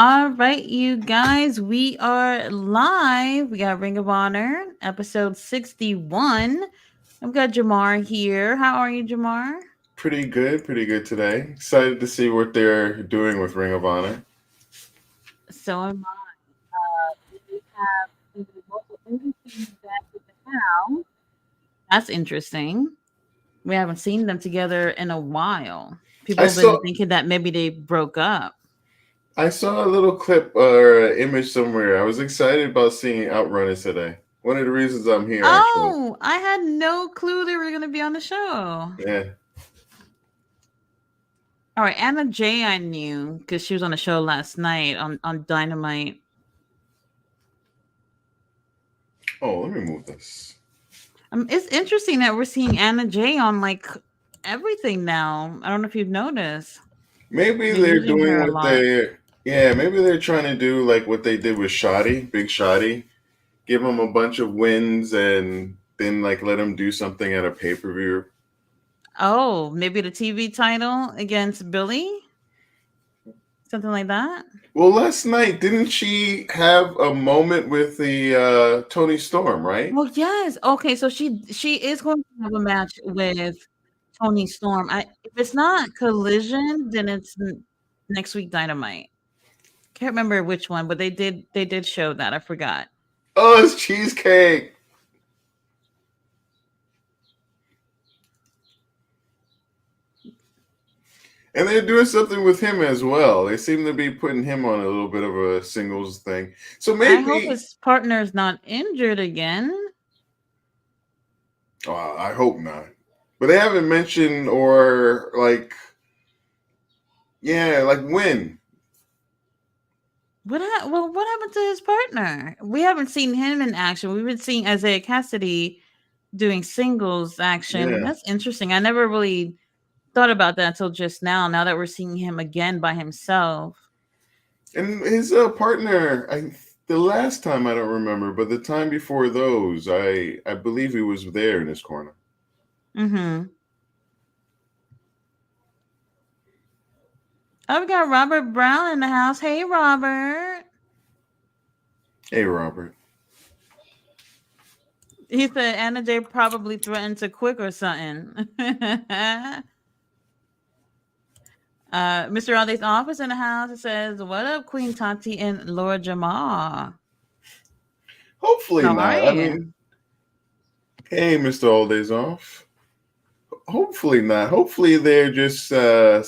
All right, you guys, we are live. We got Ring of Honor, episode 61. I've got Jamar here. How are you, Jamar? Pretty good today. Excited to see what they're doing with Ring of Honor. So am I. We have the local indie back in the house. That's interesting. We haven't seen them together in a while. People I have been saw thinking that maybe they broke up. I saw a little clip or image somewhere. I was excited about seeing Outrunners today. One of the reasons I'm here, actually. Oh, I had no clue they were going to be on the show. Yeah. All right, Anna Jay, I knew because she was on the show last night on Dynamite. Oh, let me move this. It's interesting that we're seeing Anna Jay on like everything now. I don't know if you've noticed. Maybe They're they're using doing her a what lot. maybe they're trying to do like what they did with Shoddy, Big Shoddy. Give him a bunch of wins and then like let him do something at a pay-per-view. Oh, maybe the TV title against Billy, something like that. Well, last night didn't she have a moment with the Tony Storm, right? Well, yes. Okay, so she is going to have a match with Tony Storm. If it's not Collision, then it's next week Dynamite. Can't remember which one, but they did show that. I forgot. Oh, it's cheesecake. And they're doing something with him as well. They seem to be putting him on a little bit of a singles thing. So I hope maybe, his partner's not injured again. I hope not. But they haven't mentioned or like, yeah, like when. What happened to his partner? We haven't seen him in action. We've been seeing Isaiah Cassidy doing singles action. Yeah. That's interesting. I never really thought about that until just now. Now that we're seeing him again by himself. And his partner, the last time I don't remember, but the time before those, I believe he was there in his corner. Mm-hmm. Oh, we got Robert Brown in the house. Hey, Robert. Hey, Robert. He said Anna J probably threatened to quit or something. Mr. Alde's office in the house. It says, "What up, Queen Tati and Laura Jamal? Hopefully How are not. I mean, you?" hey, Mr. All Days Off. Hopefully not. Hopefully they're just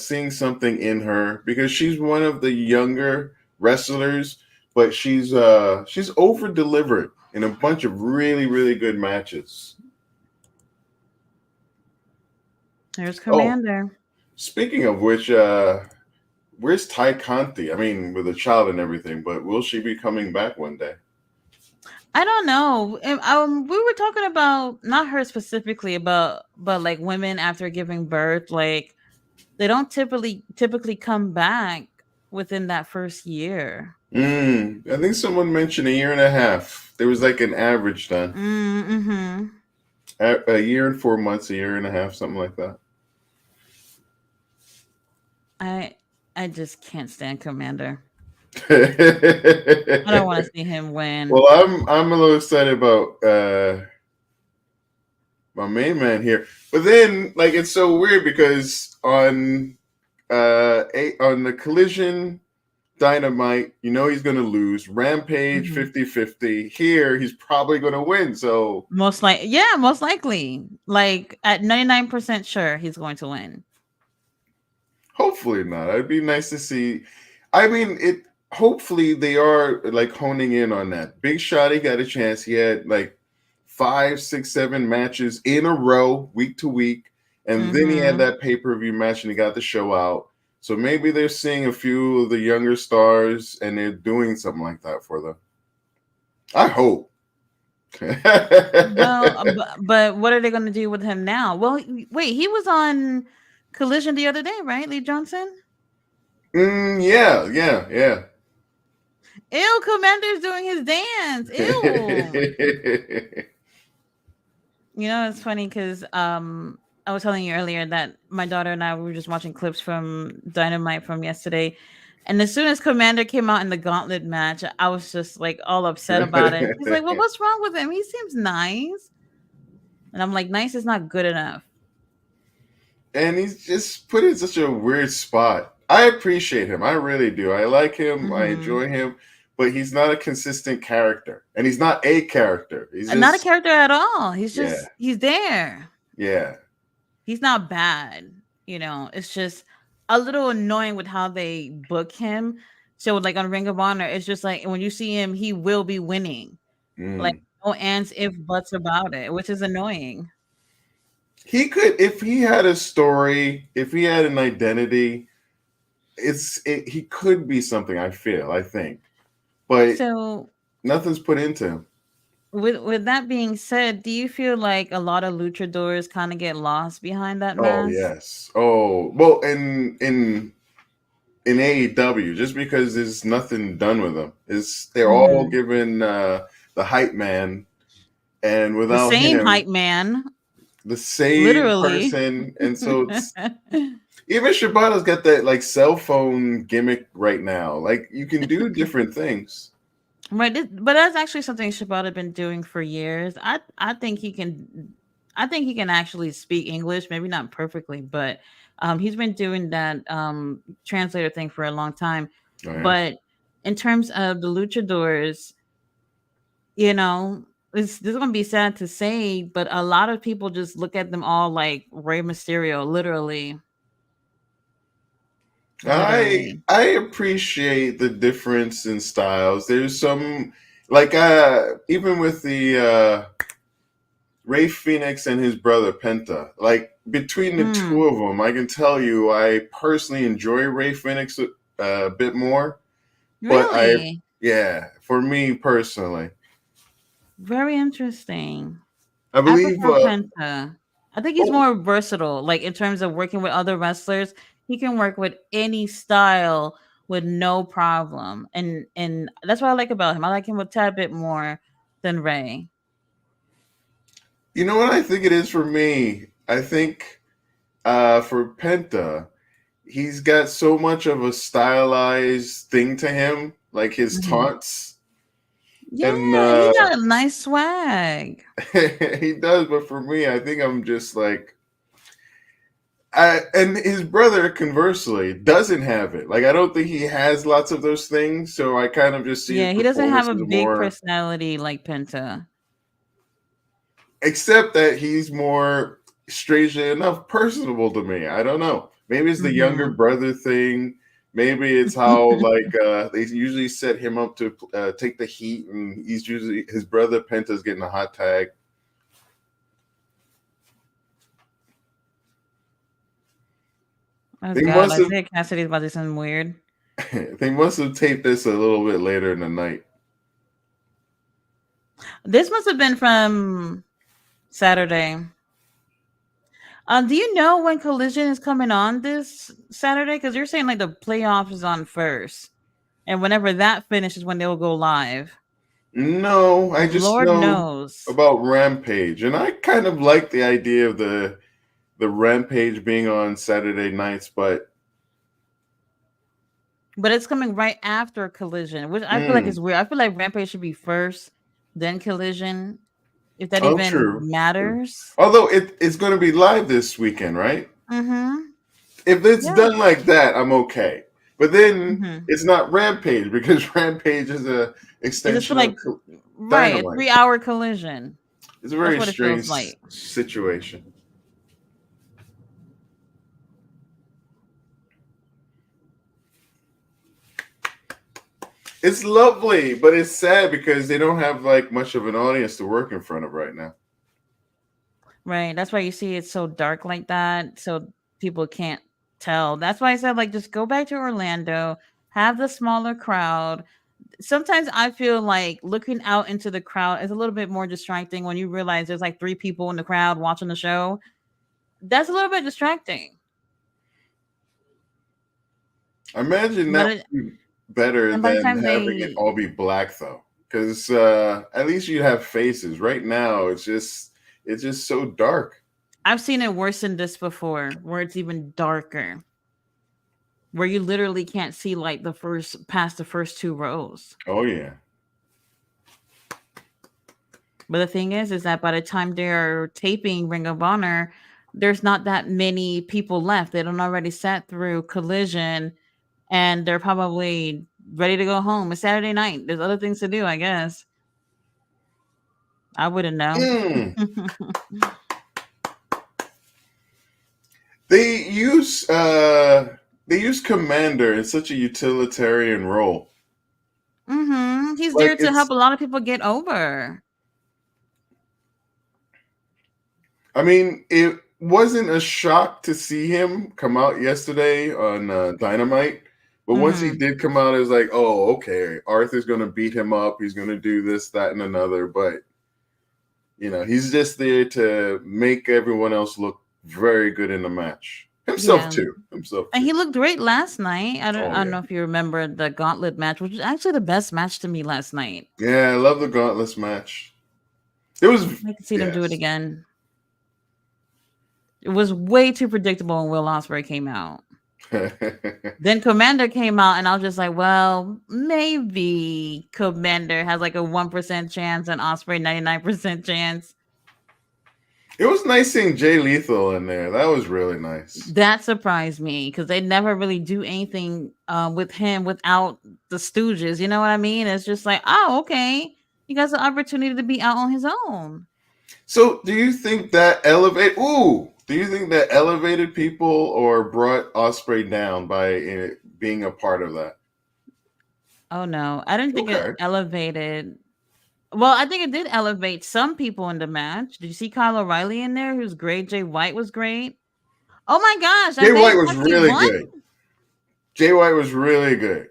seeing something in her because she's one of the younger wrestlers, but she's over delivered in a bunch of really good matches. There's Oh, Commander. speaking of which, where's Ty Conti? I mean, with a child and everything, but will she be coming back one day? I don't know. We were talking about not her specifically, but like women after giving birth, like they don't typically come back within that first year. I think someone mentioned a year and a half. There was like an average done. Mm-hmm. A year and 4 months, a year and a half, something like that. I I just can't stand Commander. I don't want to see him win. Well, I'm a little excited about my main man here, but then like it's so weird because on the Collision Dynamite, you know he's gonna lose. Rampage Hmm. 50-50. Here he's probably gonna win. So Most likely. Like at 99% sure he's going to win. hopefully not. It'd be nice to see. I mean, it. Hopefully they are like honing in on that. Big Shot, he got a chance. He had like 5, 6, 7 matches in a row, week to week, and then he had Mm-hmm. that pay per view match and he got the show out. So maybe they're seeing a few of the younger stars and they're doing something like that for them. I hope. Well, but what are they going to do with him now? Well, wait, he was on Collision the other day, right, Lee Johnson? Yeah. Ew, Commander's doing his dance. Ew. You know, it's funny because I was telling you earlier that my daughter and I we were just watching clips from Dynamite from yesterday. And as soon as Commander came out in the gauntlet match, I was just like all upset about it. He's like, "Well, what's wrong with him? He seems nice." And I'm like, "Nice is not good enough." And he's just put in such a weird spot. I appreciate him. I really do. I like him. I Hmm. enjoy him. But he's not a consistent character. And he's not a character. He's And not a just, character at all. He's yeah, just he's there. yeah. He's not bad. It's just a little annoying with how they book him. So like on Ring of Honor, it's just like when you see him, he will be winning. Like Mm. no ands, if, buts about it, which is annoying. He could, if he had a story, if he had an identity, he could be something, I think. But So nothing's put into him. with that being said, do you feel like a lot of luchadors kind of get lost behind that Oh mask? yes. Oh well, in AEW, just because there's nothing done with them, is they're all Hmm. given the hype man, and The without same him, hype man, the same literally. person. And so it's even Shibata's got that like cell phone gimmick right now. Like you can do different things. Right, but that's actually something Shibata been doing for years. I think he can. I think he can actually speak English, maybe not perfectly, but he's been doing that translator thing for a long time. Oh yeah. But in terms of the luchadors, you know, this is gonna be sad to say, but a lot of people just look at them all like Rey Mysterio, literally, literally. I appreciate the difference in styles. There's some like even with the Ray Phoenix and his brother Penta. Like between the two Mm, of them, I can tell you I personally enjoy Ray Phoenix a bit more. But really, yeah, for me personally, very interesting. I I believe. prefer Penta. I think he's Oh, more versatile. Like in terms of working with other wrestlers, he can work with any style with no problem. And that's what I like about him. I like him a tad bit more than Ray. you know what I think it is for me? I think for Penta, he's got so much of a stylized thing to him, like his Mhm. taunts. And Yeah, he got a nice swag. he does, but for me, I think I'm just like and his brother conversely doesn't have it. Like I don't think he has lots of those things, so I kind of just see his Yeah, he doesn't have a performances big more, personality like Penta. except that he's more, strangely enough, personable to me. I don't know. Maybe it's the younger Hmm. brother thing. Maybe it's how like they usually set him up to take the heat, and he's usually his brother Penta's getting a hot tag. Oh They God, must have Isaiah Cassidy's about to do something weird. they must have taped this a little bit later in the night. This must have been from Saturday. Do you know when Collision is coming on this Saturday? Because you're saying like the playoffs is on first, and whenever that finishes, when they'll go live. No, I just Lord know knows, about Rampage, and I kind of like the idea of the Rampage being on Saturday nights, but but it's coming right after Collision, which I feel like mm, is weird. I feel like Rampage should be first, then Collision, if that oh, even true. matters. Although it's going to be live this weekend, right? Mm-hmm. If it's Yeah. done like that, I'm okay. But then Mm-hmm. it's not Rampage because Rampage is a It just feel extension of like right a Dynamite. 3 hour Collision. It's a That's very what it feels strange like. situation. It's lovely, but it's sad because they don't have like much of an audience to work in front of right now. Right. That's why you see it's so dark like that. So people can't tell. That's why I said, like, just go back to Orlando, have the smaller crowd. Sometimes I feel like looking out into the crowd is a little bit more distracting when you realize there's like 3 people in the crowd watching the show. That's a little bit distracting. I imagine But that it, would be better and by the than time having it they, all be black though, because at least you have faces. Right now, it's just so dark. I've seen it worse than this before, where it's even darker. where you literally can't see like the first past the first two rows. Oh yeah. But the thing is that by the time they're taping Ring of Honor, there's not that many people left. They don't already sat through Collision, and they're probably ready to go home. It's Saturday night. There's other things to do, I guess. I wouldn't know. Mm. They use Commander in such a utilitarian role. He's Like there to help a lot of people get over. I mean, it wasn't a shock to see him come out yesterday on Dynamite, but once he did come out, it was like, oh, okay, Arthur's going to beat him up. He's going to do this, that, and another. But he's just there to make everyone else look very good in the match. Himself too. And he looked great last night. I don't yeah. know if you remember the Gauntlet match, which was actually the best match to me last night. Yeah, I love the Gauntlet match. It was. I can see them do it again. It was way too predictable when Will Ospreay came out. Then Commander came out, and I was just like, well, maybe Commander has like a 1% chance and Ospreay 99% chance. It was nice seeing Jay Lethal in there. That was really nice. That surprised me because they never really do anything with him without the Stooges. You know what I mean? It's just like, oh, okay. He got the opportunity to be out on his own. So do you think that elevated people or brought Ospreay down by being a part of that? Oh, no. I didn't think it elevated. Well, I think it did elevate some people in the match. Did you see Kyle O'Reilly in there? Who's great. Jay White was great. Oh my gosh. Jay White was really good. Jay White was really good.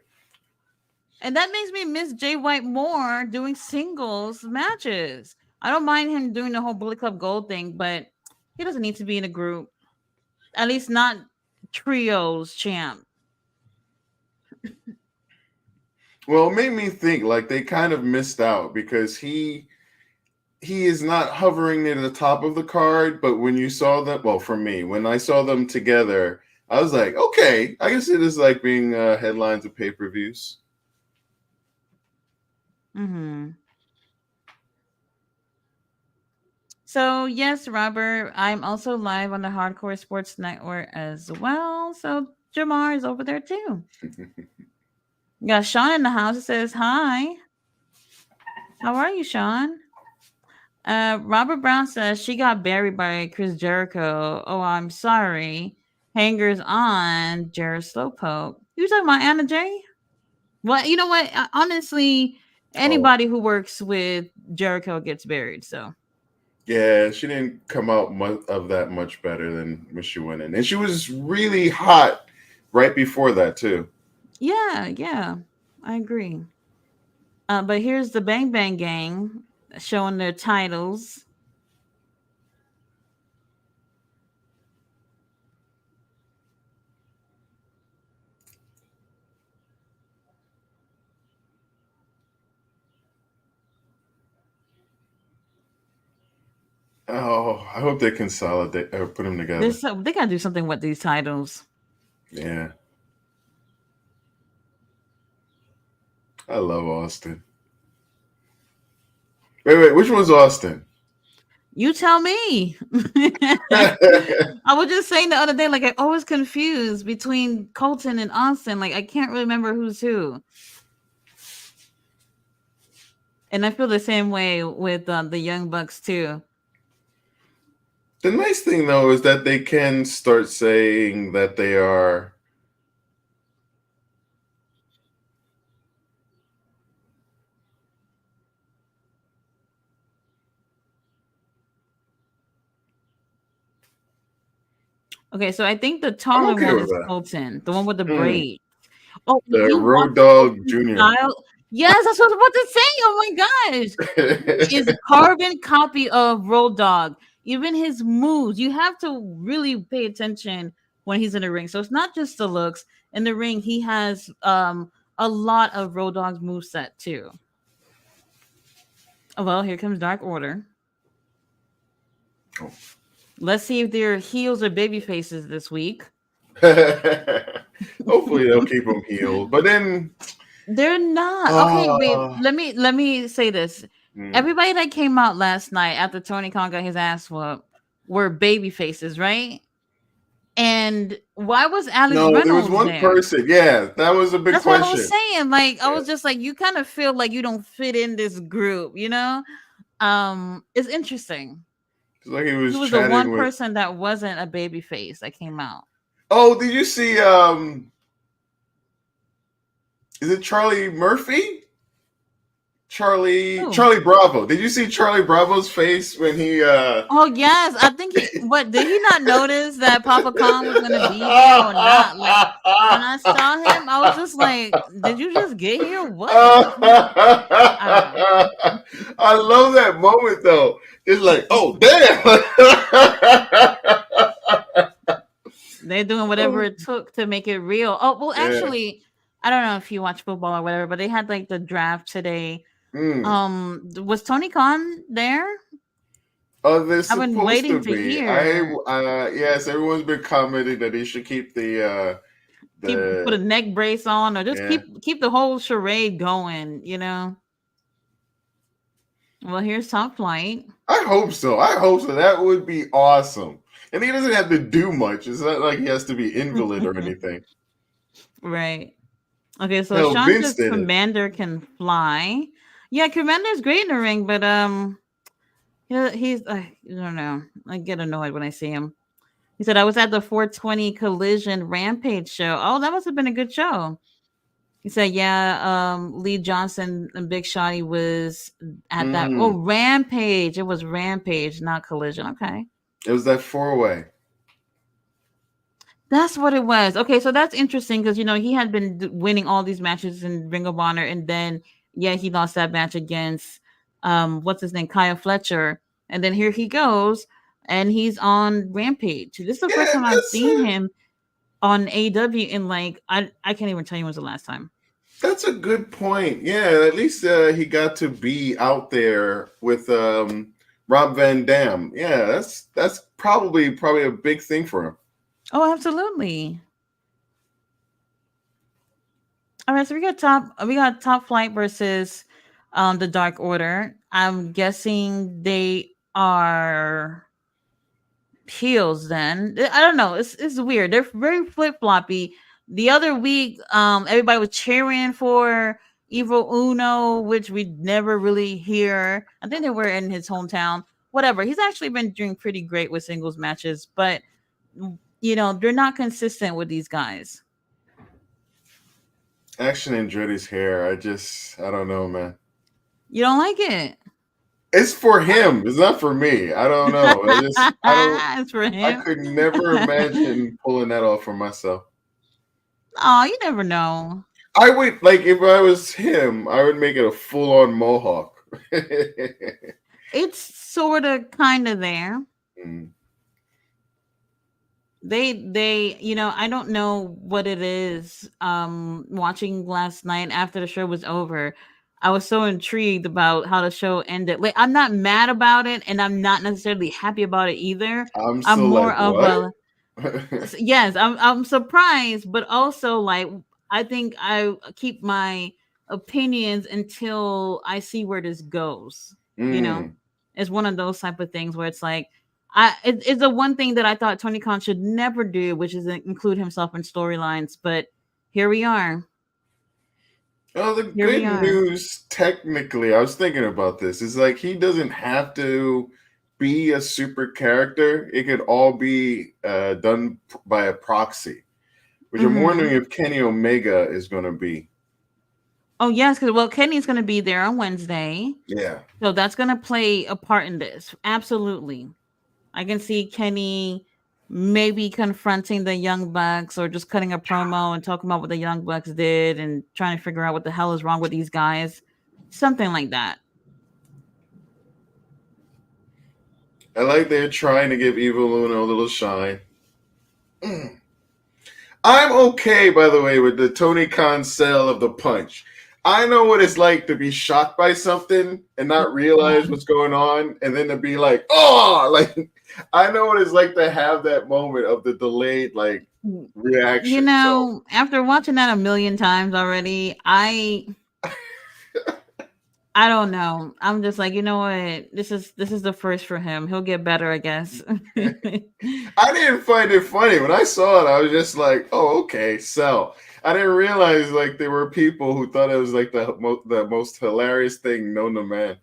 And that makes me miss Jay White more doing singles matches. I don't mind him doing the whole Bullet Club Gold thing, but he doesn't need to be in a group. At least not trios champ. Well, it made me think like they kind of missed out because he is not hovering near the top of the card, but when you saw them, well, for me, when I saw them together, I was like, okay, I guess it is like being headlines of pay-per-views. So, yes, Robert, I'm also live on the Hardcore Sports Network as well. So, Jamar is over there too. We got Sean in the house. It says, hi. How are you, Sean? Robert Brown says she got buried by Chris Jericho. Oh, I'm sorry. Hangers on Jared Slowpoke. You talking about Anna Jay? Well, you know what? Honestly, anybody who works with Jericho gets buried. So. Yeah, she didn't come out much better than when she went in. And she was really hot right before that, too. Yeah, I agree. But here's the Bang Bang Gang showing their titles. Oh, I hope they consolidate or put them together. They gotta do something with these titles. Yeah. I love Austin. Wait, which one's Austin? You tell me. I was just saying the other day, like I always confused between Colton and Austin. Like I can't really remember who's who. And I feel the same way with the Young Bucks too. The nice thing, though, is that they can start saying that they are. Okay, so I think the taller one is Colton, the one with the braid. Oh, the Road Dogg Jr. Yes, that's what I was about to say. Oh my gosh. He is a carbon copy of Road Dogg. Even his moves, you have to really pay attention when he's in the ring. So it's not just the looks. In the ring, he has a lot of Road Dogg's moveset too. Oh, well, here comes Dark Order. Let's see if they're heels or baby faces this week. Hopefully they'll keep him healed. But then, They're not. Okay, wait. uh, Let me say this. mm, Everybody that came out last night after Tony Khan got his ass whooped were baby faces, right? And why was Alex no, there was Reynolds one there? person. Yeah, that was a big That's what I was question. saying. Like, I Yeah. was just like, you kind of feel like you don't fit in this group, you know? It's interesting. It's like he He was was the chatting one with. person that wasn't a baby face that came out. Oh, did you see? Is it Charlie Murphy? Oh. Charlie Bravo. Did you see Charlie Bravo's face when he Oh yes, I think what did he not notice that Papa Khan was gonna be there or not? Like when I saw him, I was just like, "Did you just get here? What?" I don't know. I love that moment though. It's like, oh damn. They're doing whatever it took to make it real. Oh well, Yeah. actually, I don't know if you watch football or whatever, but they had like the draft today. Mm. Was Tony Khan there? Oh, they're I've been supposed waiting to to be. hear. Yes, everyone's been commenting that he should keep Put a the neck brace on, or just yeah. keep the whole charade going. You know. Well, here's Top Flight. I hope so. I hope so. That would be awesome. And he doesn't have to do much. It's not like he has to be invalid or anything. Right. Okay, so Hell, Sean Vince says did it. Commander can fly. Yeah, Commander's great in the ring, but he's I don't know. I get annoyed when I see him. He said I was at the 420 Collision Rampage show. Oh, that must have been a good show. He said, yeah, Lee Johnson and Big Shotty was at that. Oh, Mm. Rampage. It was Rampage, not Collision. Okay. It was that 4-way. That's what it was. Okay, so that's interesting because he had been winning all these matches in Ring of Honor, and then he lost that match against what's his name, Kyle Fletcher, and then here he goes, and he's on Rampage. This is the first Yeah, time I've seen him on AW in like I can't even tell you when was the last time. that's a good point. Yeah, at least he got to be out there with Rob Van Dam. Yeah, that's probably a big thing for him. Oh, absolutely. All right, so we got Top Flight versus the Dark Order. I'm guessing they are heels then. I don't know. It's weird. They're very flip-floppy. The other week, everybody was cheering for Evil Uno, which we never really hear. I think they were in his hometown. Whatever. He's actually been doing pretty great with singles matches, but they're not consistent with these guys. Action Andretti's hair. I don't know, man. You don't like it? It's for him. It's not for me. I don't know. I don't. It's for I him. could never imagine pulling that off for myself. Oh, you never know. I would like if I was him. I would make it a full-on mohawk. It's sort of kind of there. Mm. They I don't know what it is. Watching last night after the show was over, I was so intrigued about how the show ended. Like, I'm not mad about it, and I'm not necessarily happy about it either. I'm I'm still more like, of what? a yes, I'm surprised, but also like I think I keep my opinions until I see where this goes. You know, Mm. it's one of those type of things where it's like it's the one thing that I thought Tony Khan should never do, which is include himself in storylines. But here we are. Well, the Here we good are. news, technically, I was thinking about this, is like he doesn't have to be a super character. It could all be done by a proxy, which I'm Mm-hmm. wondering if Kenny Omega is going to be. Oh yes, because Kenny's going to be there on Wednesday, Yeah. so that's going to play a part in this. Absolutely. I can see Kenny maybe confronting the Young Bucks or just cutting a promo and talking about what the Young Bucks did and trying to figure out what the hell is wrong with these guys. Something like that. I like they're trying to give Evil Luna a little shine. I'm okay, by the way, with the Tony Khan sell of the punch. I know what it's like to be shocked by something and not realize what's going on, and then to be like, oh, like I know what it's like to have that moment of the delayed, like You reaction. So know, after watching that a million times already, I don't know. I'm just like, you know what? This is the first for him. He'll get better, I guess. I didn't find it funny when I saw it. I was just like, "Oh, okay." So I didn't realize like there were people who thought it was like the most hilarious thing known to man.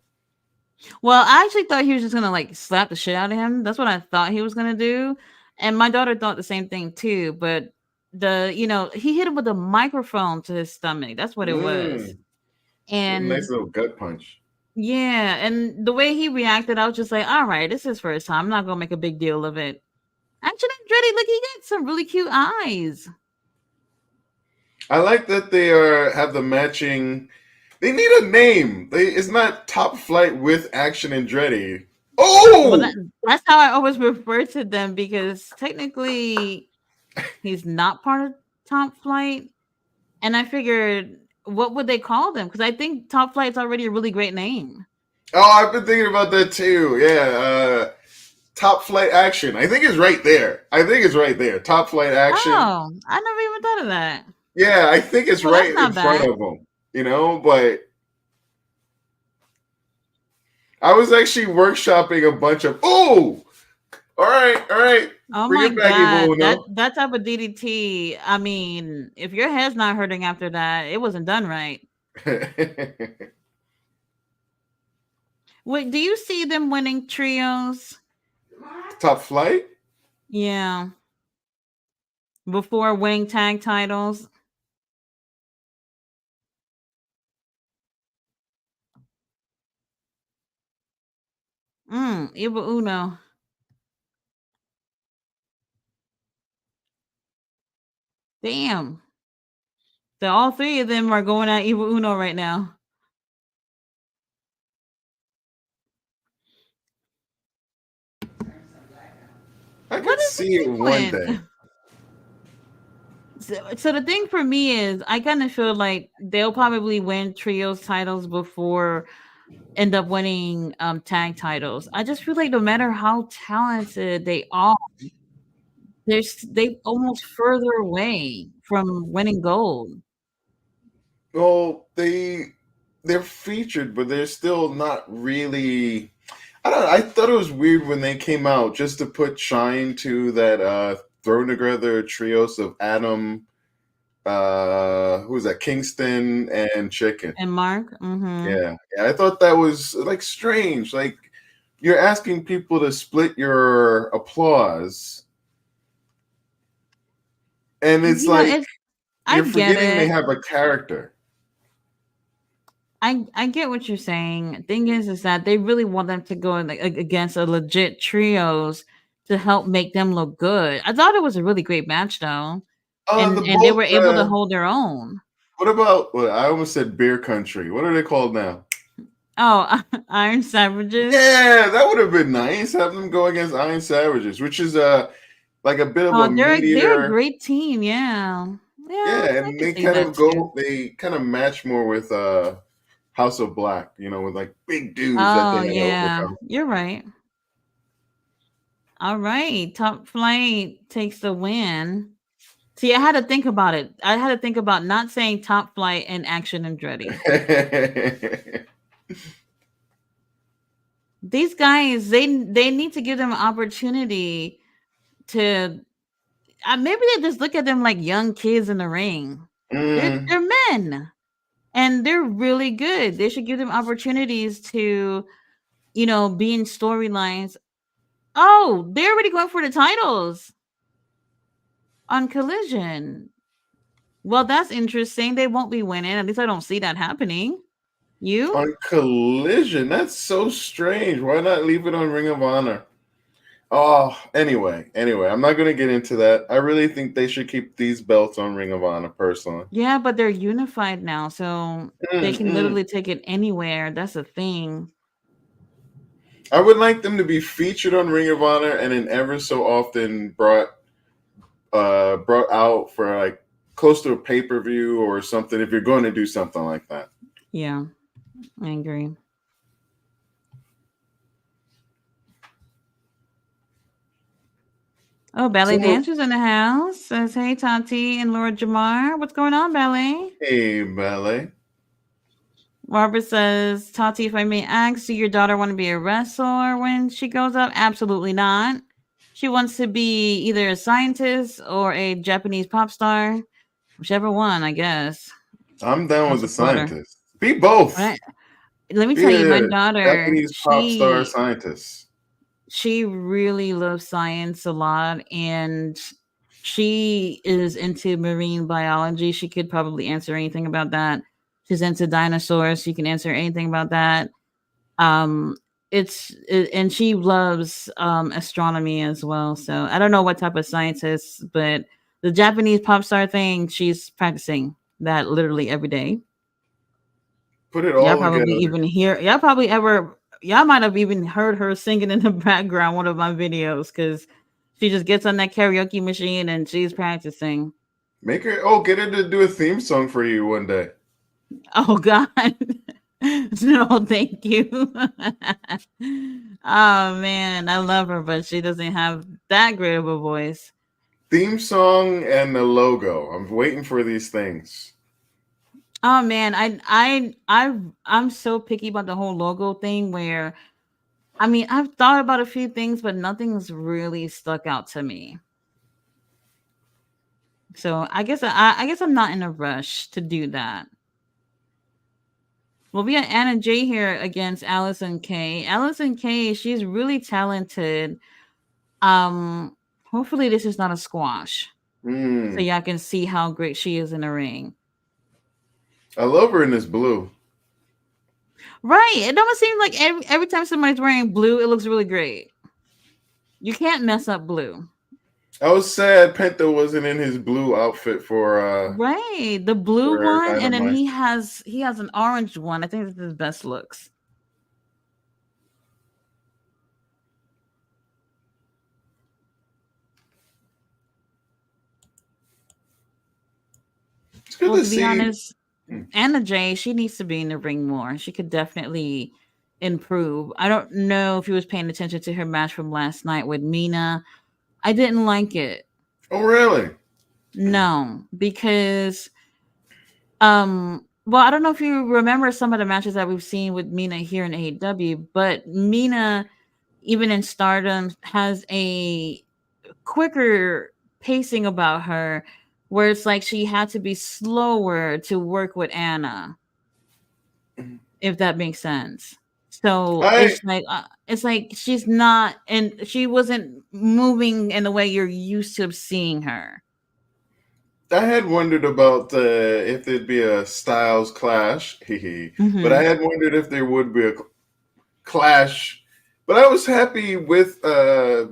Well, I actually thought he was just gonna like slap the shit out of him. That's what I thought he was gonna do. And my daughter thought the same thing too. But he hit him with a microphone to his stomach. That's what it was. Mm, a nice And little gut punch. yeah, and the way he reacted, I was just like, all right, this is first time. I'm not gonna make a big deal of it. Actually, Andretti, look, he got some really cute eyes. I like that they have the matching. They need a name. It's not Top Flight with Action Andretti. Well, Oh, that's how I always refer to them because technically he's not part of Top Flight. And I figured, what would they call them? Because I think Top Flight's already a really great name. oh, I've been thinking about that too. Yeah, Top Flight Action. I think it's right there. I think it's right there. Top Flight Action. Oh, I never even thought of that. Yeah, I think it's Well, that's right in not front bad. of them. But I was actually workshopping a bunch of. Oh, all right. Oh Bring my it back, Evil god, that Uno. that type of DDT. I mean, if your head's not hurting after that, it wasn't done right. Wait, do you see them winning trios? Top Flight. Yeah, before winning tag titles. Evil Uno. Damn. So all three of them are going at Evil Uno right now. I What could is see it he one day. doing? So the thing for me is, I kind of feel like they'll probably win trios titles before end up winning tag titles. I just feel like no matter how talented they are, they almost further away from winning gold. Well, they're featured, but they're still not really. I don't. I thought it was weird when they came out just to put shine to that thrown together trios of Adam, who was that, Kingston and Chicken. And Mark, mm-hmm. Yeah, I thought that was like strange. Like you're asking people to split your applause, and it's You know, like it's I you're get forgetting they it. have a character. I get what you're saying. Thing is that they really want them to go like against a legit trios to help make them look good. I thought it was a really great match though, The and they both. were able to hold their own. What about? Well, I almost said Beer Country. What are they called now? Oh, Iron Savages. Yeah, that would have been nice. Have them go against Iron Savages, which is like a bit of a Oh, they're a meatier. great team. Yeah, yeah, Yeah, I and can see that too. they kind of match more with House of Black, with like big dudes that Oh they had to yeah, overcome. you're right. All right, Top Flight takes the win. See, I had to think about it. I had to think about not saying Top Flight and Action Andretti. These guys, they need to give them an opportunity to. Maybe they just look at them like young kids in the ring. Mm. They're men, and they're really good. They should give them opportunities to, be in storylines. Oh, they're already going for the titles on Collision. Well, that's interesting. They won't be winning. At least I don't see that happening. You? On Collision, that's so strange. Why not leave it on Ring of Honor? Oh, anyway, I'm not going to get into that. I really think they should keep these belts on Ring of Honor, personally. Yeah, but they're unified now, so they can Mm-mm. literally take it anywhere. That's the thing. I would like them to be featured on Ring of Honor and then ever so often brought out for like close to a pay-per-view or something if you're going to do something like that. Yeah, I agree. Oh, Ballet So, Dancers in the house. Says, hey, Tati and Laura Jamar. What's going on, Ballet? hey, Ballet. Barbara says, Tati, if I may ask, do your daughter want to be a wrestler when she grows up? Absolutely not. She wants to be either a scientist or a Japanese pop star. Whichever one, I guess. I'm down I'll with the support her. scientist. Be both. Right? Let me Be tell you, my a daughter, Japanese pop star scientist. she really loves science a lot, and she is into marine biology. She could probably answer anything about that. She's into dinosaurs. She can answer anything about that. Um, and she loves astronomy as well. So I don't know what type of scientist, but the Japanese pop star thing, she's practicing that literally every day. Put it Y'all all probably together. even hear. Y'all might have even heard her singing in the background one of my videos because she just gets on that karaoke machine and she's practicing. Make her. Oh, get her to do a theme song for you one day. Oh God. No, thank you. Oh man, I love her, but she doesn't have that great of a voice. Theme song and the logo. I'm waiting for these things. Oh man, I'm so picky about the whole logo thing where I mean I've thought about a few things, but nothing's really stuck out to me. So I guess I'm not in a rush to do that. Well, we got Anna J here against Allison K. Allison K, she's really talented. Hopefully this is not a squash. So Mm. y'all can see how great she is in the ring. I love her in this blue. Right. It almost seems like every time somebody's wearing blue, it looks really great. You can't mess up blue. I was sad Penta wasn't in his blue outfit Right. The blue for one, and then Dynamite. he has an orange one. I think that's his best looks. It's good Well, to to be see. honest, Anna Jay, she needs to be in the ring more. She could definitely improve. I don't know if you was paying attention to her match from last night with Mina. I didn't like it. Oh, really? No, because well, I don't know if you remember some of the matches that we've seen with Mina here in AEW, but Mina, even in Stardom, has a quicker pacing about her where it's like she had to be slower to work with Anna, if that makes sense. So I it's like she's not, and she wasn't moving in the way you're used to seeing her. I had wondered about if there'd be a Styles clash, but I Hmm. had wondered if there would be a clash. But I was happy with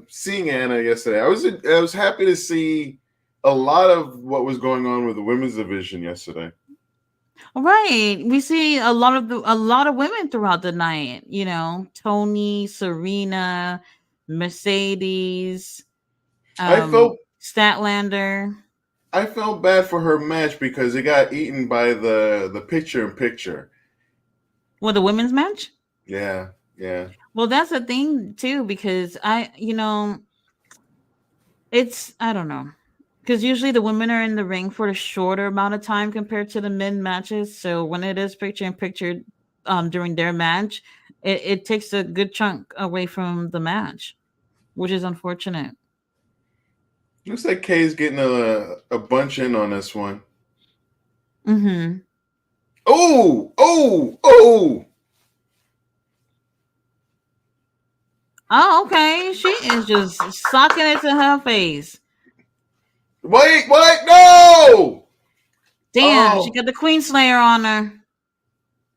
seeing Anna yesterday. I was happy to see a lot of what was going on with the women's division yesterday. Right. We see a lot of women throughout the night, you know, Tony, Serena, Mercedes, I felt Statlander. I felt bad for her match because it got eaten by the picture in picture. Well, the women's match. Yeah, yeah. Well, that's the thing too, because you know, it's I don't know, because usually the women are in the ring for a shorter amount of time compared to the men matches. So when it is picture in picture, during their match, it takes a good chunk away from the match, which is unfortunate. Looks like Kay's getting a bunch in on this one. Mm-hmm. Oh, oh, oh! Oh, okay. She is just socking it to her face. Wait, what? No! Damn, she Oh, got the Queen Slayer on her.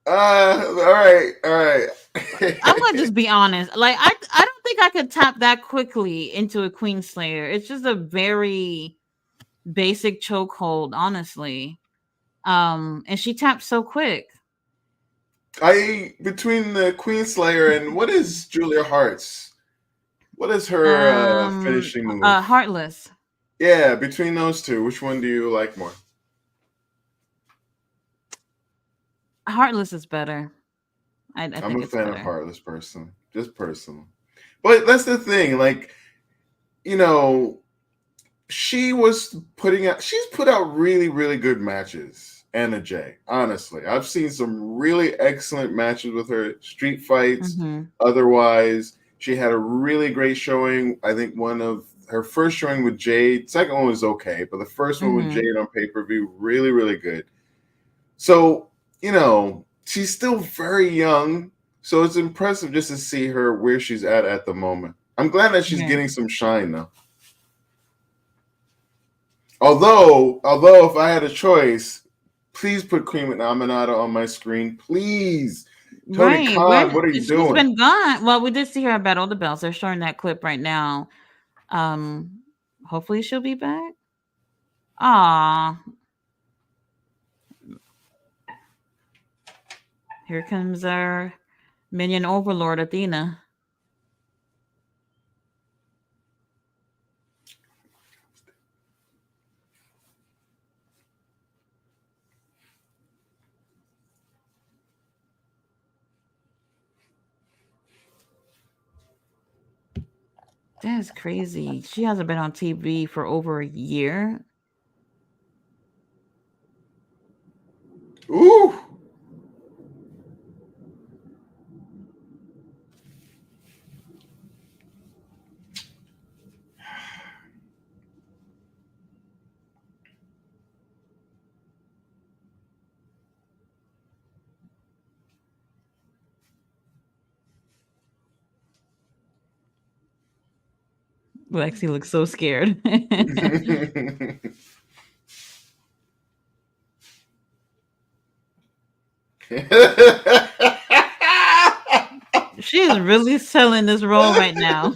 all right, all right. I'm gonna just be honest. Like I don't think I could tap that quickly into a Queen Slayer. It's just a very basic chokehold, honestly. And she tapped so quick. Between the Queen Slayer and what is Julia Hart's? What is her finishing move? Heartless. Yeah, between those two, which one do you like more? Heartless is better. I I'm think a it's fan of better. Heartless person, just personal. But that's the thing, like you know. she's put out really, really good matches. Anna Jay, honestly, I've seen some really excellent matches with her, street fights. Mm-hmm. Otherwise, she had a really great showing. I think one of her first showing with Jade, second one was okay, but the first one with Mm-hmm. Jade on pay-per-view, really, really good. So, she's still very young. So it's impressive just to see her where she's at the moment. I'm glad that she's Yeah. getting some shine though. Although if I had a choice, please put Queen Aminata on my screen, please. Tony Right. Khan, what are you She's doing? been gone. Well, we did see her at Battle of the Bells. They're showing that clip right now. Hopefully she'll be back. Ah, here comes our minion overlord, Athena. That's crazy. She hasn't been on TV for over a year. Ooh. Lexi looks so scared. She is really selling this role right now.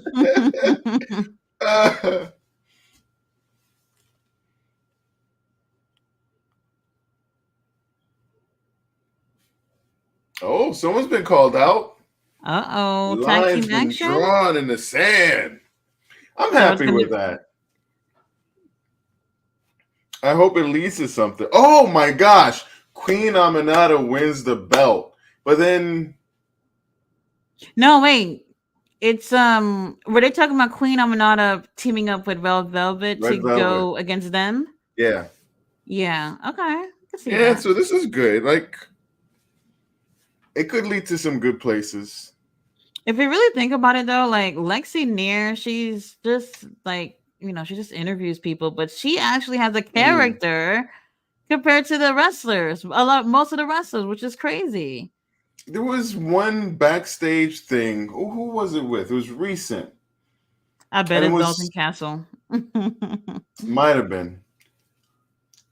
Oh, someone's been called out. Uh-oh. Tag Line's team been action? drawn in the sand. I'm So it's happy with that. I hope it leads to something. Oh my gosh. Queen Aminata wins the belt. But then No, wait. It's were they talking about Queen Aminata teaming up with Red Velvet to Red Velvet. go against them? Yeah. Yeah. Okay. I can see Yeah, that. so this is good. Like, it could lead to some good places. If you really think about it though, like Lexi Near, she's just like, she just interviews people, but she actually has a character compared to the wrestlers. Most of the wrestlers, which is crazy. There was one backstage thing. Who was it with? It was recent. I bet And it it's Dalton was, Castle. might have been.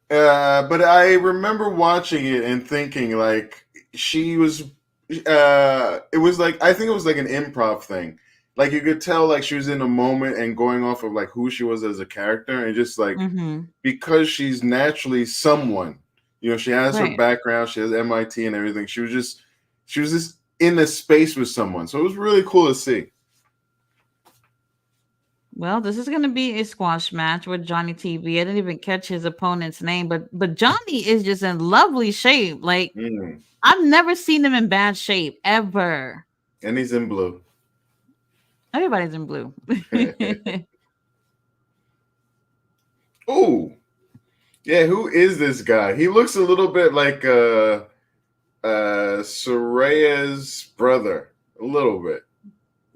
But I remember watching it and thinking, like, she was, it was like, I think it was like an improv thing. Like, you could tell, like, she was in a moment and going off of, like, who she was as a character. And just, like, Mm-hmm. because she's naturally someone, she has her Right. background, she has MIT and everything. She was just in a space with someone. So it was really cool to see. Well, this is going to be a squash match with Johnny TV. I didn't even catch his opponent's name, but Johnny is just in lovely shape. Like I've never seen him in bad shape ever. And he's in blue. Everybody's in blue. Oh, yeah. Who is this guy? He looks a little bit like Soraya's brother, a little bit.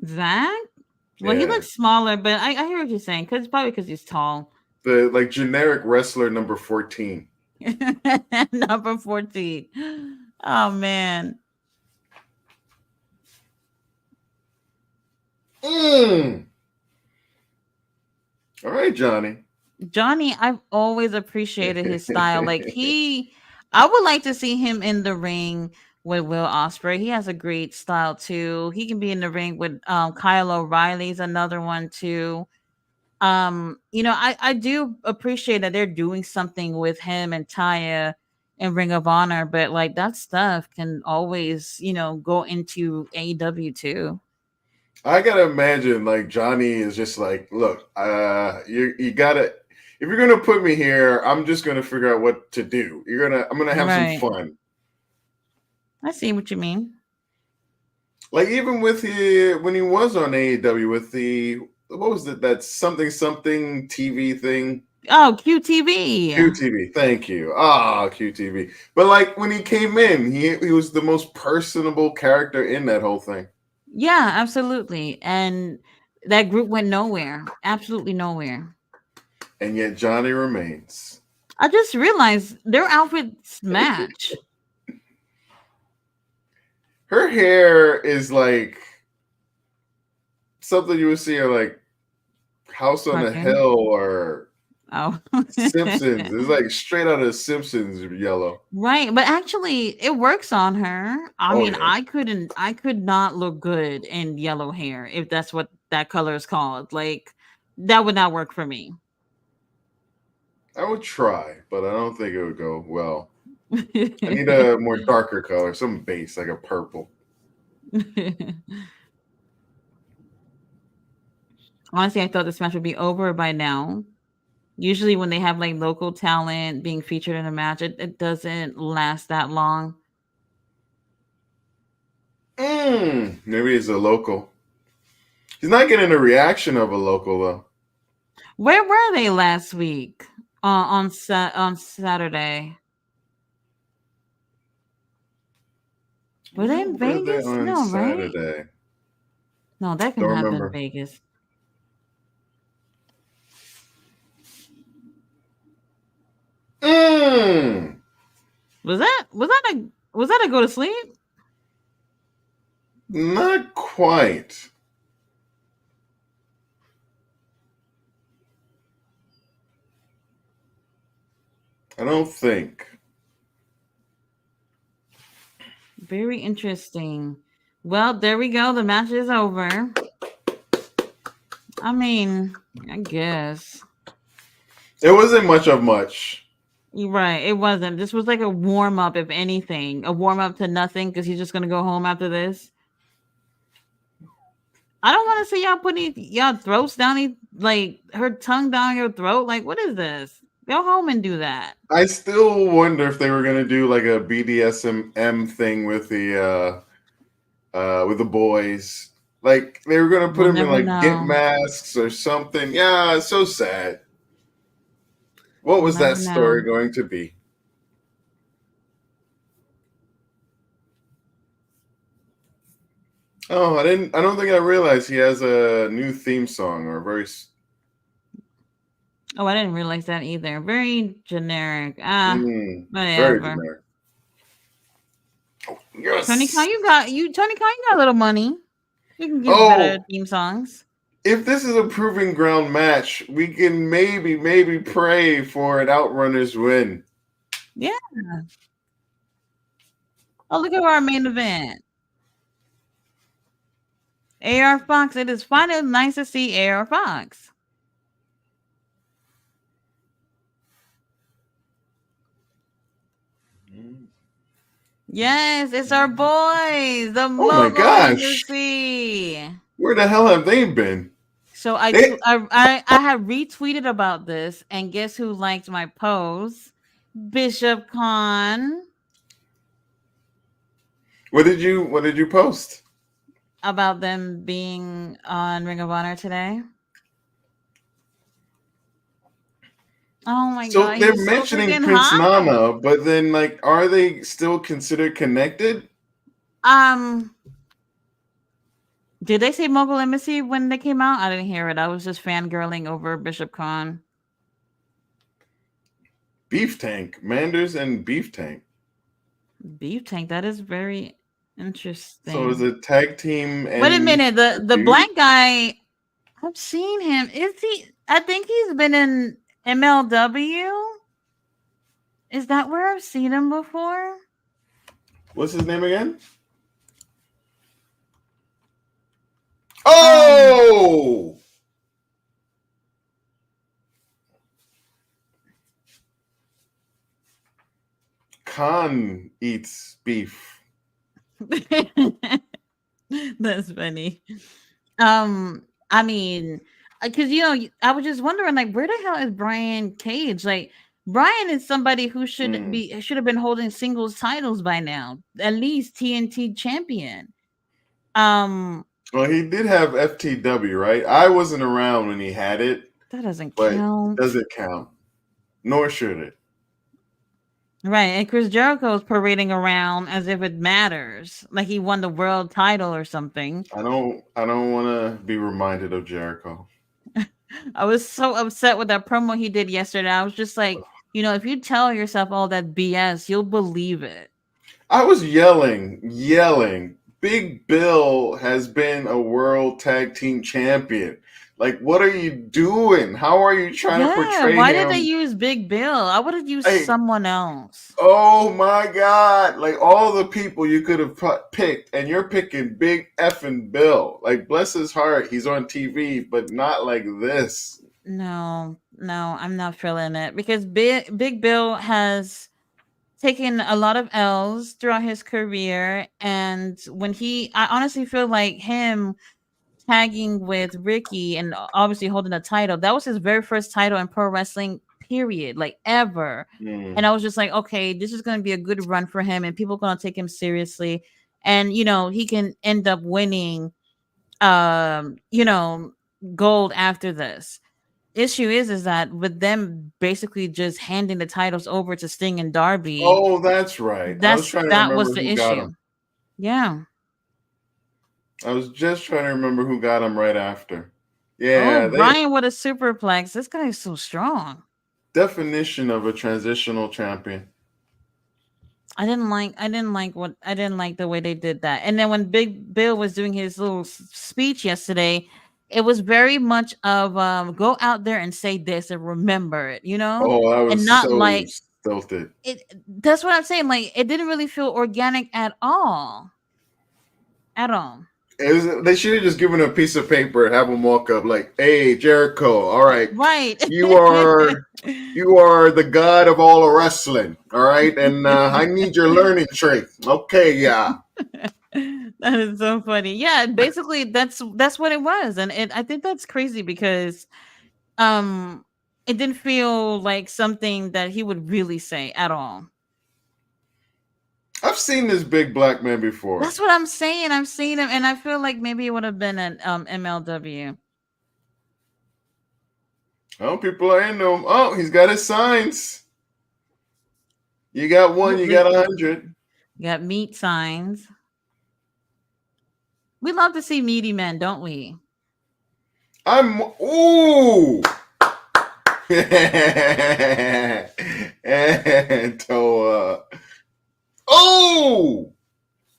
Zach? Well, he looks smaller, but I hear what you're saying. Probably because he's tall. The like generic wrestler number 14. Number 14. Oh man. All right, Johnny. Johnny, I've always appreciated his style. Like I would like to see him in the ring with Will Ospreay. He has a great style too. He can be in the ring with Kyle O'Reilly's another one too. I do appreciate that they're doing something with him and Taya in Ring of Honor, but like that stuff can always, go into AEW too. I gotta imagine like Johnny is just like, look, you gotta, if you're gonna put me here, I'm just gonna figure out what to do. I'm gonna have some fun. I see what you mean. Like even with when he was on AEW with the what was it? That something TV thing. Oh, QTV. QTV, thank you. QTV. But like when he came in, he was the most personable character in that whole thing. Yeah, absolutely. And that group went nowhere. Absolutely nowhere. And yet Johnny remains. I just realized their outfits match. Her hair is like something you would see in like House on the Cartoon. Hill or Oh. Simpsons. It's like straight out of Simpsons yellow. Right, but actually it works on her. I Oh mean, yeah. I could not look good in yellow hair if that's what that color is called. Like that would not work for me. I would try, but I don't think it would go well. I need a more darker color, some base, like a purple. Honestly, I thought this match would be over by now. Usually when they have like local talent being featured in a match, it doesn't last that long. Maybe he's a local. He's not getting a reaction of a local though. Where were they last week? On Saturday. Were they in Where were they Vegas? on No, right? Saturday? No, that Don't can happen in remember. Vegas. Mm, Was that a go to sleep? not quite. I don't think. Very interesting. Well, there we go. The match is over. I mean, I guess. It wasn't much of much. You're right. It wasn't. This was like a warm up, if anything. A warm up to nothing because he's just gonna go home after this. I don't want to see y'all putting y'all throats down, like her tongue down your throat. Like, what is this? Go home and do that. I still wonder if they were gonna do like a BDSM thing with the boys. Like they were gonna put We'll them in never like gimp know. masks or something. Yeah, it's so sad. What We'll was that never story know. going to be? Oh, I didn't. I don't think I realized he has a new theme song or a very. Oh, I didn't realize that either. Very generic. Very Whatever. generic. Tony Khan, Yes. Tony Khan, you got a little money. You can give better Oh, theme songs. if this is a proving ground match, we can maybe pray for an Outrunners win. Yeah. Oh, look at our main event. AR Fox. It is finally nice to see AR Fox. Yes, it's our boys, the Oh my Mogul gosh, Embassy. where the hell have they been? So They, I have retweeted about this, and guess who liked my post? Bishop Khan. what did you post? About them being on Ring of Honor today. Oh my So god, they're he's so mentioning freaking Prince hot. Nana, but then like, are they still considered connected? Did they say Mogul Embassy when they came out? I didn't hear it. I was just fangirling over Bishop Khan. Beef Tank, Manders, and Beef Tank. Beef Tank. That is very So interesting. is it tag team? And Wait a minute. The black guy. I've seen him. Is he? I think he's been in MLW. Is that where I've seen him before? What's his name again? Oh! Khan eats beef. That's funny. I mean, because I was just wondering, like, where the hell is Brian Cage? Like, Brian is somebody who should have been holding singles titles by now, at least TNT champion. Well, he did have FTW, right? I wasn't around when he had it, That doesn't but it count. doesn't count. Nor should it. Right. And Chris Jericho is parading around as if it matters. Like he won the world title or something. I don't want to be reminded of Jericho. I was so upset with that promo he did yesterday. I was just like, if you tell yourself all that BS, you'll believe it. I was yelling. Big Bill has been a world tag team champion. Like, what are you doing? How are you trying to Yeah. portray Why did they him? use Big Bill? I would have used Hey, someone else. oh my God. Like, all the people you could have picked, and you're picking Big effing Bill. Like, bless his heart, he's on TV, but not like this. No, no, I'm not feeling it because Big Bill has taken a lot of L's throughout his career. And I honestly feel like him tagging with Ricky and obviously holding the title, that was his very first title in pro wrestling, period, like ever. And Mm. I was just like, okay, this is going to be a good run for him and people are going to take him seriously. And, he can end up winning, um, you know, gold after this. Issue is that with them basically just handing the titles over to Sting and Darby, Oh, that's right. I was trying to that was remember the who got him. issue. Yeah. I was just trying to remember who got him right after. Oh, Yeah, they Brian with a superplex. This guy is so strong. definition of a transitional champion. I didn't like the way they did that. And then when Big Bill was doing his little speech yesterday, it was very much of go out there and say this and remember it, Oh, I and was not so like stilted. it. That's what I'm saying. Like it didn't really feel organic at all. At all. They should have just given him a piece of paper and have him walk up like, "Hey, Jericho, all right, Right. you are you are the god of all wrestling, all right, and I need your learning tree." Okay, yeah. That is so funny. Yeah, basically that's what it was. And I think that's crazy because um it didn't feel like something that he would really say at all. I've seen this big black man before. That's what I'm saying. I've seen him and I feel like maybe it would have been an MLW. Oh, people are into him. Oh, he's got his signs. You got one, you got 100. Got meat signs. We love to see meaty men, don't we? I'm ooh. And Toa. Oh!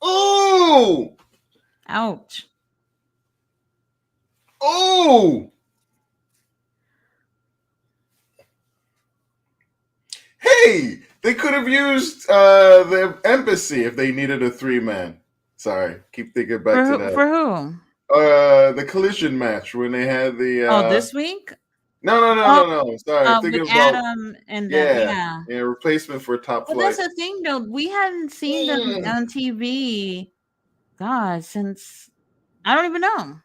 Oh! Ouch. Oh! Hey, they could have used the embassy if they needed a 3-man. Sorry, keep thinking back to that. For who? The collision match when they had the Oh, this week? Oh, no. Sorry, I'm with thinking about Adam and them. yeah, Yeah. yeah, replacement for Top Well, that's Flight. the thing, though. We hadn't seen them Mm. on TV, God, since I don't even know.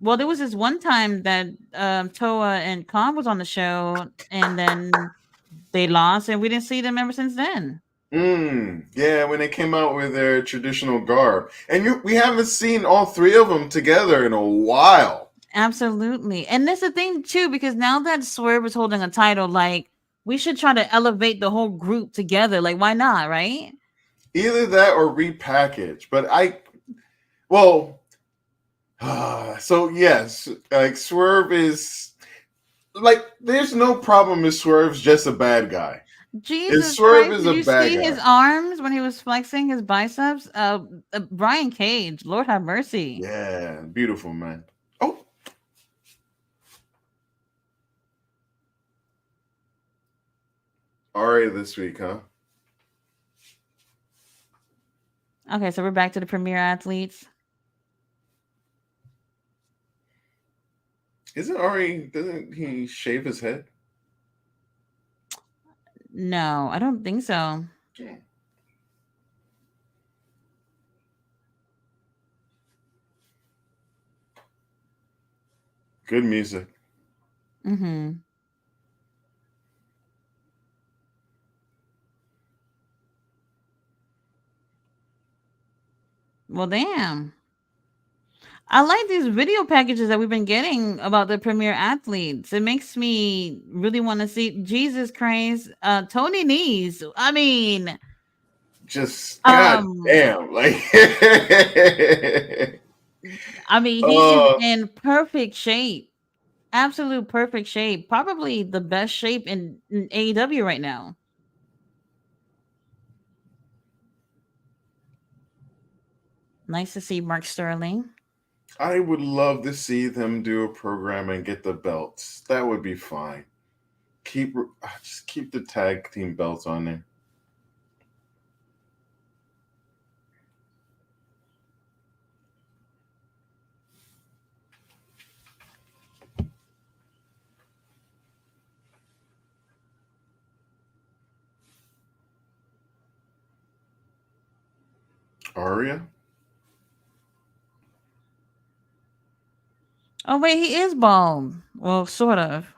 Well, there was this one time that Toa and Khan was on the show, and then they lost, and we didn't see them ever since then. Yeah, when they came out with their traditional garb, and we haven't seen all three of them together in a while. Absolutely, and that's the thing too, because now that Swerve is holding a title, like we should try to elevate the whole group together. Like, why not, right? Either that or repackage. But well, so yes, like Swerve is like, there's no problem if Swerve's just a bad guy. If Jesus Swerve Christ! is Did a you bad see guy. his arms when he was flexing his biceps? Brian Cage, Lord have mercy. Yeah, beautiful man. Oh, Ari this week, huh? Okay, so we're back to the premier athletes. Doesn't he shave his head? No, I don't think so. Yeah. Good music. Mm-hmm. Well, damn. I like these video packages that we've been getting about the premier athletes. It makes me really want to see Jesus Christ, Tony Nese. I mean, Just um, goddamn, like, he is uh, in perfect shape, absolute perfect shape. Probably the best shape in AEW right now. Nice to see Mark Sterling. I would love to see them do a program and get the belts. That would be fine. Just keep the tag team belts on there. Aria? Oh wait, he is bald. Well, sort of.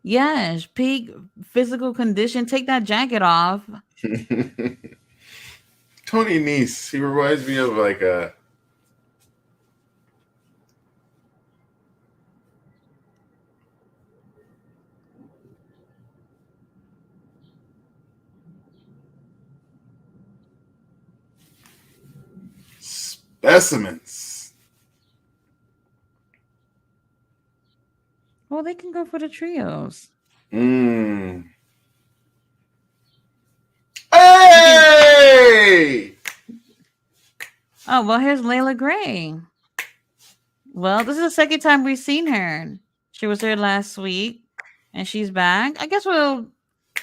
Yes, peak physical condition. Take that jacket off. Tony Nese, he reminds me of like a specimens. Well, they can go for the trios. Mm. You can. Hey! Oh well, here's Layla Gray. Well, this is the second time we've seen her. She was here last week, and she's back. I guess we'll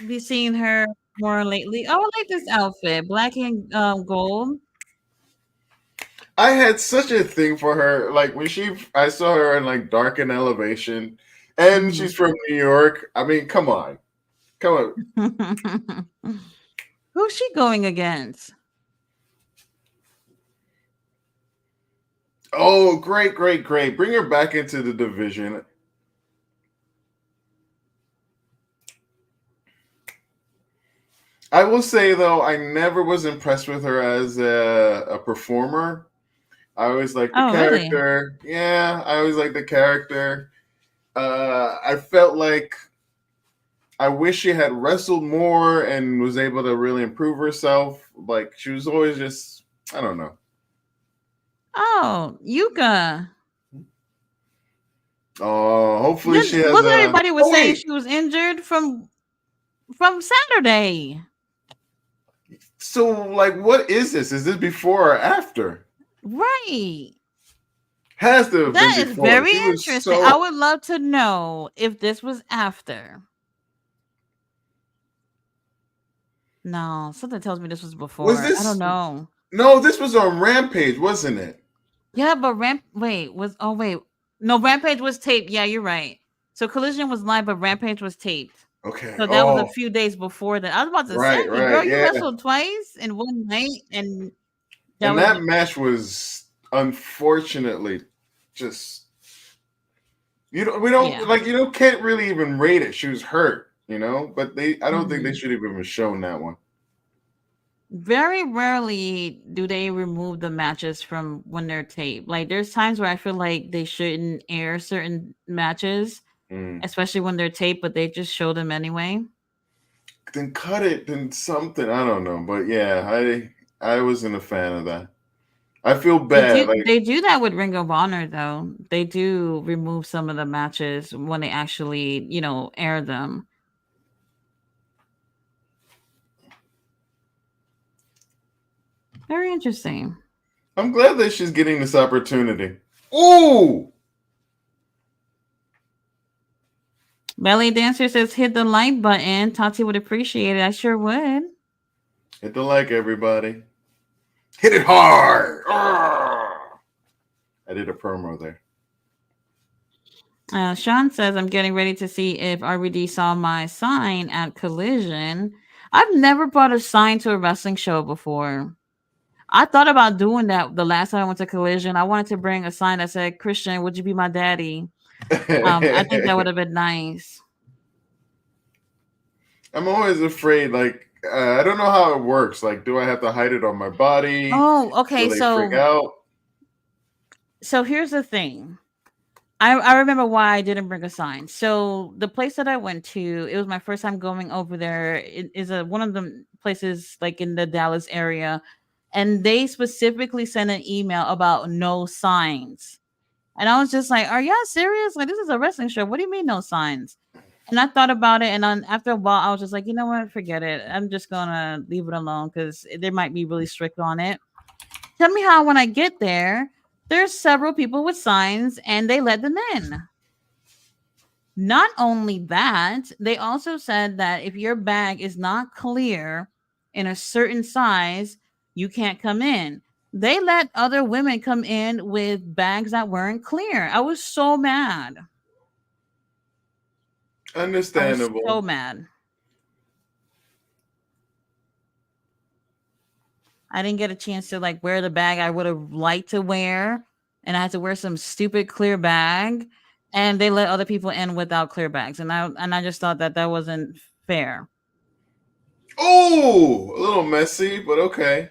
be seeing her more lately. Oh, I like this outfit, black and gold. I had such a thing for her. Like when I saw her in like Dark and Elevation, and Mhm. she's from New York. I mean, come on, come on. Who's she going against? Oh, great, great, great! Bring her back into the division. I will say though, I never was impressed with her as a performer. I always liked the Oh, really? character. Yeah, I always liked the character. I felt like I wish she had wrestled more and was able to really improve herself. Like she was always just, I don't know. Oh, Yuka. Oh, hopefully she Then has wasn't a. everybody was Oh saying wait, she was injured from Saturday? so like, what is this? Is this before or after? Right. Has to have been That is before. very She was interesting. I so. would love to know if this was after. No, something tells me this was Was before. I don't this? know. No, this was on Rampage, wasn't it? Yeah, but wait, was oh wait. No, Rampage was taped. Yeah, you're right. So Collision was live, but Rampage was taped. Okay. So that was a Oh, few days before that. I was about to right, say, right. girl, you Yeah. wrestled twice in one night, and that And was that match was unfortunately just we don't yeah. like can't really even rate it. She was hurt, but I don't think they Mhm. should have even shown that one. Very rarely do they remove the matches from when they're taped. Like there's times where I feel like they shouldn't air certain matches, Mm. especially when they're taped, but they just show them anyway. Then cut it, then something. I don't know, but yeah, I wasn't a fan of that. I feel They bad. do Like they do that with Ring of Honor though. They do remove some of the matches when they actually, air them. Very interesting. I'm glad that she's getting this opportunity. Ooh, Belly Dancer says hit the like button. Tati would appreciate it. I sure would. hit the like, everybody. Hit it hard. Arrgh. I did a promo there. Sean says I'm getting ready to see if RBD saw my sign at Collision. I've never brought a sign to a wrestling show before. I thought about doing that the last time I went to Collision. I wanted to bring a sign that said, "Christian, would you be my daddy?" I think that would have been nice. I'm always afraid. Like I don't know how it works. Like, do I have to hide it on my body? Oh, okay. Will they freak out? So here's the thing. I remember why I didn't bring a sign. So the place that I went to, it was my first time going over there. It is one of the places like in the Dallas area, and they specifically sent an email about no signs. And I was just like, "Are y'all serious? Like this is a wrestling show. What do you mean no signs?" And I thought about it, and then after a while, I was just like, "You know what? Forget it. I'm just gonna leave it alone because they might be really strict on it." Tell me how when I get there, there's several people with signs, and they let them in. Not only that, they also said that if your bag is not clear in a certain size, you can't come in. They let other women come in with bags that weren't clear. I was so mad. I was so Understandable. mad. I didn't get a chance to like wear the bag I would have liked to wear, and I had to wear some stupid clear bag, and they let other people in without clear bags, and I just thought that that wasn't fair. Oh, a little messy, but okay.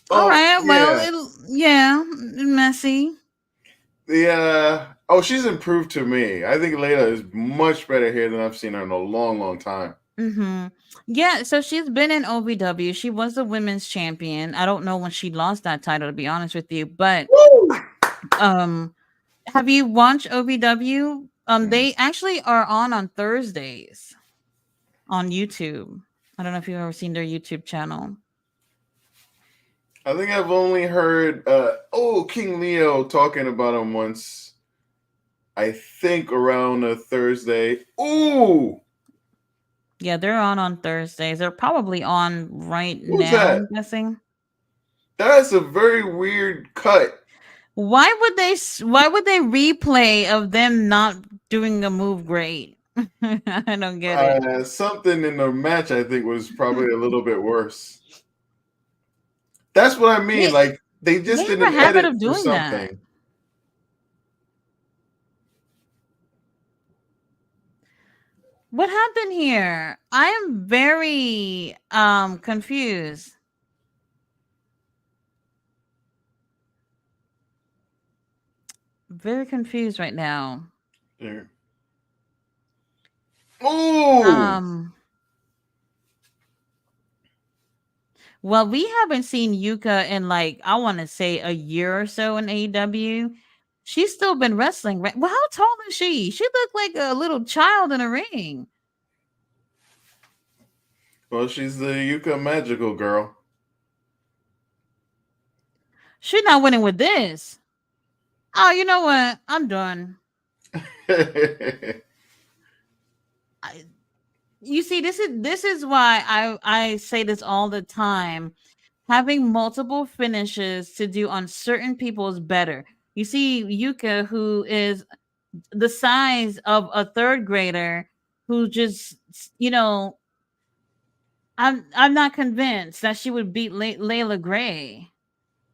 All Oh right. Well, yeah, yeah, messy. the oh, she's improved to me. I think Layla is much better here than I've seen her in a long, long time. Mm-hmm. Yeah. So she's been in OVW. She was the women's champion. I don't know when she lost that title, to be honest with you. But Woo! um, have you watched OVW? Mm. They actually are on Thursdays on YouTube. I don't know if you've ever seen their YouTube channel. I think I've only heard King Leo talking about him once. I think around a Thursday. Ooh, Yeah, they're on Thursdays. They're probably on right who's now, that? I'm guessing. That's a very weird cut. Why would they replay of them not doing a move great? I don't get it. Something in the match I think was probably a little bit worse. That's what I mean. They Like they they just have a didn't habit edit of for doing that. something. What happened here? I am very confused. Very confused right now. Yeah. Ooh, Um well, we haven't seen Yuka in like I want to say a year or so in AEW. She's still been wrestling, right? Well, how tall is she? She looked like a little child in a ring. well, she's the Yuka magical girl. She's not winning with this. Oh, you know what? I'm done. I, you see, this is why I say this all the time. Having multiple finishes to do on certain people is better. You see, Yuka, who is the size of a third grader, who just I'm not convinced that she would beat Layla Gray.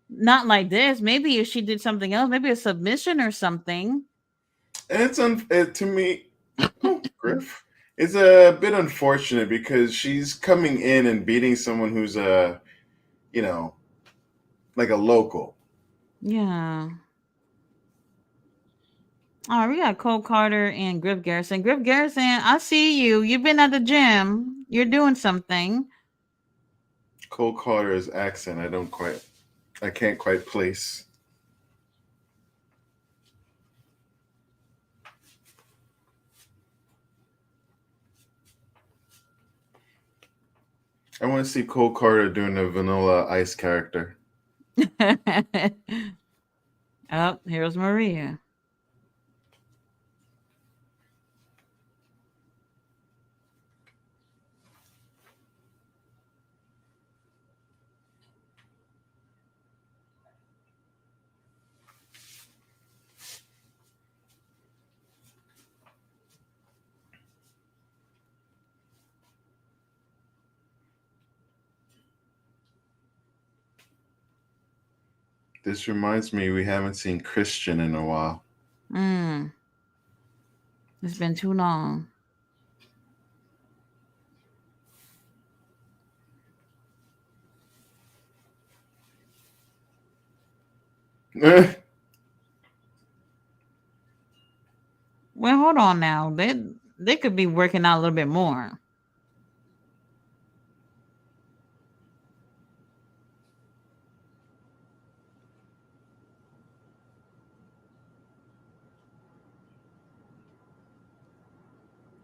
Not like this. Maybe if she did something else, maybe a submission or something. And to me. Oh, Griff. It's a bit unfortunate because she's coming in and beating someone who's you know, like a local. Yeah. All right, we got Cole Carter and Griff Garrison. Griff Garrison, I see you. You've been at the gym. You're doing something. Cole Carter's accent, I can't quite place. I want to see Cole Carter doing a Vanilla Ice character. Oh, here's Maria. This reminds me we haven't seen Christian in a while. Mm, it's been too long. Well, hold on now. They could be working out a little bit more.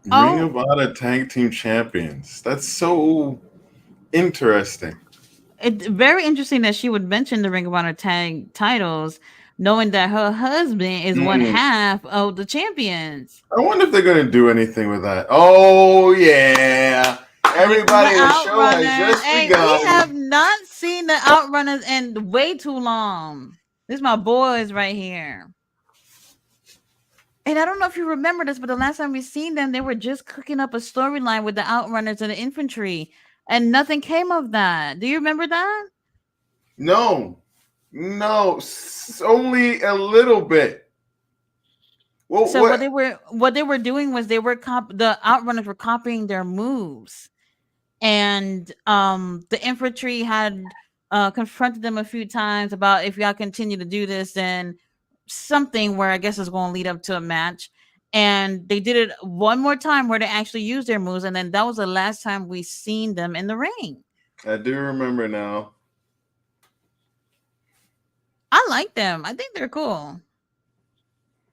Ring Oh, of Honor Tag Team Champions. That's so interesting. it's very interesting that she would mention the Ring of Honor tag titles, knowing that her husband is one Mm. half of the champions. I wonder if they're going to do anything with that. Oh, yeah. The Everybody, the show has Outrunners. just Hey, we begun. have not seen the Outrunners in way too long. This is my boys right here. And I don't know if you remember this, but the last time we seen them, they were just cooking up a storyline with the Outrunners and the infantry, and nothing came of that. Do you remember that? No, no, only a little bit. Well, So what? what they were doing was the Outrunners were copying their moves, and the infantry had confronted them a few times about, if y'all continue to do this, then something where I guess is going to lead up to a match. And they did it one more time where they actually used their moves, and then that was the last time we seen them in the ring. I do remember now. I like them. I think they're cool.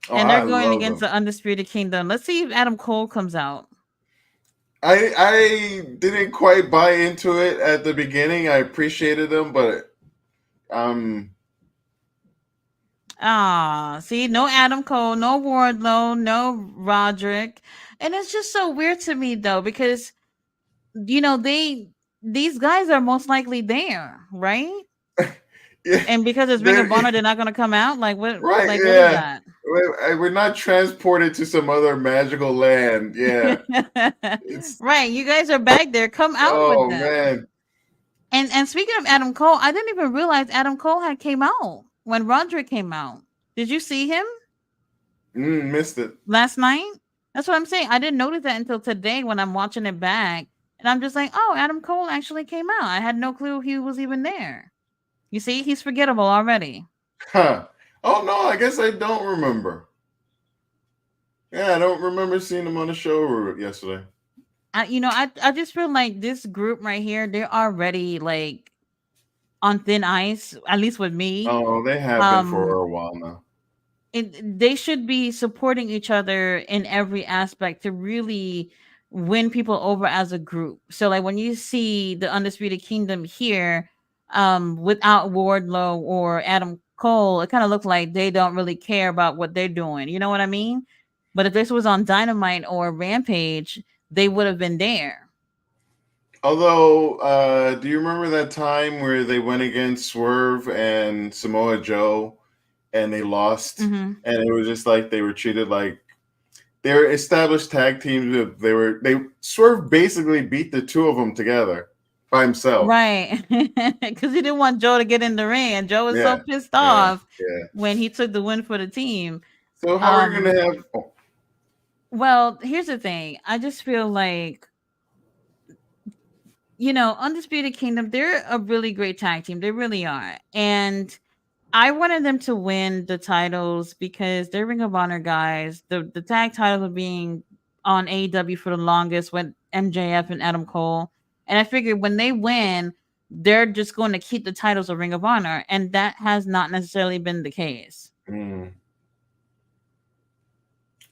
Oh, And I they're going love against them. the Undisputed Kingdom. Let's see if Adam Cole comes out. I didn't quite buy into it at the beginning. I appreciated them, but um, See, no Adam Cole, no Wardlow, no Roderick. And it's just so weird to me though, because these guys are most likely there, right? yeah, And because it's Ring they're of Honor, they're not gonna come out. right. What is Yeah, that? we're not transported to some other magical land. Yeah, it's Right, you guys are back there. Come out with oh them. man. And speaking of Adam Cole, I didn't even realize Adam Cole had came out when Roderick came out. Did you see him Missed it. last night? That's what I'm saying. I didn't notice that until today when I'm watching it back. And I'm just like, oh, Adam Cole actually came out. I had no clue he was even there. You see, he's forgettable already. Huh. Oh no, I guess I don't remember. Yeah, I don't remember seeing them on the show yesterday. I just feel like this group right here, they're already like on thin ice, at least with me. Oh, they have been for Um, a while now. they should be supporting each other in every aspect to really win people over as a group. So like when you see the Undisputed Kingdom here, without Wardlow or Adam Cole, it kind of looks like they don't really care about what they're doing. You know what I mean? But if this was on Dynamite or Rampage, they would have been there. Although, do you remember that time where they went against Swerve and Samoa Joe and they lost? Hmm. And it was just like they were treated like they're established tag teams. They Swerve basically beat the two of them together by himself. Right. Because he didn't want Joe to get in the ring. And Joe was so Yeah, pissed yeah, off yeah. when he took the win for the team. So how are you Um, gonna have? Oh, well, here's the thing. I just feel like, Undisputed Kingdom, they're a really great tag team. They really are. And I wanted them to win the titles because they're Ring of Honor guys. The tag titles are being on AEW for the longest with MJF and Adam Cole. And I figured when they win, they're just going to keep the titles of Ring of Honor. And that has not necessarily been the case. mm.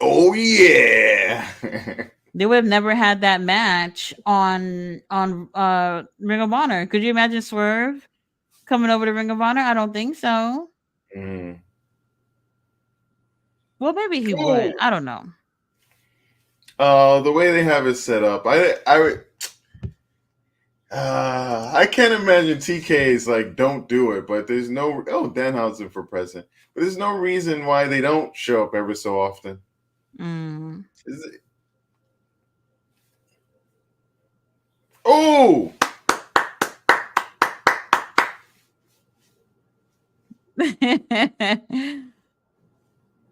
Oh yeah. They would have never had that match on Ring of Honor. Could you imagine Swerve coming over to Ring of Honor? I don't think so. mm. Well, maybe he would. Cool. I don't know. The way they have it set up, I can't imagine TK is like don't do it, but there's no Danhausen for president, but there's no reason why they don't show up every so often. Mm. Is it? Oh,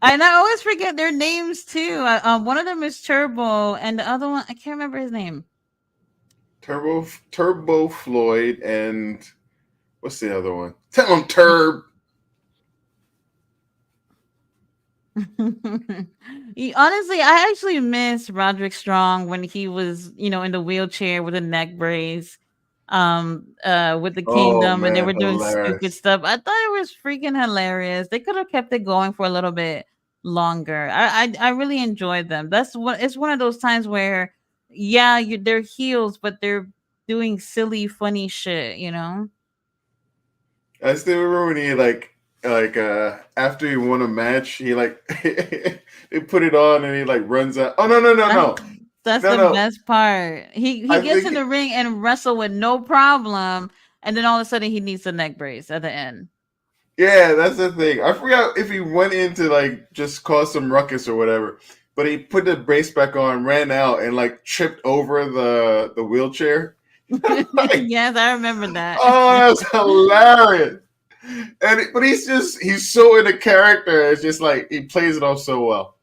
And I always forget their names too. One of them is Turbo, and the other one I can't remember his name. Turbo Floyd, and what's the other one? Tell him Turb. Honestly, I actually miss Roderick Strong when he was, in the wheelchair with a neck brace, with the Oh kingdom, and they man, were doing stupid hilarious. stuff. I thought it was freaking hilarious. They could have kept it going for a little bit longer. I really enjoyed them. It's one of those times where, yeah, they're heels, but they're doing silly, funny shit. I still remember when he after he won a match, he like they put it on and he like runs out. Oh no no no That's no that's no the no! best part. He I gets think in the ring and wrestle with no problem, and then all of a sudden he needs a neck brace at the end. yeah, that's the thing. I forgot if he went in to like just cause some ruckus or whatever, but he put the brace back on, ran out, and like tripped over the wheelchair. Like, Yes, I remember that. oh, that's hilarious. But he's so in the character. It's just like he plays it off so well.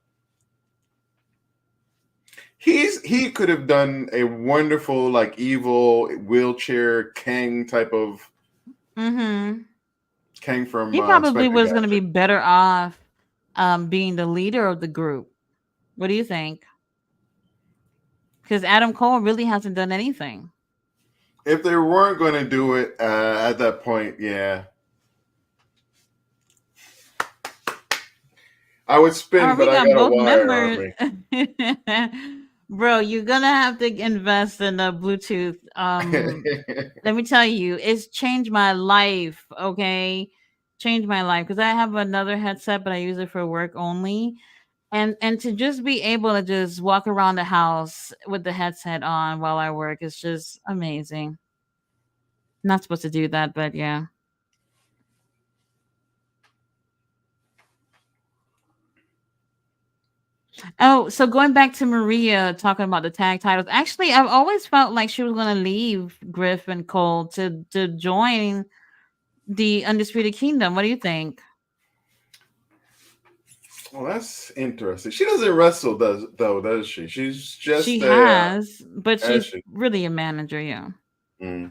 He could have done a wonderful like evil wheelchair Kang type of Hmm. Kang from He probably Inspector was going to be Gadget. better off being the leader of the group. What do you think? Because Adam Cole really hasn't done anything. If they weren't going to do it at that point, yeah, I would spin, We but I got got a both wire on members. me. Bro, you're gonna have to invest in the Bluetooth. Let me tell you, it's changed my life. Okay, changed my life because I have another headset, but I use it for work only. And to just be able to just walk around the house with the headset on while I work is just amazing. Not supposed to do that, but yeah. Oh, so going back to Maria talking about the tag titles, actually, I've always felt like she was going to leave Griff and Cole to join the Undisputed Kingdom. What do you think? Well, that's interesting. She doesn't wrestle, does she? She's She just has, but as she's she, really a manager, yeah. mm.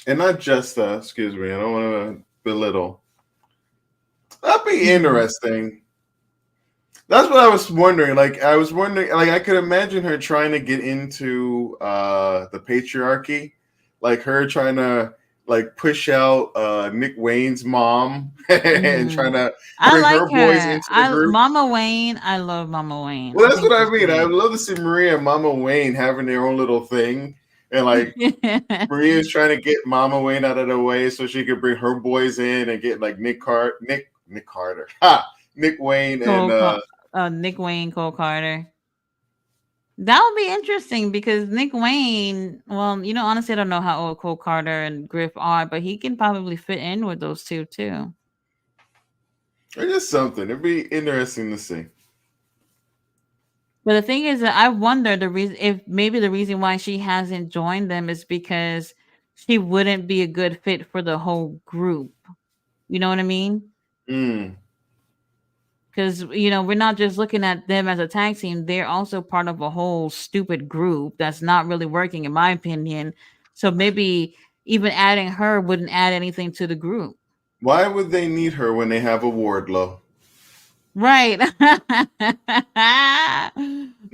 And not just excuse me. I don't want to belittle. That'd be Hmm. interesting. That's what I was wondering. Like I was wondering, like I could imagine her trying to get into the patriarchy, like her trying to like push out Nick Wayne's mom and Hmm. trying to I bring like her boys her. into the I group. Mama Wayne. I love Mama Wayne. Well, I that's think what I she's mean. I great. would love to see Maria and Mama Wayne having their own little thing, and like Maria's trying to get Mama Wayne out of the way so she could bring her boys in and get like Nick Carter, Nick Wayne and Nick Wayne, Cole Carter. That would be interesting because Nick Wayne, well, honestly, I don't know how old Cole Carter and Griff are, but he can probably fit in with those two too. or just something. It'd be interesting to see. But the thing is that I wonder the reason if maybe the reason why she hasn't joined them is because she wouldn't be a good fit for the whole group. You know what I mean? Mm. Because we're not just looking at them as a tag team; they're also part of a whole stupid group that's not really working, in my opinion. So maybe even adding her wouldn't add anything to the group. Why would they need her when they have a Wardlow? Right.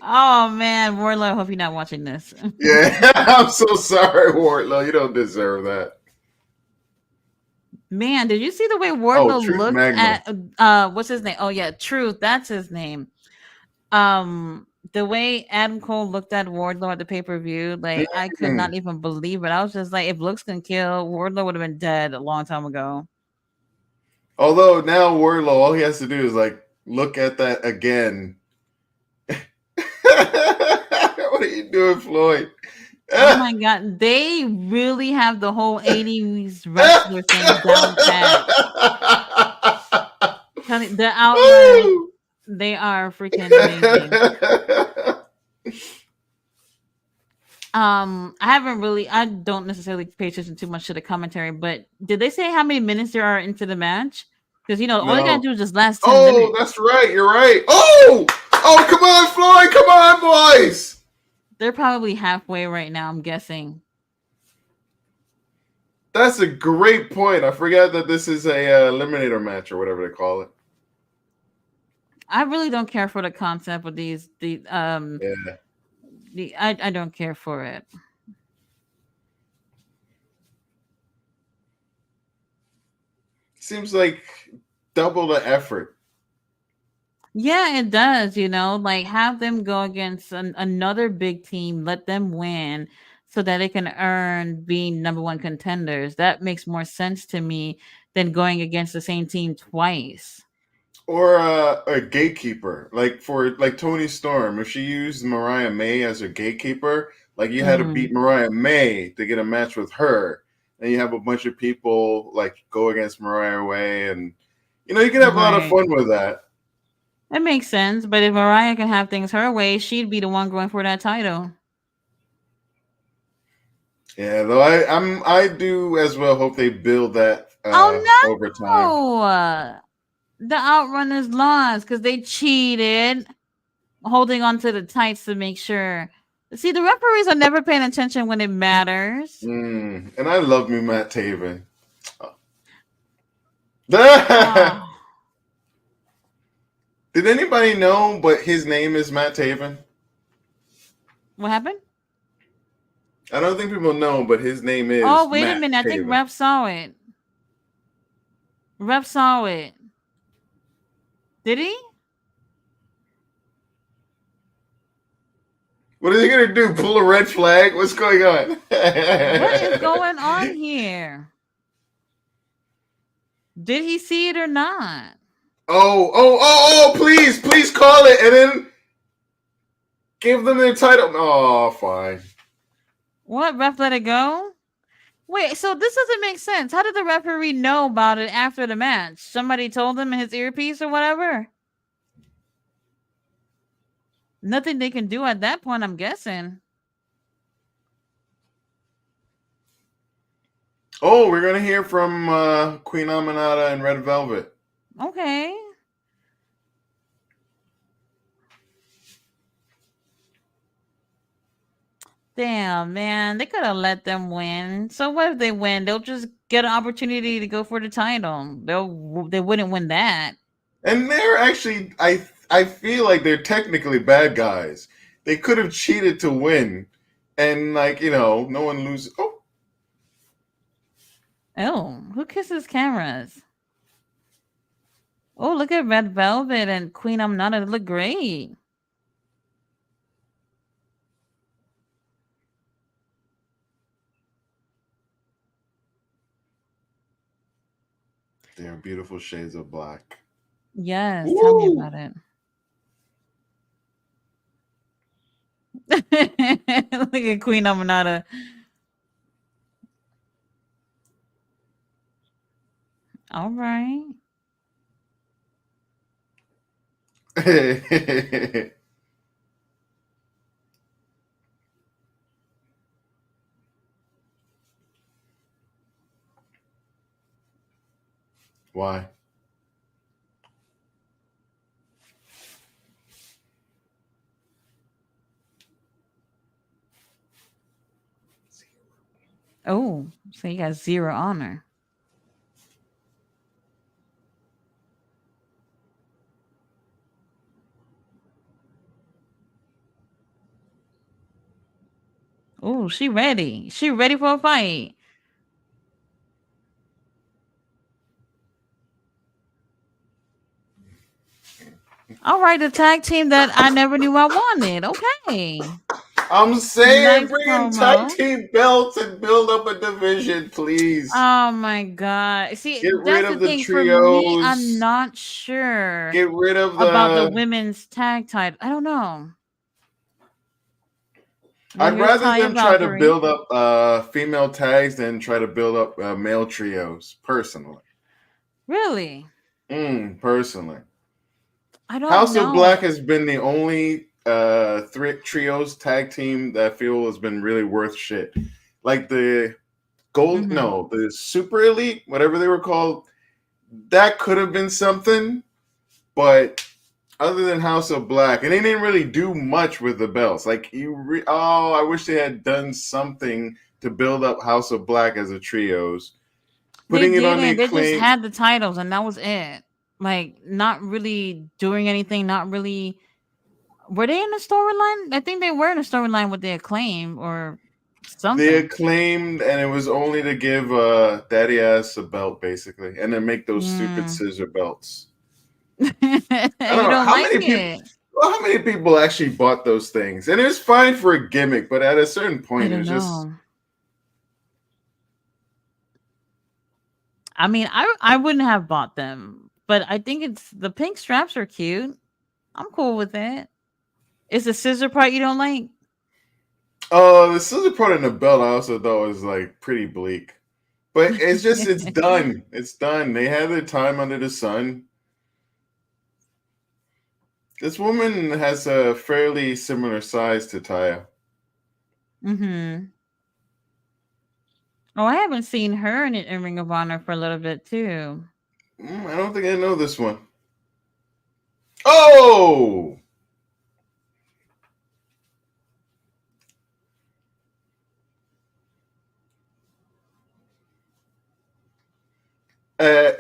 Oh man, Warlow, hope you're not watching this. Yeah, I'm so sorry, Wardlow. You don't deserve that. Man, did you see the way Oh, Wardlow Truth looked Magnum. at what's his name? Oh yeah, Truth, that's his name. The way Adam Cole looked at Wardlow at the pay-per-view, like I could Mm. not even believe it. I was just like, if looks can kill, Wardlow would have been dead a long time ago. Although now Wardlow, all he has to do is like look at that again. What are you doing, Floyd? Oh my god, they really have the whole 80s wrestler thing down pat. The outline, Woo! they are freaking amazing. I don't necessarily pay attention too much to the commentary, but did they say how many minutes there are into the match? Because all they gotta No. do is just last 10 Oh, minutes. that's right. You're right. Oh, oh, come on, Floyd. Come on, boys. They're probably halfway right now, I'm guessing. That's a great point. I forgot that this is a eliminator match or whatever they call it. I really don't care for the concept of Yeah. I don't care for it. Seems like double the effort. Yeah, it does, like have them go against another big team, let them win so that they can earn being number one contenders. That makes more sense to me than going against the same team twice. Or a gatekeeper, like for like Tony Storm, if she used Mariah May as a gatekeeper, like you had to beat Hmm. Mariah May to get a match with her, and you have a bunch of people like go against Mariah May, and you can have a lot of Right. fun with that. It makes sense, but if Mariah can have things her way, she'd be the one going for that title. Yeah, though I do as well hope they build that Oh over time. no! The Outrunners lost because they cheated, holding on to the tights to make sure. See, the referees are never paying attention when it matters. And I love me Matt Taven. Oh, Did anybody know? But his name is Matt Taven. what happened? I don't think people know, but his name Oh, is wait a Matt minute. I think Taven. Ref saw it. Ref saw it. Did he? What is he gonna do? Pull a red flag? What's going on? What is going on here? Did he see it or not? Oh! Please, please call it, and then give them their title. Oh, fine. What? Ref let it go? Wait, so this doesn't make sense. How did the referee know about it after the match? Somebody told him in his earpiece or whatever? Nothing they can do at that point, I'm guessing. Oh, we're gonna hear from Queen Aminata and Red Velvet. Okay. Damn, man. They could have let them win. So what if they win? They'll just get an opportunity to go for the title. They wouldn't win that. And they're actually, I feel like they're technically bad guys. They could have cheated to win, and no one loses. Oh, Oh, who kisses cameras? Oh, look at Red Velvet and Queen Amnata. They look great. they are beautiful shades of black. Yes, tell me Woo! about it. Look at Queen Amanada. All right. Why? Oh, so you got 0 honor. Oh, she ready. She ready for a fight. All right, the tag team that I never knew I wanted. Okay. I'm saying Nice bring in tag promo. team belts and build up a division, please. Oh my god. See, Get rid that's the of the thing. For me, I'm trios. not sure Get rid of about the the. women's tag title. I don't know. Well, I'd here's rather Taya them try to Valkyrie. build up female tags than try to build up male trios. Personally, Really? personally, I don't House of Black know. has been the only three trios tag team that I feel has been really worth shit. Like the Hmm. the Super Elite, whatever they were called, that could have been something, but other than House of Black, and they didn't really do much with the belts. Like I wish they had done something to build up House of Black as a trios, They putting it on the didn't. They just acclaim. had the titles and that was it. like not really doing anything, not really. Were they in the storyline? I think they were in a storyline with the Acclaim or They something. acclaimed, and it was only to give Daddy Ass a belt, basically, and then make those stupid Mm. scissor belts. I don't You know don't how like many people. it? Well, how many people actually bought those things? And it was fine for a gimmick, but at a certain I point, it don't was just know. I mean, I wouldn't have bought them, but I think it's the pink straps are cute. I'm cool with it. It's the scissor part you don't like. the scissor part in the belt. I also thought was like pretty bleak, but it's done. It's done. They had their time under the sun. This woman has a fairly similar size to Taya. Mhm. Oh, I haven't seen her in Ring of Honor for a little bit too. I don't think I know this one. Oh,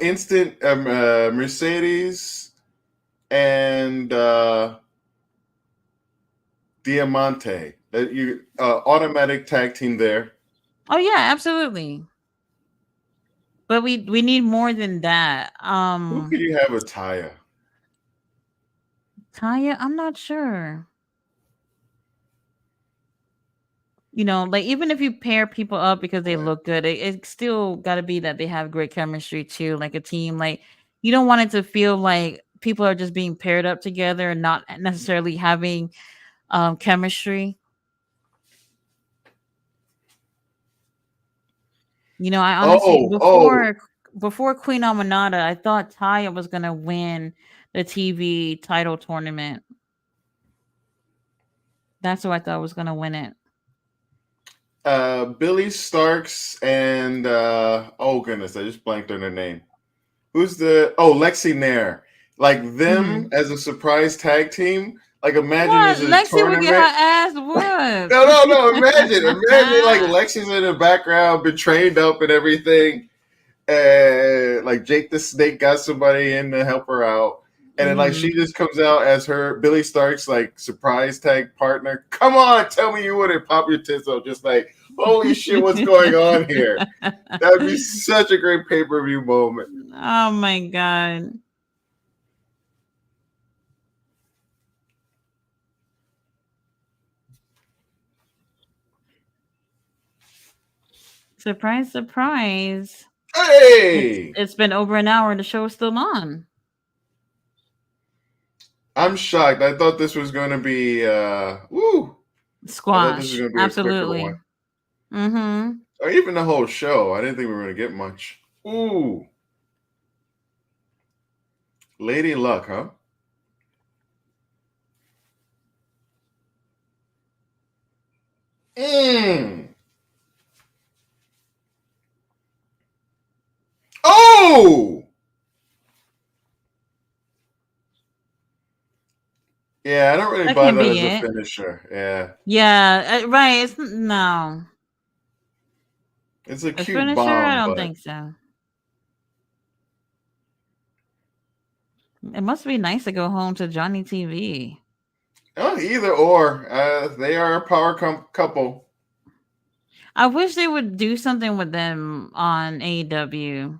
instant Mercedes and Diamante. That you automatic tag team there. Oh yeah, absolutely. But we need more than that. Who could you have a Taya? Taya, I'm not sure. Like even if you pair people up because they look good, it still got to be that they have great chemistry too, like a team. Like you don't want it to feel like people are just being paired up together and not necessarily having chemistry. I honestly Oh, oh, before Queen Amanada, I thought Taya was gonna win the TV title tournament. That's who I thought was gonna win it. Billy Starks and oh goodness, I just blanked on her name. Who's the Lexi Nair? Like them Hmm. as a surprise tag team. Like imagine What? there's a Lexi would get her tournament. ass No, whooped. no, no. Imagine like Lexi's in the background, been trained up and everything. And like Jake the Snake got somebody in to help her out. And then like she Hmm. just comes out as her Billy Stark's like surprise tag partner. Come on, tell me you wouldn't pop your tits up. Just like, holy shit, what's going on here? That would be such a great pay-per-view moment. Oh my god. Surprise, surprise. It's Hey! it's been over an hour and the show's still on. I'm shocked. I thought this was gonna be woo. I thought this was Squash. gonna be a quicker one. Absolutely. Mm-hmm. Or even the whole show. I didn't think we were gonna get much. Ooh. Lady Luck, huh? Mm. Oh! Yeah, I don't really That buy can that be as a it. finisher. Yeah. Yeah, right. It's no. It's a A cute finisher? I bomb, don't but think so. It must be nice to go home to Johnny TV. either or. They are a power couple. I wish they would do something with them on AEW.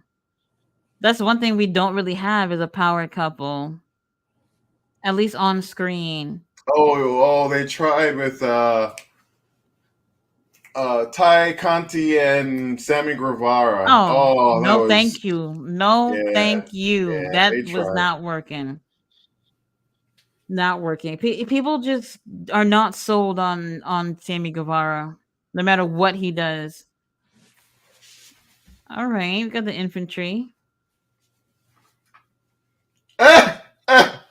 That's one thing we don't really have is a power couple, at least on screen. They tried with Ty Conti and Sammy Guevara. Oh, Oh, that no, was thank you. No, yeah, thank you. yeah. That They was tried. not working. Not working. People just are not sold on Sammy Guevara, no matter what he does. All right, we got the infantry. Ah, ah.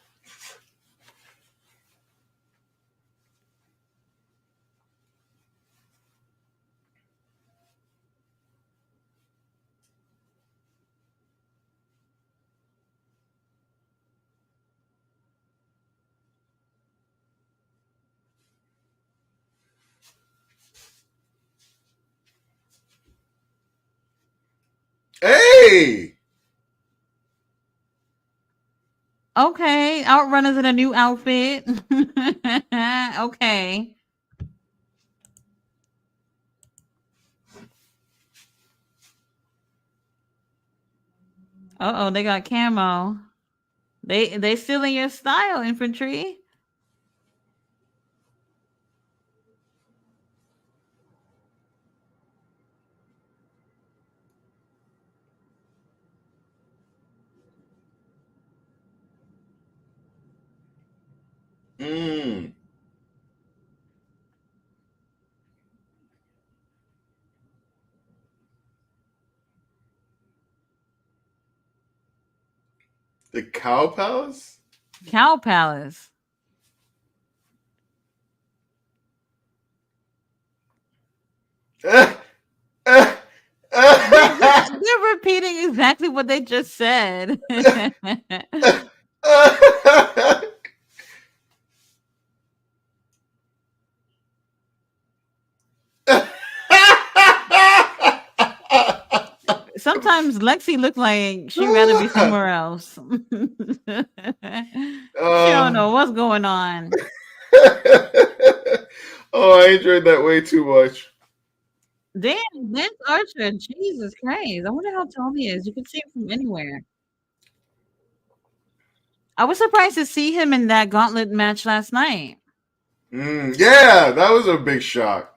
Hey, Okay, Outrunners in a new outfit. Okay. Uh oh, they got camo. They still in your style, infantry. Mm. The Cow Palace? Cow Palace. They're repeating exactly what they just said. Sometimes Lexi looked like she'd rather be somewhere else. She don't know what's going on. Oh, I enjoyed that way too much. Damn, Lance Archer. Jesus Christ. I wonder how tall he is. You can see him from anywhere. I was surprised to see him in that gauntlet match last night. Yeah, that was a big shock.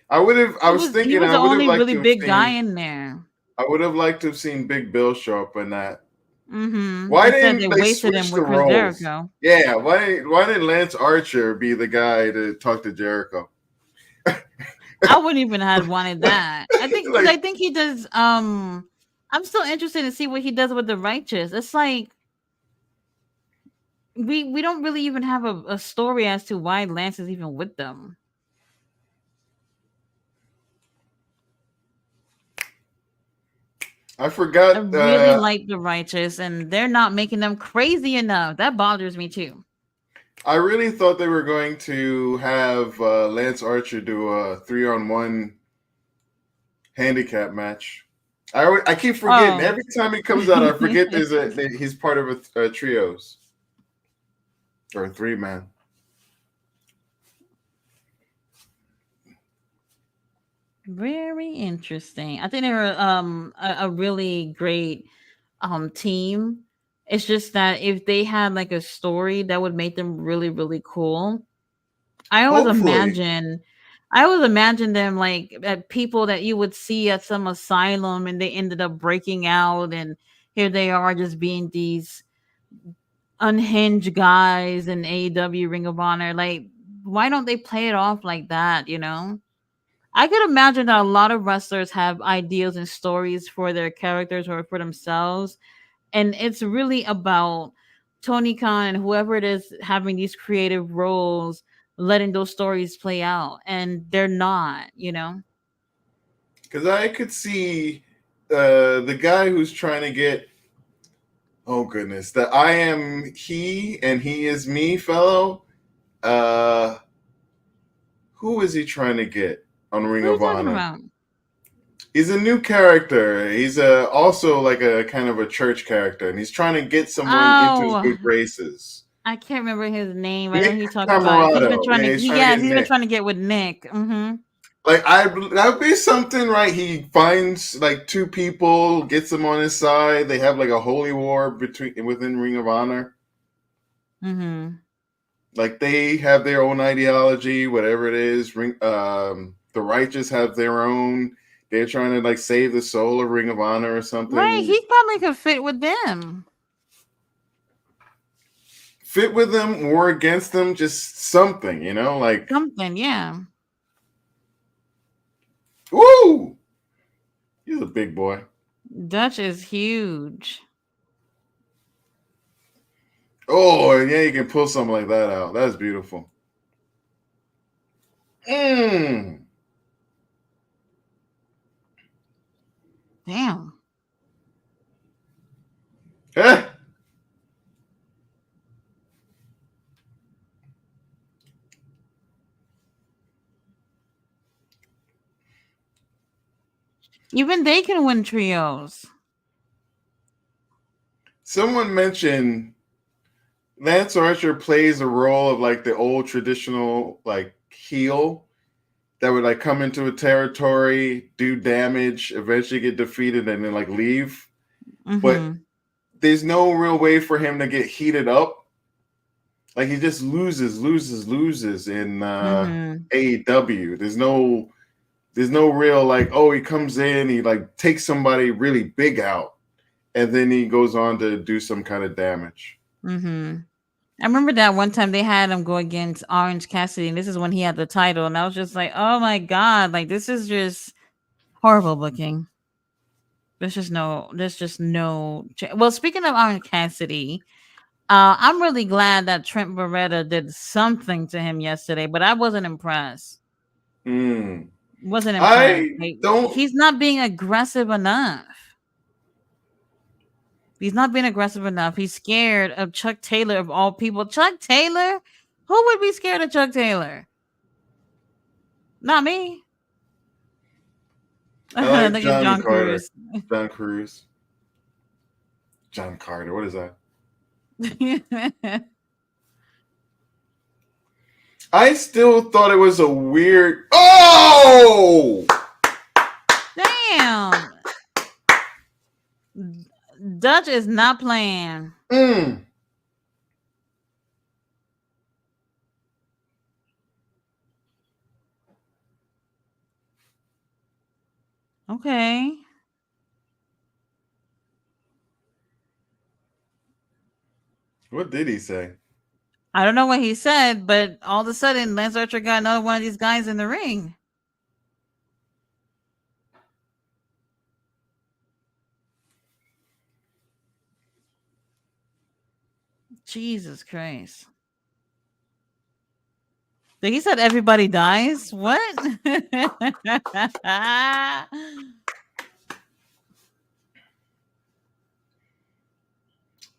I would have. I was He thinking was I the would have only liked really to have big guy seen. in there. I would have liked to have seen Big Bill show up in that. Why Instead, they didn't they wasted him switch the with Chris roles? Jericho. Yeah, why didn't Lance Archer be the guy to talk to Jericho? I wouldn't even have wanted that. I think because Like, I think he does. I'm still interested to see what he does with the righteous. It's like we don't really even have a story as to why Lance is even with them. I I forgot. really like the righteous, and they're not making them crazy enough. That bothers me too. I really thought they were going to have Lance Archer do a 3-on-1 handicap match. I keep forgetting Oh. every time he comes out. I forget he's part of a trios or a 3-man. Very interesting. I think they're a really great team. It's just that if they had like a story that would make them really really cool. I always Hopefully, imagine I always imagine them like people that you would see at some asylum and they ended up breaking out and here they are just being these unhinged guys in AEW Ring of Honor. Like why don't they play it off like that, you know? I could imagine that a lot of wrestlers have ideas and stories for their characters or for themselves. And it's really about Tony Khan and whoever it is having these creative roles, letting those stories play out. And they're not, you know? because I could see the guy who's trying to get. Oh goodness, the I am he and he is me fellow. Uh, who is he trying to get on Ring What are you of talking Honor? about? He's a new character. He's also like a kind of a church character, and he's trying to get someone into his Oh, good graces. I can't remember his name. I know who Nick you're talking about. He's been Camarado. trying Yeah, to, he's trying to yes, get he's been Nick. trying to get with Nick. Like that would be something, right? He finds like two people, gets them on his side. They have like a holy war within Ring of Honor. Like they have their own ideology, whatever it is. The righteous have their own. They're trying to like save the soul of Ring of Honor or Right. something. He probably could fit with them. Fit with them or against them, just something, like Something, yeah. woo. He's a big boy. Dutch is huge. Oh, yeah, you can pull something like that out. That's beautiful. Mm. Damn. Eh. Even they can win trios. Someone mentioned Lance Archer plays a role of like the old traditional like heel that would like come into a territory, do damage, eventually get defeated, and then like leave. But Mm-hmm. there's no real way for him to get heated up. Like he just loses in Mm-hmm. AEW. There's no real like, oh, he comes in, he like takes somebody really big out, and then he goes on to do some kind of damage. Mm-hmm. I remember that one time they had him go against Orange Cassidy, and this is when he had the title, and I was just like, "Oh my god! Like this is just horrible booking." There's just no. Well, speaking of Orange Cassidy, I'm really glad that Trent Beretta did something to him yesterday, but I wasn't impressed. Mm. Wasn't impressed. I Like don't. he's not being aggressive enough. He's not being aggressive enough. He's scared of Chuck Taylor of all people. Chuck Taylor? Who would be scared of Chuck Taylor? Not me. I like Look at John John Carter, Cruz. John Cruz, John Carter. What is that? I still thought it was a weird. Oh, Damn. Dutch is not playing. mm. Okay. What did he say? I don't know what he said, but all of a sudden Lance Archer got another one of these guys in the ring. Jesus Christ. He said everybody dies? What?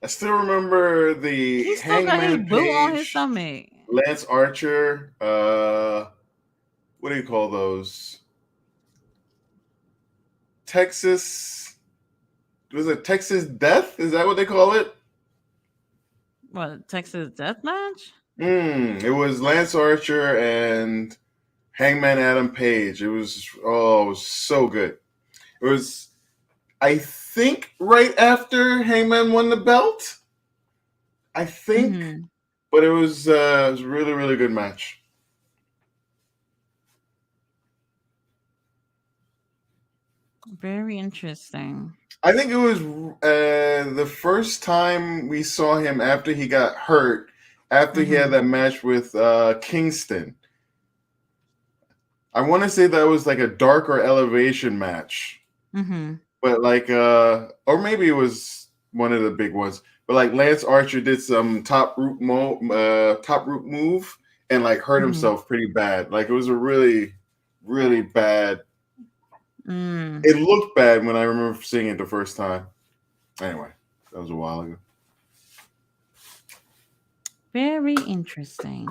I still remember He the still got his Hangman boot on his Page, stomach. Lance Archer. What do you call those? Texas. Was it Texas Death? Is that what they call it? What, Texas Death Match? It was Lance Archer and Hangman Adam Page. It was it was so good. It was, I think, right after Hangman won the belt. I think, Mm-hmm. but it was a really really good match. Very interesting. I think it was the first time we saw him after he got hurt, after he had Mm-hmm. that match with Kingston. I want to say that was like a darker elevation match, Mm-hmm. but like, or maybe it was one of the big ones. But like Lance Archer did some top root move, and like hurt Mm-hmm. himself pretty bad. Like it was a really, really bad. Mm. It looked bad when I remember seeing it the first time. Anyway, that was a while ago. Very interesting.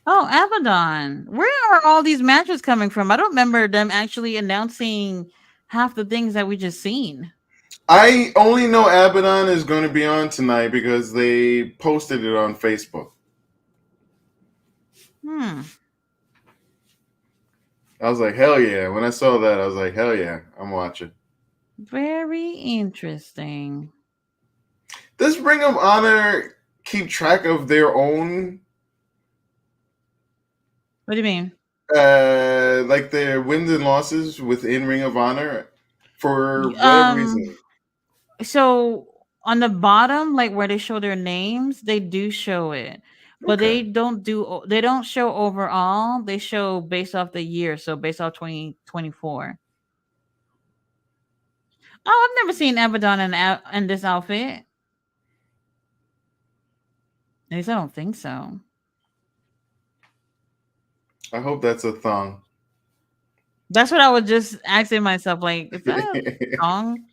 Oh, Abaddon. Where are all these matches coming from? I don't remember them actually announcing half the things that we just seen. I only know Abaddon is going to be on tonight because they posted it on Facebook. Hmm. I was like, hell yeah. When I saw that, I was like, hell yeah, I'm watching. Very interesting. Does Ring of Honor keep track of their own, What do you mean? like their wins and losses within Ring of Honor for whatever Um. reason? So on the bottom, like where they show their names, they do show it, but Okay. they don't show overall. They show based off the year, so based off 2024. Oh, I've never seen Abaddon in this outfit. At least I don't think so. I hope that's a thong. That's what I was just asking myself. Like, is that a song?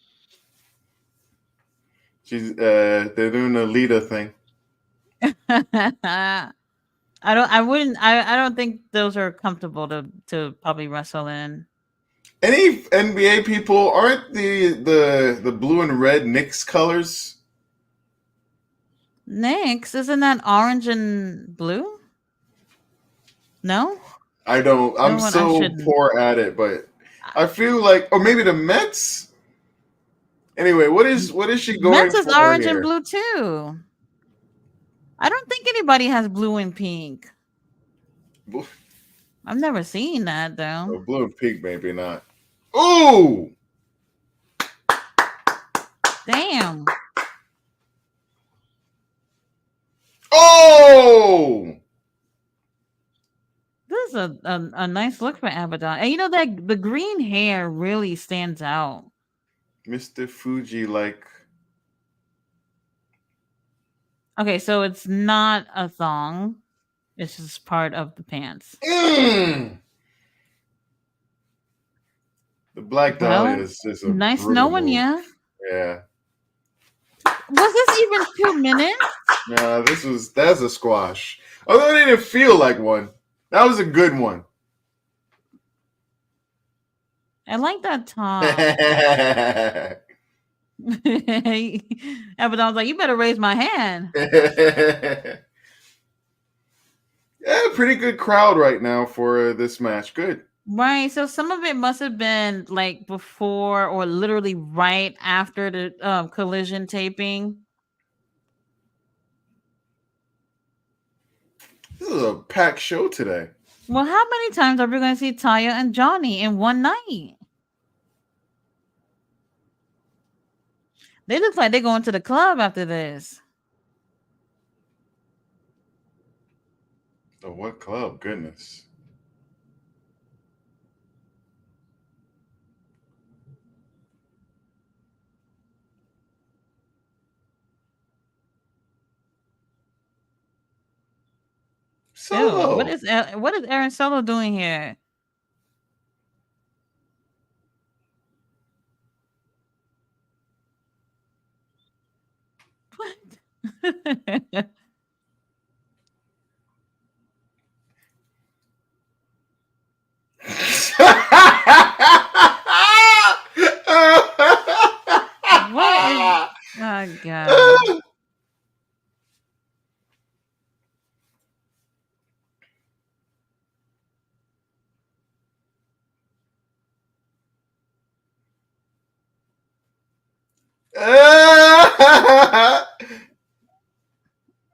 They're doing the Lita thing. I don't think those are comfortable to probably wrestle in. Any NBA people aren't the blue and red Knicks colors? Next, isn't that orange and blue? No, I don't. never I'm mind. I so shouldn't. poor at it, but I feel like, or maybe the Mets. Anyway, what is she going Mets is for orange and here? blue too. I don't think anybody has blue and pink. Blue, I've never seen that though. blue and pink, maybe not. Ooh, Damn. oh, This is a nice look for Abaddon. And you know that the green hair really stands out. Mr. Fuji, like, Okay, so it's not a thong. It's just part of the pants. mm, the Black Dahlia Well, is just a nice brutal knowing move. you. Yeah, Was this even 2 minutes? nah, that's a squash. Although it didn't feel like one. That was a good one. I like that top. Abaddon's like, you better raise my hand. Yeah, pretty good crowd right now for this match. Good. Right. So some of it must have been like before or literally right after the collision taping. This is a packed show today. Well, how many times are we going to see Taya and Johnny in one night? They look like they're going to the club after this. Oh, what club? Goodness. Ew, Solo. what is Aaron Solo doing here? What? What is? Oh God.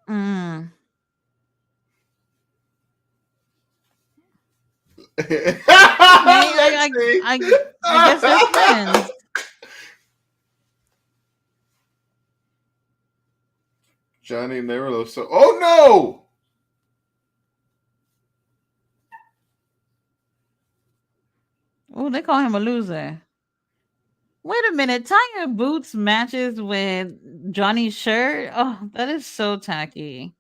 Mm. Okay, Lexi. I guess they're friends. Johnny Nerlo. So, oh no! Oh, they call him a loser. Wait a minute, Tiger Boots matches with Johnny's shirt. Oh, that is so tacky.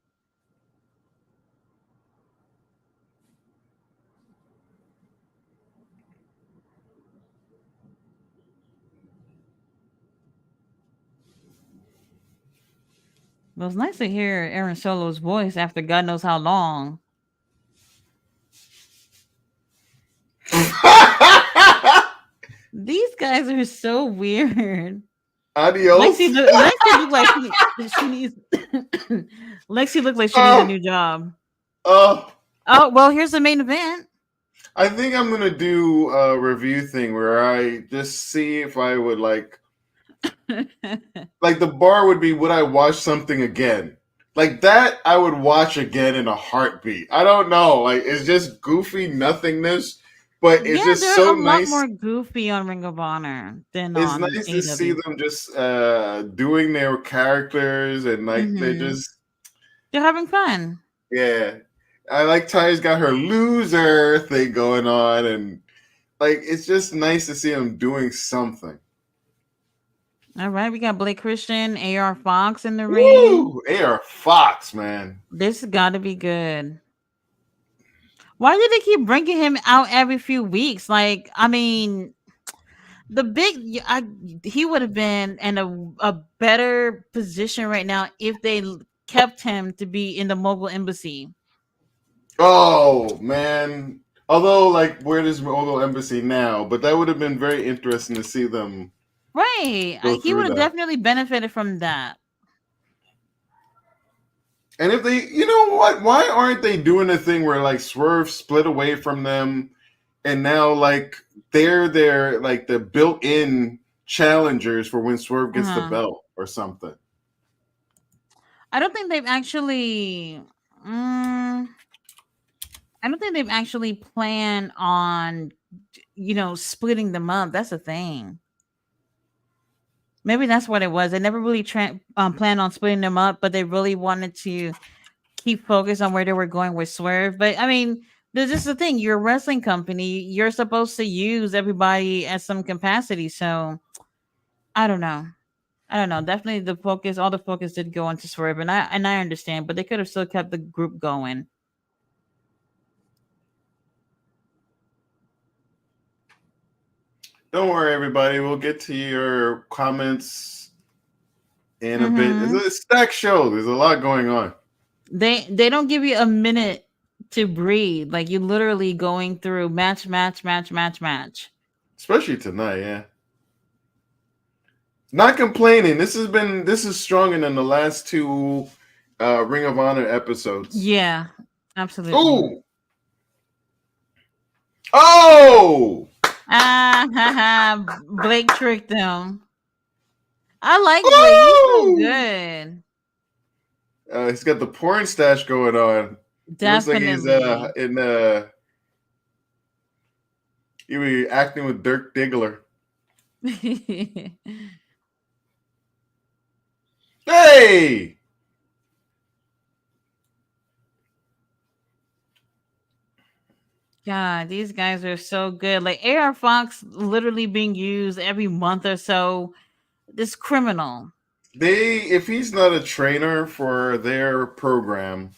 It was nice to hear Aaron Solo's voice after God knows how long. These guys are so weird. Adios. Lexi looked like she needs. Lexi looked like she needs a new job. Oh, Oh well, here's the main event. I think I'm gonna do a review thing where I just see if I would like the bar would be, would I watch something again? Like that I would watch again in a heartbeat. I don't know. Like it's just goofy nothingness, but it's Yeah, just they're a so lot nice. more goofy on Ring of Honor than It's on nice to see AW. them just doing their characters and like they're Mm-hmm. just They're having fun. yeah. I like Ty's got her loser thing going on and like it's just nice to see them doing something. All right, we got Blake Christian, AR Fox in the ring. Woo! AR Fox, man. This got to be good. Why did they keep bringing him out every few weeks? Like, I mean, he would have been in a better position right now if they kept him to be in the mobile embassy. Oh man. Although, like, where is Mogul Embassy now? But that would have been very interesting to see them Right. go He would through have that. definitely benefited from that. And if they, you know what? Why aren't they doing a thing where like Swerve split away from them, and now like they're like the built-in challengers for when Swerve gets the Uh-huh. belt or something? I don't think they've actually. Mm, I don't think they've actually planned on, splitting them up. That's the thing. Maybe that's what it was. They never really planned on splitting them up, but they really wanted to keep focused on where they were going with Swerve. But I mean, there's just the thing. You're a wrestling company. You're supposed to use everybody at some capacity. So I don't know. I don't know. Definitely all the focus did go into Swerve, and I understand, but they could have still kept the group going. Don't worry, everybody. We'll get to your comments in a bit. It's Hmm. a stacked show. There's a lot going on. They don't give you a minute to breathe. Like you literally going through match, match, match, match, match. Especially tonight, yeah. Not complaining. This is stronger than the last two Ring of Honor episodes. Yeah, absolutely. Ooh! Oh! Ah, ha, Blake tricked them. I like Blake. He's so Oh! good. He's got the porn stash going on. He looks like he's Definitely. in he be acting with Dirk Diggler. Hey! God, these guys are so good. Like AR Fox literally being used every month or so. This criminal. If he's not a trainer for their program,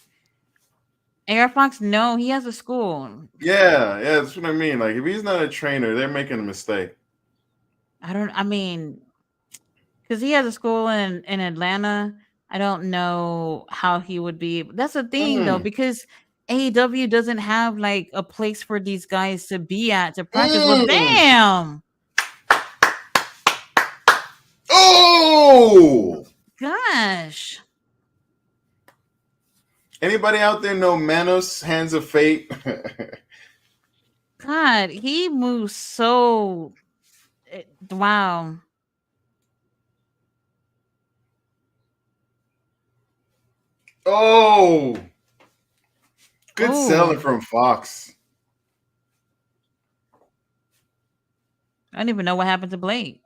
AR Fox, no, he has a school. yeah, that's what I mean. Like if he's not a trainer, they're making a mistake. I mean, because he has a school in Atlanta. I don't know how he would be. That's the thing though, Mm, because AEW doesn't have like a place for these guys to be at to practice. Well, mm. damn. Oh! Gosh. Anybody out there know Manos Hands of Fate? God, he moves so wow. Oh! Good selling Oh, from Fox. I don't even know what happened to Blake.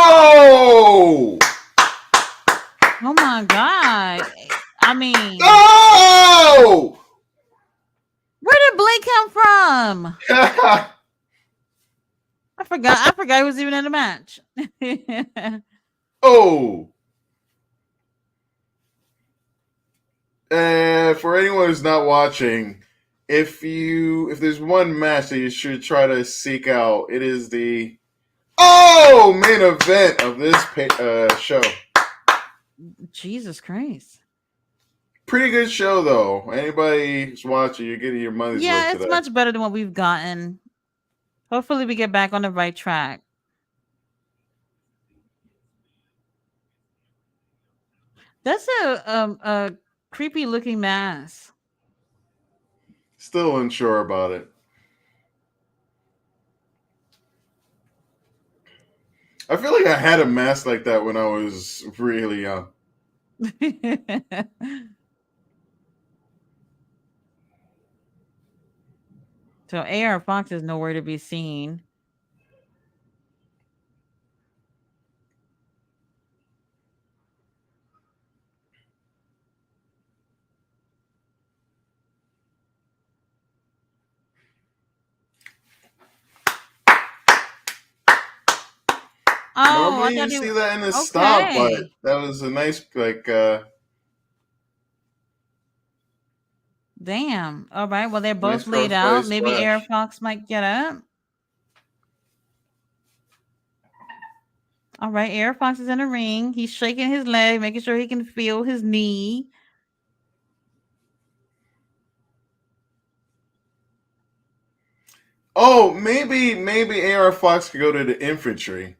Oh! Oh my god. I mean, Oh! where did Blake come from? I forgot he was even in the match. Oh! For anyone who's not watching, if there's one match that you should try to seek out, it is the main event of this show. Jesus Christ. Pretty good show though. Anybody who's watching, you're getting your money's worth Yeah, it's today. much better than what we've gotten. Hopefully we get back on the right track. That's a creepy looking mask. Still unsure about it. I feel like I had a mask like that when I was really young. So AR Fox is nowhere to be seen. Oh, I Normally you thought he see that in the stop, but okay. that was a nice Damn. All right. Well, they're nice both laid crossbody out. Maybe Air splash. Fox might get up. All right. Air Fox is in the ring. He's shaking his leg, making sure he can feel his knee. Oh, maybe AR Fox could go to the infantry.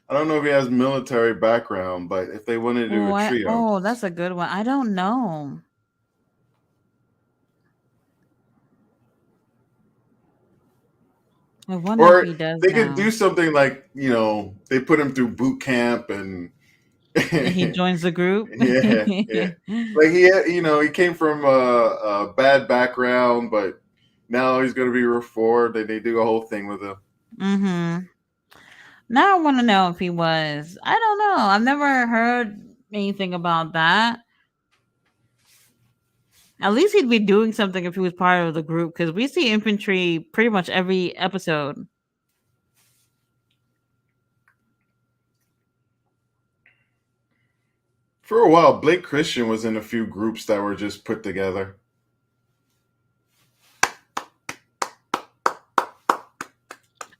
I don't know if he has military background, but if they wanted to do a What? trio, Oh, that's a good one. I don't know. I wonder if or he does they could do now. something like they put him through boot camp and And he joins the group. yeah. Like he came from a bad background, but now he's going to be reformed, and they do a whole thing with him. Mm-hmm. Now I want to know if he was. I don't know. I've never heard anything about that. At least he'd be doing something if he was part of the group because we see infantry pretty much every episode. For a while, Blake Christian was in a few groups that were just put together.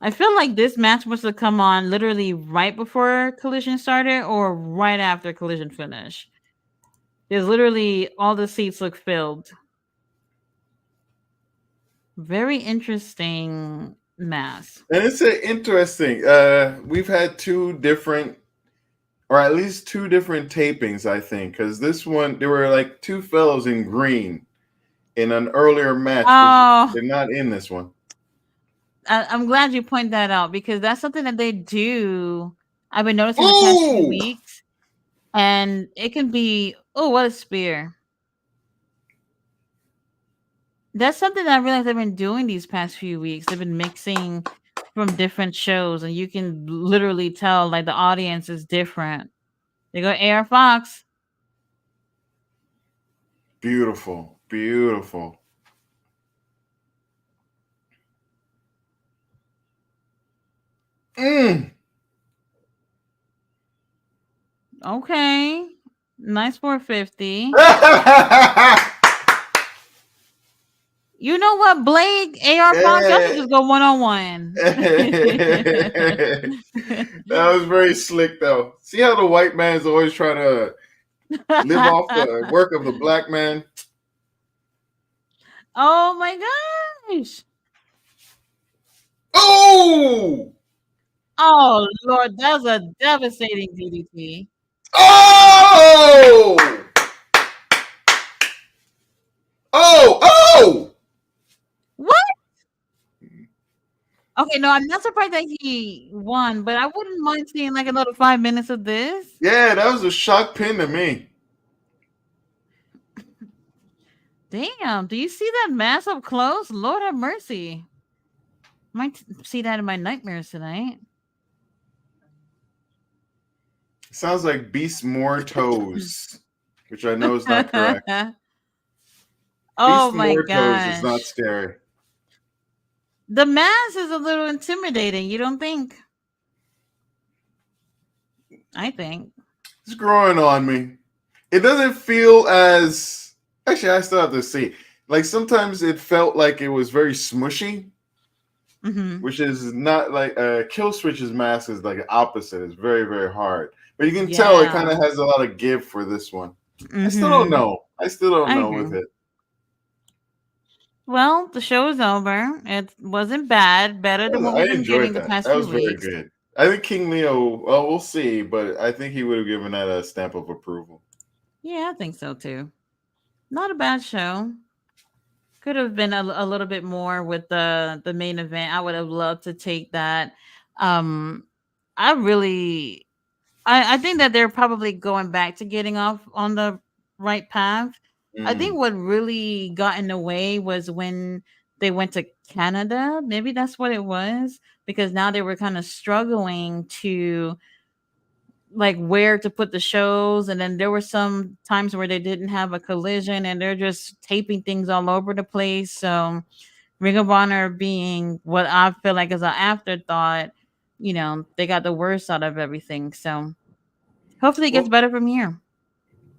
I feel like this match must have come on literally right before Collision started or right after Collision finished. There's literally all the seats look filled. Very interesting mass. And it's interesting. We've had two different, or at least two different tapings, I think, because this one there were like two fellows in green in an earlier match, but Oh, they're not in this one. I'm glad you point that out because that's something that they do. I've been noticing the past few Oh, weeks, and it can be what a spear. That's something that I realized they've been doing these past few weeks. They've been mixing from different shows, and you can literally tell like the audience is different. They go AR Fox. beautiful, beautiful. Mm. Okay, nice 450. You know what, Blake AR Fox? Y'all should Yeah. just go 1-on-1. That was very slick, though. See how the white man's always trying to live off the work of the black man? Oh my gosh. Oh! Oh Lord, that was a devastating DDT. Oh! Oh! Oh! What? Okay, no, I'm not surprised that he won, but I wouldn't mind seeing like another 5 minutes of this. Yeah, that was a shock pin to me. Damn, do you see that mass up close? Lord have mercy. Might see that in my nightmares tonight. Sounds like Beast More Toes, which I know is not correct. Oh Beast my More Toes is not gosh. scary. The mass is a little intimidating, you don't think? I think. It's growing on me. It doesn't feel as. Actually, I still have to see. Like sometimes it felt like it was very smushy, Mm-hmm. which is not like Kill Switch's mask is like the opposite. It's very, very hard. But you can tell it Yeah. kind of has a lot of give for this one. Mm-hmm. I still don't know. I I know agree. with it. Well, the show is over. It wasn't bad. Better than what I we've been getting enjoyed the that. past That few was very weeks. good. I think King Leo, well, we'll see, but I think he would have given that a stamp of approval. Yeah, I think so too. Not a bad show. Could have been a little bit more with the main event. I would have loved to take that. Um, I really, I think that they're probably going back to getting off on the right path. I think Mm. what really got in the way was when they went to Canada. Maybe that's what it was because now they were kind of struggling to like where to put the shows, and then there were some times where they didn't have a collision and they're just taping things all over the place. So Ring of Honor being what I feel like is an afterthought, they got the worst out of everything. So hopefully it gets Well, better from here.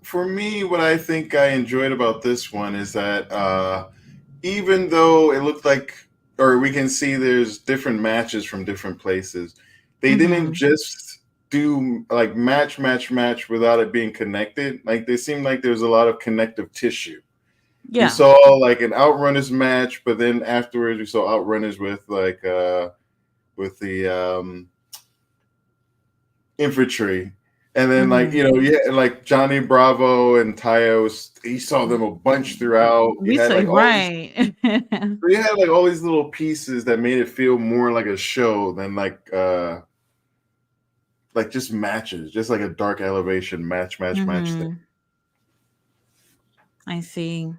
for me, what I think I enjoyed about this one is that even though it looked like, or we can see there's different matches from different places, they didn't Mm-hmm. just do like match without it being connected. Like they seemed like there's a lot of connective tissue. We Yeah. saw like an Outrunners match, but then afterwards we saw Outrunners with like with the infantry. And then like, Hmm. yeah, like Johnny Bravo and Taya, he saw them a bunch throughout. We say right. You had like all these little pieces that made it feel more like a show than like just matches, just like a Dark Elevation match thing. Hmm. I see.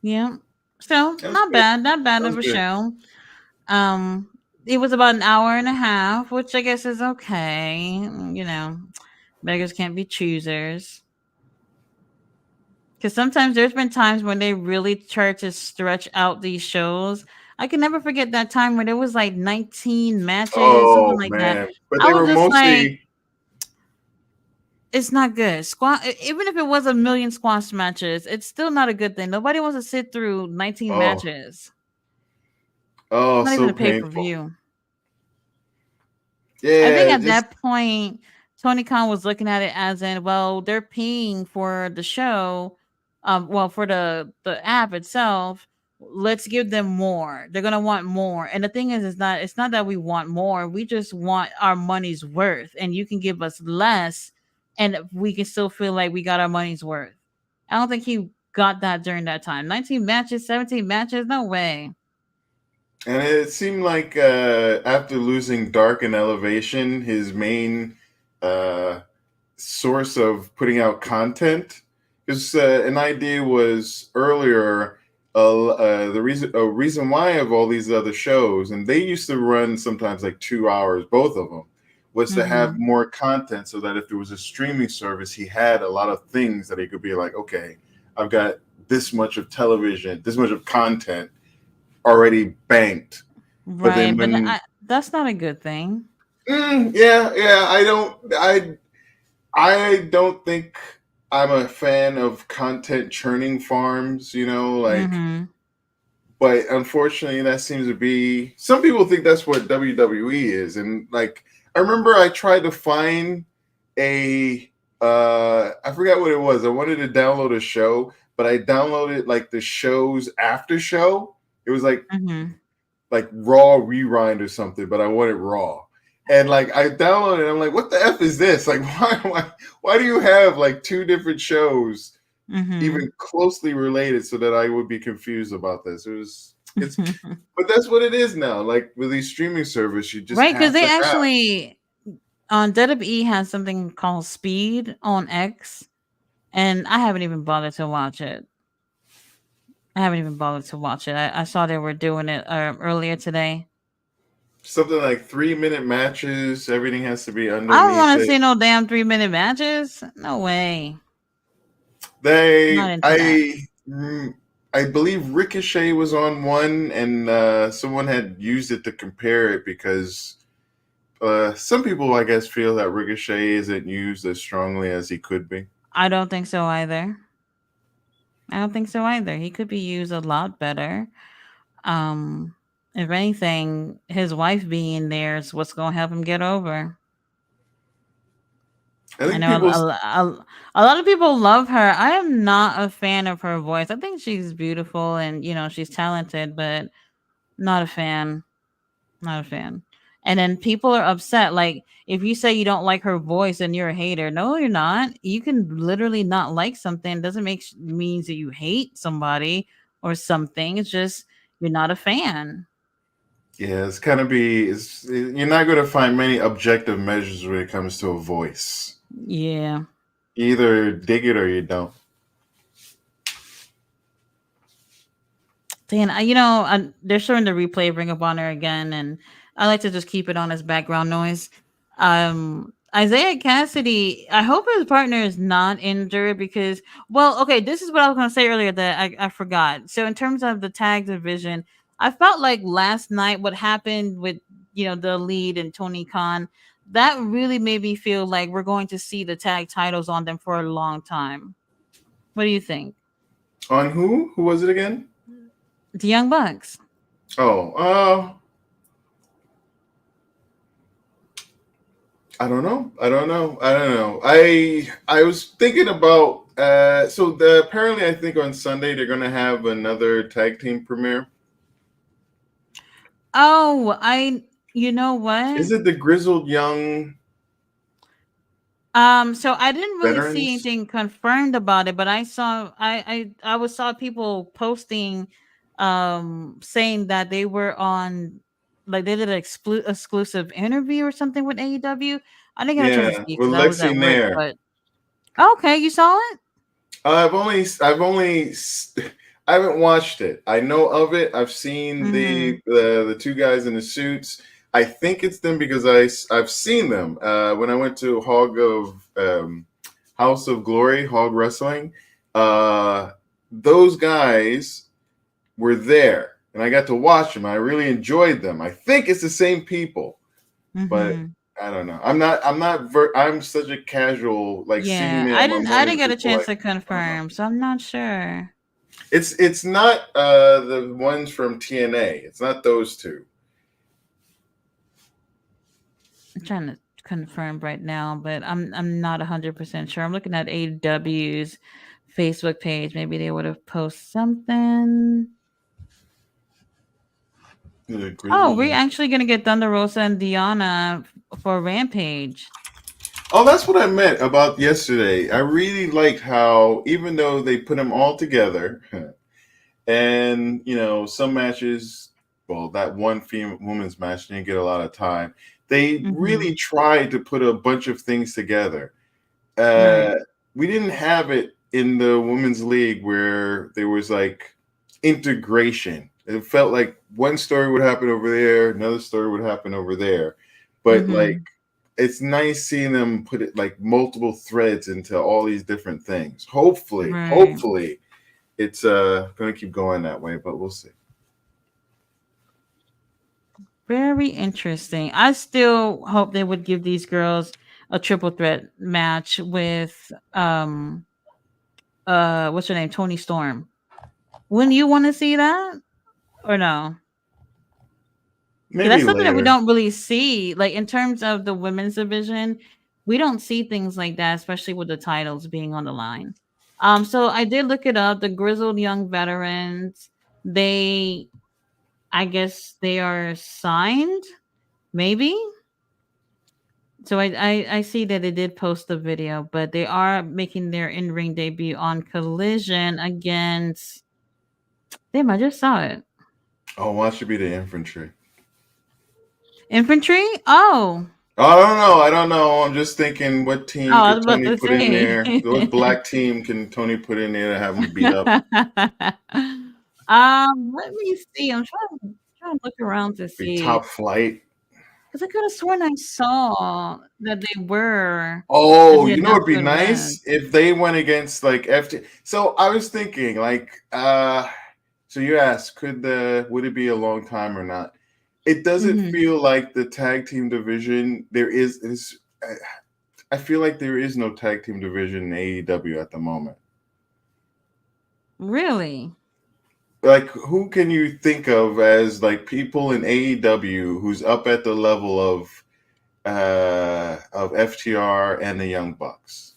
Yeah. So That was good. not bad That of was a good. show. Um, it was about an hour and a half, which I guess is okay. Beggars can't be choosers. Because sometimes there's been times when they really try to stretch out these shows. I can never forget that time when there was like 19 matches, something Oh like that. man, but I they was were just like, mostly. it's not good. Even if it was a million squash matches, it's still not a good thing. Nobody wants to sit through 19 Oh, matches. oh, Not even so a pay per painful. view. I think Yeah, at just that point, Tony Khan was looking at it as in, well, they're paying for the show, well, for the app itself. Let's give them more. They're gonna want more. And the thing is, it's not that we want more. We just want our money's worth. And you can give us less, and we can still feel like we got our money's worth. I don't think he got that during that time. 19 matches, 17 matches, no way. and it seemed like after losing Dark and Elevation, his main uh, source of putting out content, because an idea was earlier. The reason why of all these other shows, and they used to run sometimes like 2 hours, both of them, was to have Hmm. more content, so that if there was a streaming service, he had a lot of things that he could be like, okay, I've got this much of television, this much of content already banked. But Right, then but when that's not a good thing. yeah, I don't think I'm a fan of content churning farms, like, Hmm. but unfortunately that seems to be, some people think that's what WWE is. And like, I remember I tried to find a I forgot what it was. I wanted to download a show, but I downloaded like the show's after show. It was Hmm. like Raw Rewind or something, but I want it raw. And like I downloaded it, I'm like, what the F is this? Like, why do you have like two different shows Hmm. even closely related, so that I would be confused about this? It's but that's what it is now. Like with these streaming service, you just Right, because have they to have. actually on WWE has something called Speed on X, and I haven't even bothered to watch it. I haven't even bothered to watch it. I saw they were doing it earlier today. Something like 3 minute matches, everything has to be I don't underneath want to it. see no damn 3 minute matches. No way. Not They into that. I believe Ricochet was on one, and someone had used it to compare it, because some people, I guess, feel that Ricochet isn't used as strongly as he could be. I don't think so either. I don't think so either. He could be used a lot better. Um, if anything, his wife being there is what's going to help him get over. I I think know people's a lot of people love her. I am not a fan of her voice. I think she's beautiful and she's talented, but not a fan. Not a fan. And then people are upset. Like if you say you don't like her voice, then you're a hater. No, you're not. You can literally not like something. Doesn't means that you hate somebody or something. It's just you're not a fan. Yeah, it's kind of you're not going to find many objective measures when it comes to a voice. Yeah. You either dig it or you don't. Dan, they're showing the replay of Ring of Honor again, and I like to just keep it on as background noise. Isaiah Cassidy, I hope his partner is not injured because, well, okay, this is what I was going to say earlier that I forgot. So, in terms of the tag division, I felt like last night what happened with, the lead and Tony Khan, that really made me feel like we're going to see the tag titles on them for a long time. What do you think? On who? Who was it again? The Young Bucks. Oh, I don't know. I don't know. I was thinking about Apparently, I think on Sunday they're gonna have another tag team premiere. Oh, you know what? Is it the Grizzled Young So I didn't really see veterans? anything confirmed about it, but I saw people posting saying that they were on, like, they did an exclusive interview or something with AEW. I didn't get a chance to Yeah, see with because I was Lexi at work, Nair. but okay, you saw it? I haven't watched it. I know of it. I've seen Mm-hmm. the two guys in the suits. I think it's them because I've seen them when I went to House of Glory, Hog Wrestling. Uh, those guys were there, and I got to watch them. I really enjoyed them. I think it's the same people, but Mm-hmm. I don't know. I'm such a casual, like seeing Yeah, them. I'm one I of the didn't get a people chance like to I don't know. confirm, so I'm not sure. It's not the ones from TNA. It's not those two. I'm trying to confirm right now, but I'm not 100% sure. I'm looking at AW's Facebook page. Maybe they would have posted something. The Oh, Grizzled we're Young. actually gonna get Thunder Rosa and Diana for Rampage. Oh, that's what I meant about yesterday. I really liked how, even though they put them all together, and some matches, well, that one female women's match didn't get a lot of time. They Mm-hmm. really tried to put a bunch of things together. Right. Uh, we didn't have it in the women's league where there was like integration. It felt like one story would happen over there, another story would happen over there. But like Mm-hmm. it's nice seeing them put it like multiple threads into all these different things. Right. Hopefully it's gonna keep going that way, but we'll see. Very interesting. I still hope they would give these girls a triple threat match with what's her name? Tony Storm. Wouldn't you want to see that? Or no? Yeah, Maybe that's something that we later. don't really see. Like, in terms of the women's division, we don't see things like that, especially with the titles being on the line. So I did look it up. The grizzled young veterans, they, I guess they are signed, maybe. So I see that they did post the video, but they are making their in ring debut on Collision against. Damn, I just saw it. Oh, why should be the infantry? Infantry. Oh, I don't know. I'm just thinking, what oh, team I could was about Tony to put in say. there? What black team can Tony put in there to have him beat up? Let me see. I'm trying to look around to Be see top flight. because I could have sworn I saw that they were that Oh, they you know it'd announced be the match. nice if they went against like FT. So I was thinking, like, so you asked, would it be a long time or not? It doesn't Hmm. feel like the tag team division. I feel like there is no tag team division in AEW at the moment. Really? Like, who can you think of as like people in AEW who's up at the level of FTR and the Young Bucks?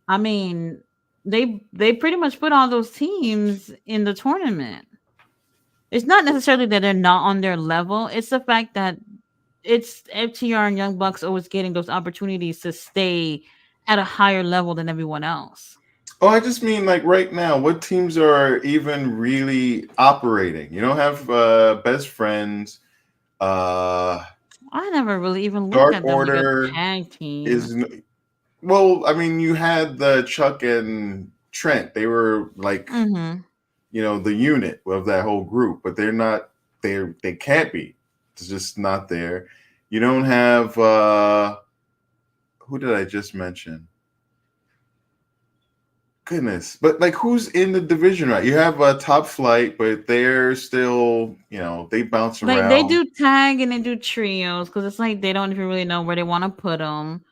I mean, they pretty much put all those teams in the tournament. It's not necessarily that they're not on their level. It's the fact that it's FTR and Young Bucks always getting those opportunities to stay at a higher level than everyone else. Oh, I just mean like right now, what teams are even really operating? You don't have best friends. Uh, I never really even looked Dark at them like a Order tag team. is well, I mean, you had the Chuck and Trent. They were like, Mm-hmm. the unit of that whole group, but they're not. They can't be. It's just not there. You don't have who did I just mention? Goodness, but like, who's in the division right? You have a Top Flight, but they're still, they bounce Like they around. do tag and they do trios because it's like they don't even really know where they want to put them.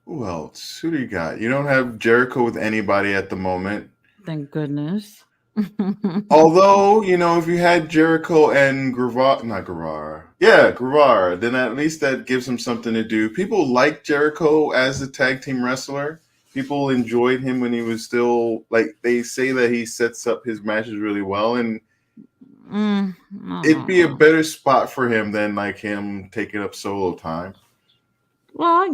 Who else? Who do you got? You don't have Jericho with anybody at the moment. Thank goodness. Although, if you had Jericho and Guevara, not Guevara, yeah, Guevara, then at least that gives him something to do. People like Jericho as a tag team wrestler. People enjoyed him when he was still, like, they say that he sets up his matches really well, and it'd be a Oh. better spot for him than like him taking up solo time. Well, I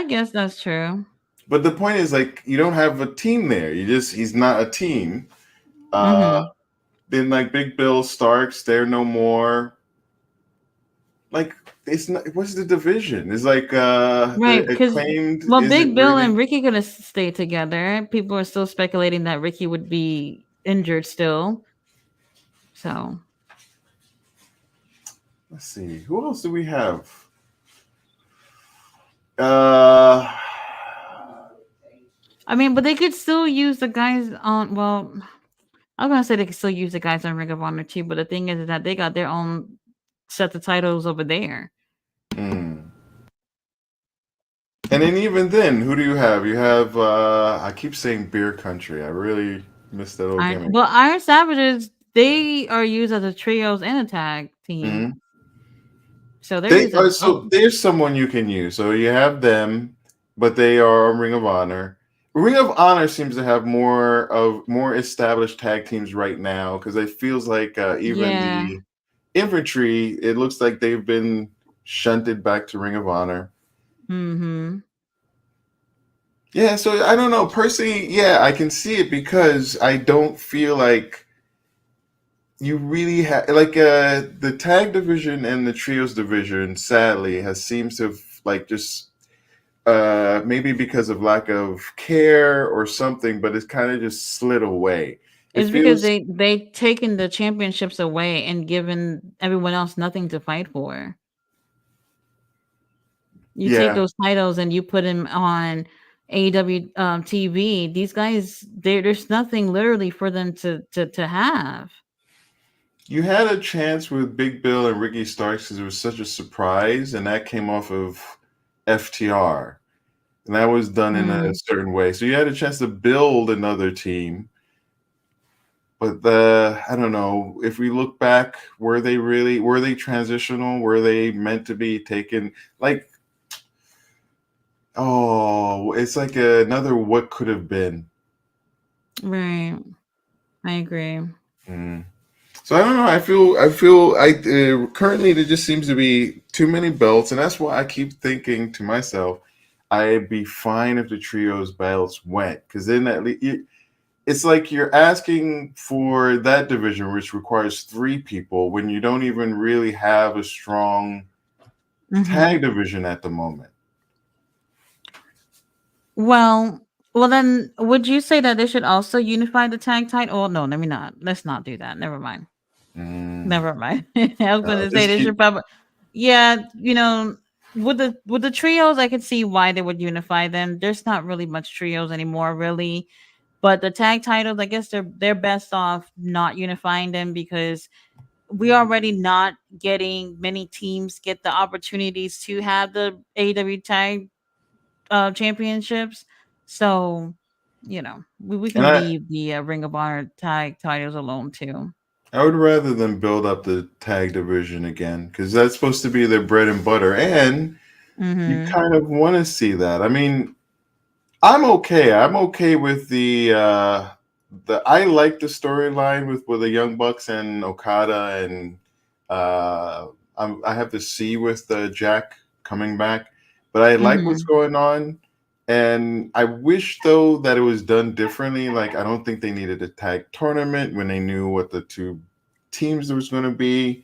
guess that's true. But the point is, like, you don't have a team there. He's not a team. Uh, Mm-hmm. then like Big Bill, Starks, they're no more. Like, it's not. What's the division? It's like the Right, because acclaimed well, isn't Big Bill really. and Ricky gonna stay together. People are still speculating that Ricky would be injured still. So, Let's see, who else do we have? Uh, I mean, but they could still use the guys on. Well, I was gonna say they could still use the guys on Ring of Honor too, but the thing is that they got their own set of titles over there. hmm. And then even then, who do you have? You have I keep saying Beer Country. I really missed that old gimmick. Well, Iron Savages they are used as a trios and a tag team, Hmm. so they're used as So both. there's someone you can use. So you have them, but they are Ring of Honor. Ring of Honor seems to have more established tag teams right now because it feels like even Yeah. the infantry, it looks like they've been shunted back to Ring of Honor. Mm-hmm. Yeah, so I don't know. Personally, yeah, I can see it because I don't feel like you really have like the tag division and the trios division sadly has seems to have like just maybe because of lack of care or something, but it's kind of just slid away. It It's because feels, they taken the championships away and given everyone else nothing to fight for. You take yeah. those titles and you put them on AEW TV. These guys, there's nothing literally for them to have. You had a chance with Big Bill and Ricky Starks because it was such a surprise, and that came off of FTR, and that was done in a Hmm. certain way. So you had a chance to build another team. But I don't know if we look back, were they transitional? Were they meant to be taken? Like, oh, it's like another what could have been. Right. I agree. Mm. So I don't know. Currently there just seems to be too many belts, and that's why I keep thinking to myself, I'd be fine if the trios belts went, because then at least it's like you're asking for that division, which requires three people, when you don't even really have a strong Hmm. tag division at the moment. Well, well, then would you say that they should also unify the tag title? Oh no, let me not. Let's not do that. Never mind. Mm, Never mind. I was gonna say just they keep. should probably, yeah, with the trios, I could see why they would unify them. There's not really much trios anymore, really. But the tag titles, I guess they're best off not unifying them because we already not getting many teams get the opportunities to have the AEW tag championships. So, we And can leave the Ring of Honor tag titles alone too. I would rather them build up the tag division again because that's supposed to be their bread and butter, and you Mm-hmm. kind of want to see that. I mean, I'm okay. I'm okay with the. I like the storyline with the Young Bucks and Okada, and uh, I have to see with Jack coming back, but I like what's Mm-hmm. going on. And I wish though that it was done differently. Like, I don't think they needed a tag tournament when they knew what the two teams there was going to be.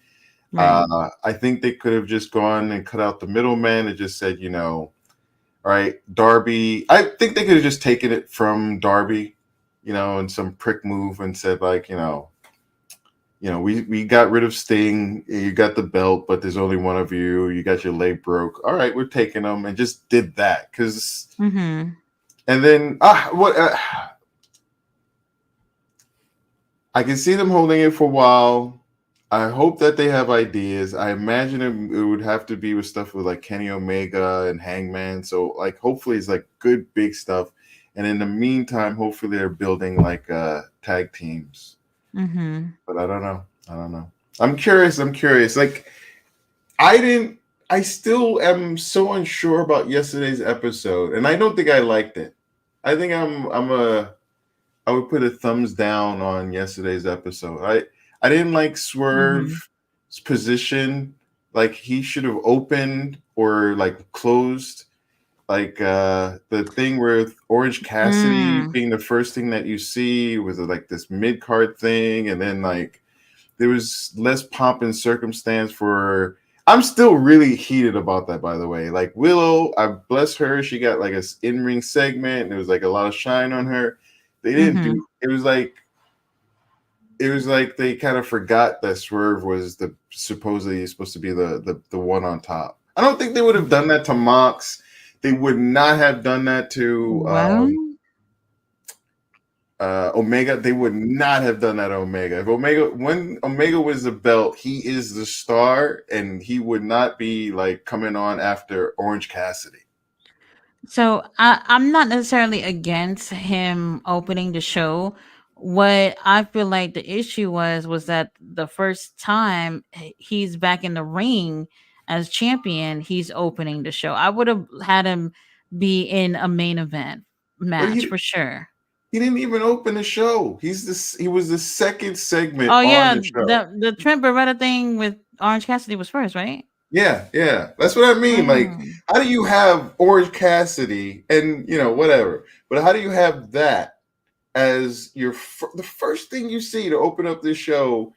Right. I think they could have just gone and cut out the middleman and just said, all right, Darby. I think they could have just taken it from Darby, in some prick move and said like, we got rid of Sting. You got the belt, but there's only one of you. You got your leg broke. All right, we're taking them, and just did that because, Mm-hmm. and then what? I can see them holding it for a while. I hope that they have ideas. I imagine it would have to be with stuff with like Kenny Omega and Hangman. So like hopefully it's like good big stuff. And in the meantime, hopefully they're building like tag teams. Mm-hmm. But I don't know. I don't know. I'm curious. I'm curious. Like I didn't. I still am so unsure about yesterday's episode, and I don't think I liked it. I think I'm a. I would put a thumbs down on yesterday's episode. I didn't like Mm-hmm. Swerve's position. Like he should have opened or like closed. Like the thing with Orange Cassidy Mm. being the first thing that you see was like this mid card thing, and then like there was less pomp and circumstance for. I'm still really heated about that, by the way. Like Willow, I bless her. She got like a in ring segment, and there was like a lot of shine on her. They didn't Mm-hmm. do. It was like they kind of forgot that Swerve was the supposedly supposed to be the one on top. I don't think they would have done that to Mox. They would not have done that to Well, Omega. They would not have done that to Omega. If Omega, when Omega was the belt, he is the star, and he would not be like coming on after Orange Cassidy. so I'm not necessarily against him opening the show. What I feel like the issue was that the first time he's back in the ring as champion, he's opening the show. I would have had him be in a main event But match for sure. he didn't even open the show. He was the second segment Oh on yeah, the show. the Trent Beretta thing with Orange Cassidy was first, right? Yeah, yeah. That's what I mean. Like, Oh. how do you have Orange Cassidy and whatever, but how do you have that as the first thing you see to open up this show,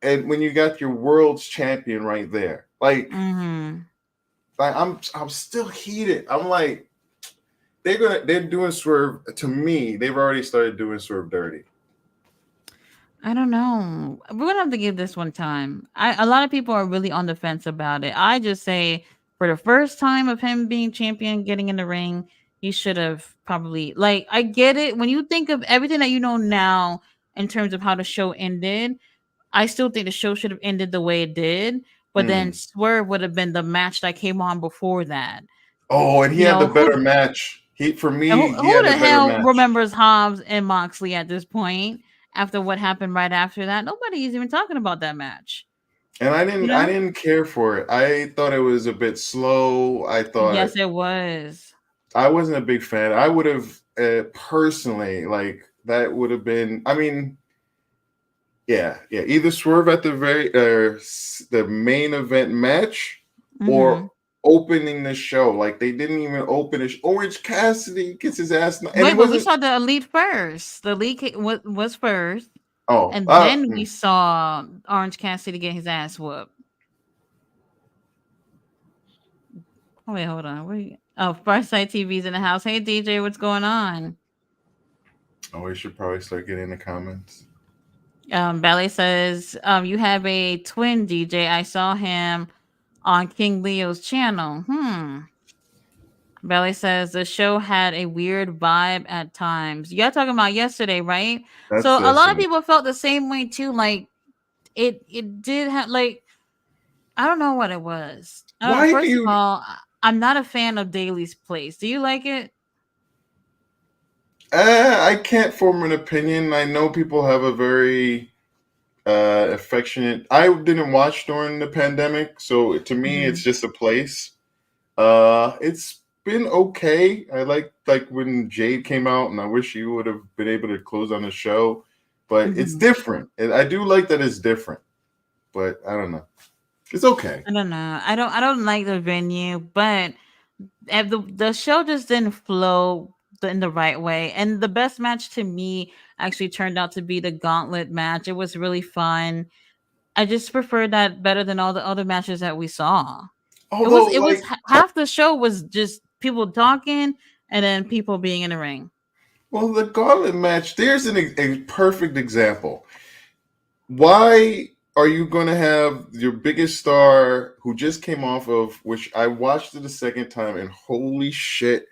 and when you got your world's champion right there, Mm-hmm. like I'm still heated. I'm like, they're doing Swerve to me. They've already started doing Swerve dirty. I don't know. We're gonna have to give this one time. A lot of people are really on the fence about it. I just say for the first time of him being champion, getting in the ring, he should have probably like I get it. When you think of everything that you know now in terms of how the show ended, I still think the show should have ended the way it did. But then Mm. Swerve would have been the match that came on before that. Oh, and he You had the know, better match. For who, me, he who had the the better hell match. remembers Hobbs and Moxley at this point? After what happened right after that, nobody's even talking about that match. And You I know? didn't care for it. I thought it was a bit slow. I thought Yes, it was. I wasn't a big fan. I would have personally like that would have been. I mean, yeah, yeah. Either swerve at the main event match Mm-hmm. or opening the show. Like they didn't even open it. Orange Cassidy gets his ass, and Wait, it but we wasn't. saw the elite first. The elite was first, Oh, and then we saw Orange Cassidy get his ass whooped. Oh, wait, hold on. Wait. Oh, Farside TV's in the house. Hey, DJ, what's going on? we should probably start getting in the comments. Ballet says, you have a twin DJ. I saw him on King Leo's channel. Belly says the show had a weird vibe at times. You're talking about yesterday, right? So That's a lot of yesterday. people felt the same way too. Like it did have like I don't know what it was. Why do First of you? all, I'm not a fan of Daly's Place. Do you like it? I can't form an opinion. I know people have a very affectionate. I didn't watch during the pandemic, so to me, Mm-hmm. it's just a place. It's been okay. I like when Jade came out, and I wish you would have been able to close on the show, but it's Mm-hmm. different, and I do like that it's different. But I don't know. It's okay. I don't know. I don't like the venue, but the show just didn't flow in the right way. And the best match to me actually turned out to be the gauntlet match. It was really fun. I just prefer that better than all the other matches that we saw. Although, It was like, half the show was just people talking and then people being in the ring. well, the Gauntlet match. There's a perfect example. Why are you going to have your biggest star who just came off of, which I watched it a second time, and holy shit,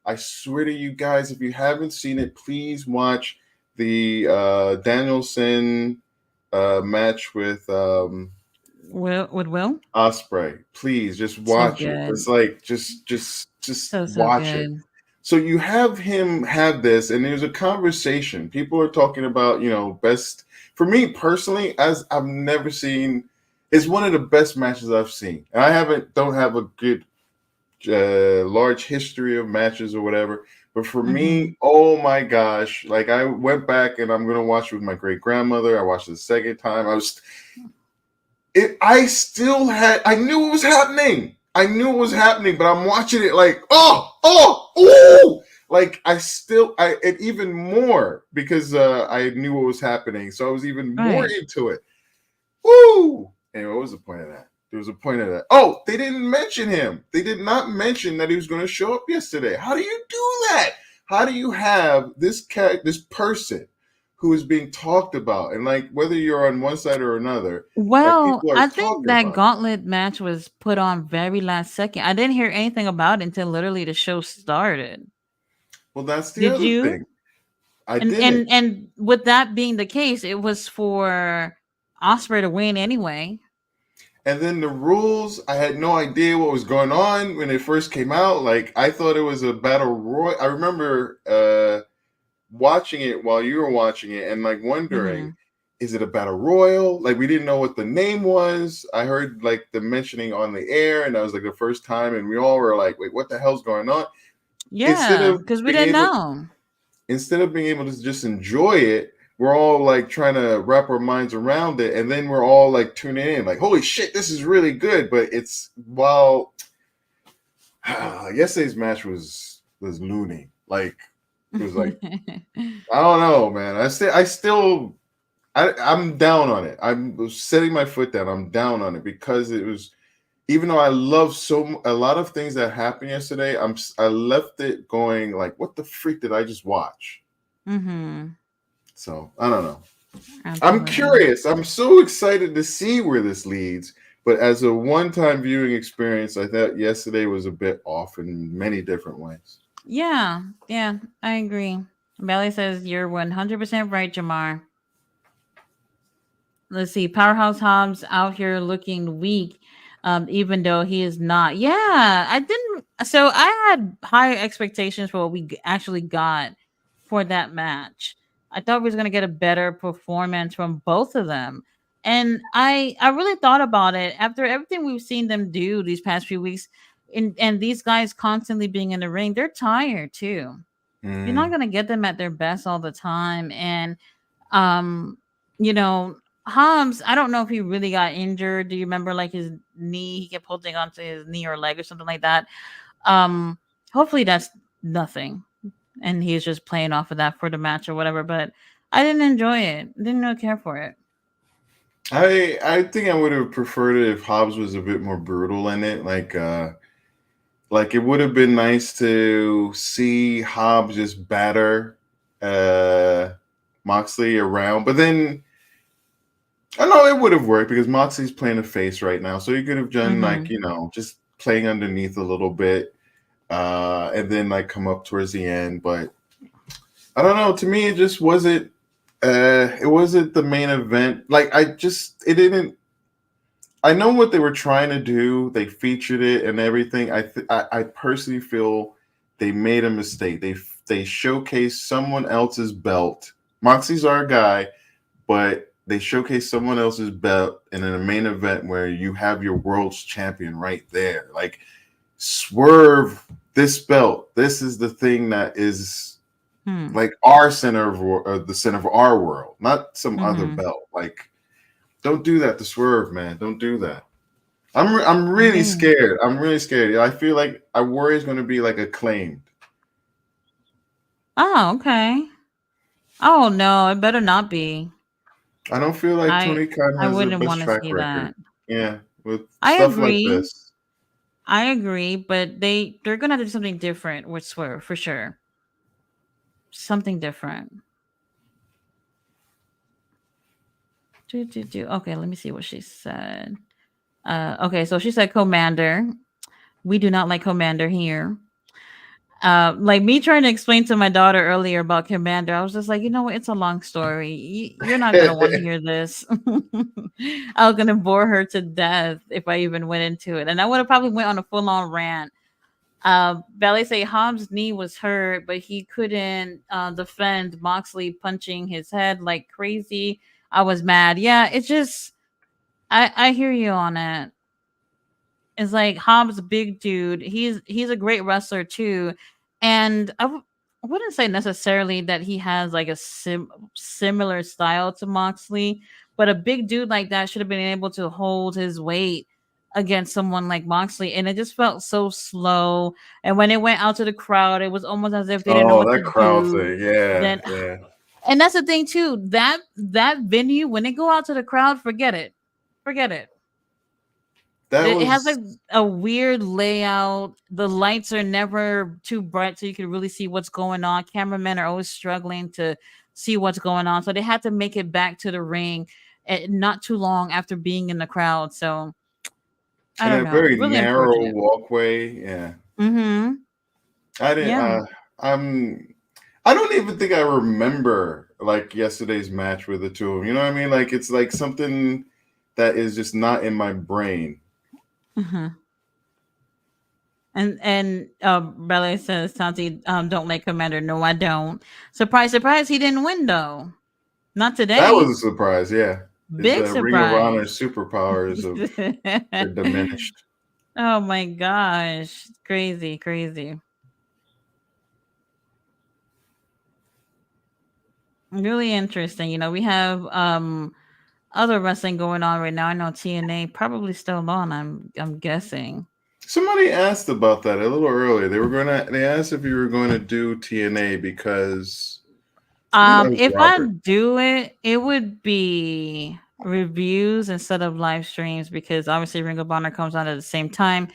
I swear to you guys, if you haven't seen it, please watch the Danielson match with Will Osprey. Please just so watch it. good, It's like just so watch it. good. So you have him have this, and there's a conversation. People are talking about, best for me personally, as I've never seen, it's one of the best matches I've seen. And I don't have a good large history of matches or whatever. But for Mm-hmm. me, oh my gosh! Like I went back and I'm gonna watch it with my great grandmother. I watched it the second time. I still had. I knew it was happening. I knew it was happening, but I'm watching it like, oh, like it even more because I knew what was happening, so I was even more Right. into it. Woo! Anyway, what was the point of that? There was a point of that. Oh, they didn't mention him. They did not mention that he was going to show up yesterday. How do you do that? How do you have this person who is being talked about, and like whether you're on one side or another, that Well, people are I think talking that about it? gauntlet match was put on very last second. I didn't hear anything about it until literally the show started. Well, that's the Did other you? thing. I And didn't. and and with that being the case, it was for Osprey to win anyway. And then the rules, I had no idea what was going on when it first came out. Like I thought it was a battle royal. I remember watching it while you were watching it and like wondering, Hmm. is it a battle royal? Like we didn't know what the name was. I heard like the mentioning on the air, and that was like the first time, and we all were like, "Wait, what the hell's going on?" Instead Yeah, of because we being didn't able, know. to just enjoy it, we're all like trying to wrap our minds around it, and then we're all like tuning in, like, "Holy shit, this is really good!" But it's yesterday's match was loony. Like it was like I don't know, man. I'm down on it. I'm setting my foot down. I'm down on it because it was, even though I love a lot of things that happened yesterday, I left it going like, what the freak did I just watch? Hmm. So I don't know. I'm Absolutely. curious. I'm so excited to see where this leads. But as a one-time viewing experience, I thought yesterday was a bit off in many different ways. Yeah, yeah, I agree. Bailey says you're 100% right, Jamar. Let's see. Powerhouse Hobbs out here looking weak, even though he is not. Yeah, I didn't. So I had higher expectations for what we actually got for that match. I thought we was gonna get a better performance from both of them, and I really thought about it after everything we've seen them do these past few weeks, and these guys constantly being in the ring. They're tired too. You're not Mm. gonna get them at their best all the time, and um, you know, Hobbs, I don't know if he really got injured. Do you remember like his knee? He kept holding onto his knee or leg or something like that. Um, Hopefully that's nothing, and he's just playing off of that for the match or whatever. But I didn't enjoy it. Didn't really care for it. I think I would have preferred it if Hobbs was a bit more brutal in it. Like it would have been nice to see Hobbs just batter uh Moxley around. But then I know it would have worked because Moxley's playing a face right now. So he could have done like, Mm-hmm. just playing underneath a little bit, and then like come up towards the end. But I don't know. To me, it wasn't the main event. Like it didn't. I know what they were trying to do. They featured it and everything. I personally feel they made a mistake. They showcased someone else's belt. Moxie's our guy, but they showcased someone else's belt in a main event where you have your world's champion right there. Like swerve this belt. This is the thing that is Hmm. like our the center of our world, not some other Mm-hmm. belt. Like don't do that to Swerve, man. Don't do that. I'm I really mean, scared. I'm really scared. I feel like I worry it's going to be like acclaimed. oh, okay. Oh no, it better not be. I don't feel like I Tony Khan I has the wouldn't best want to track see record. that. Yeah, with I stuff like agree. this. I agree, but they're gonna do something different with Swerve for sure. Something different. Okay, let me see what she said. Okay, so she said Commander. We do not like Commander here. Like me trying to explain to my daughter earlier about Commander, I was just like, you know what? It's a long story. You're not gonna want to hear this. I was gonna bore her to death if I even went into it, and I would have probably went on a full on rant. Ballet say Hobbs' knee was hurt, but he couldn't defend Moxley punching his head like crazy. I was mad. Yeah, it's just I hear you on it. It's like Hobbs, a big dude. He's a great wrestler too, and wouldn't say necessarily that he has like a similar style to Moxley, but a big dude like that should have been able to hold his weight against someone like Moxley, and it just felt so slow. And when it went out to the crowd, it was almost as if they didn't know Oh, what to that crowd do. thing. Yeah, Then, yeah. and that's the thing too. That venue, when they go out to the crowd, forget it. That It has was like a weird layout. The lights are never too bright so you can really see what's going on. Cameramen are always struggling to see what's going on. So they had to make it back to the ring not too long after being in the crowd. So I in don't a know. very Really narrow unfortunate. walkway. Yeah. Mm-hmm. I didn't Yeah. I'm I don't even think I remember like yesterday's match with the two of them. You know what I mean? Like it's like something that is just not in my brain. Mm-hmm. And Bella says, Santi, don't like Commander. No, I don't. Surprise, surprise, he didn't win though. Not That was today. a surprise, yeah. His Big Ring of Honor surprise. superpowers are diminished. Oh my gosh. Crazy, crazy. Really interesting. We have other wrestling going on right now. I know TNA probably still on, I'm guessing. Somebody asked about that a little earlier. They asked if you were going to do TNA because I think that was If I Robert. do it, it would be reviews instead of live streams because obviously Ring of Honor comes on at the same time.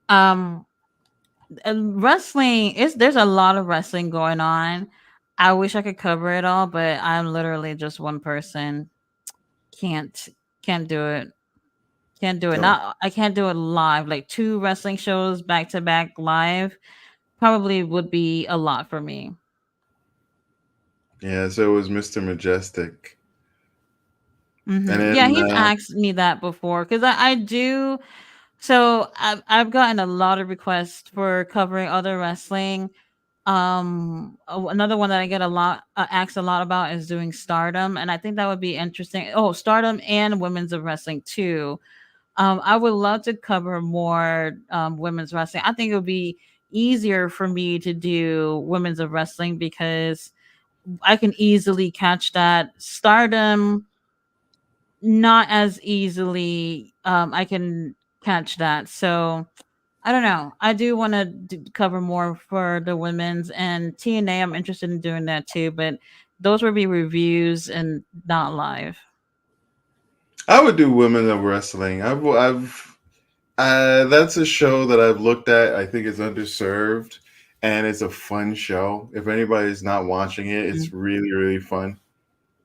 Um and wrestling is there's a lot of wrestling going on. I wish I could cover it all, but I'm literally just one person. Can't can't do it. Can't do it. No. Not I can't do it live. Like two wrestling shows back to back live probably would be a lot for me. Yeah, so it was Mr. Majestic. And Yeah, then he's asked me that before because I do. So I've gotten a lot of requests for covering other wrestling. Another one that I get a lot asked a lot about is doing Stardom, and I think that would be interesting. Oh, Stardom and women's of wrestling too. I would love to cover more women's wrestling. I think it would be easier for me to do women's of wrestling because I can easily catch that. Stardom, not as easily. I can catch that. So I don't know. I do want to cover more for the women's and TNA. I'm interested in doing that too, but those would be reviews and not live. I would do Women of Wrestling. I've that's a show that I've looked at. I think it's underserved, and it's a fun show. If anybody's not watching it, it's really really fun.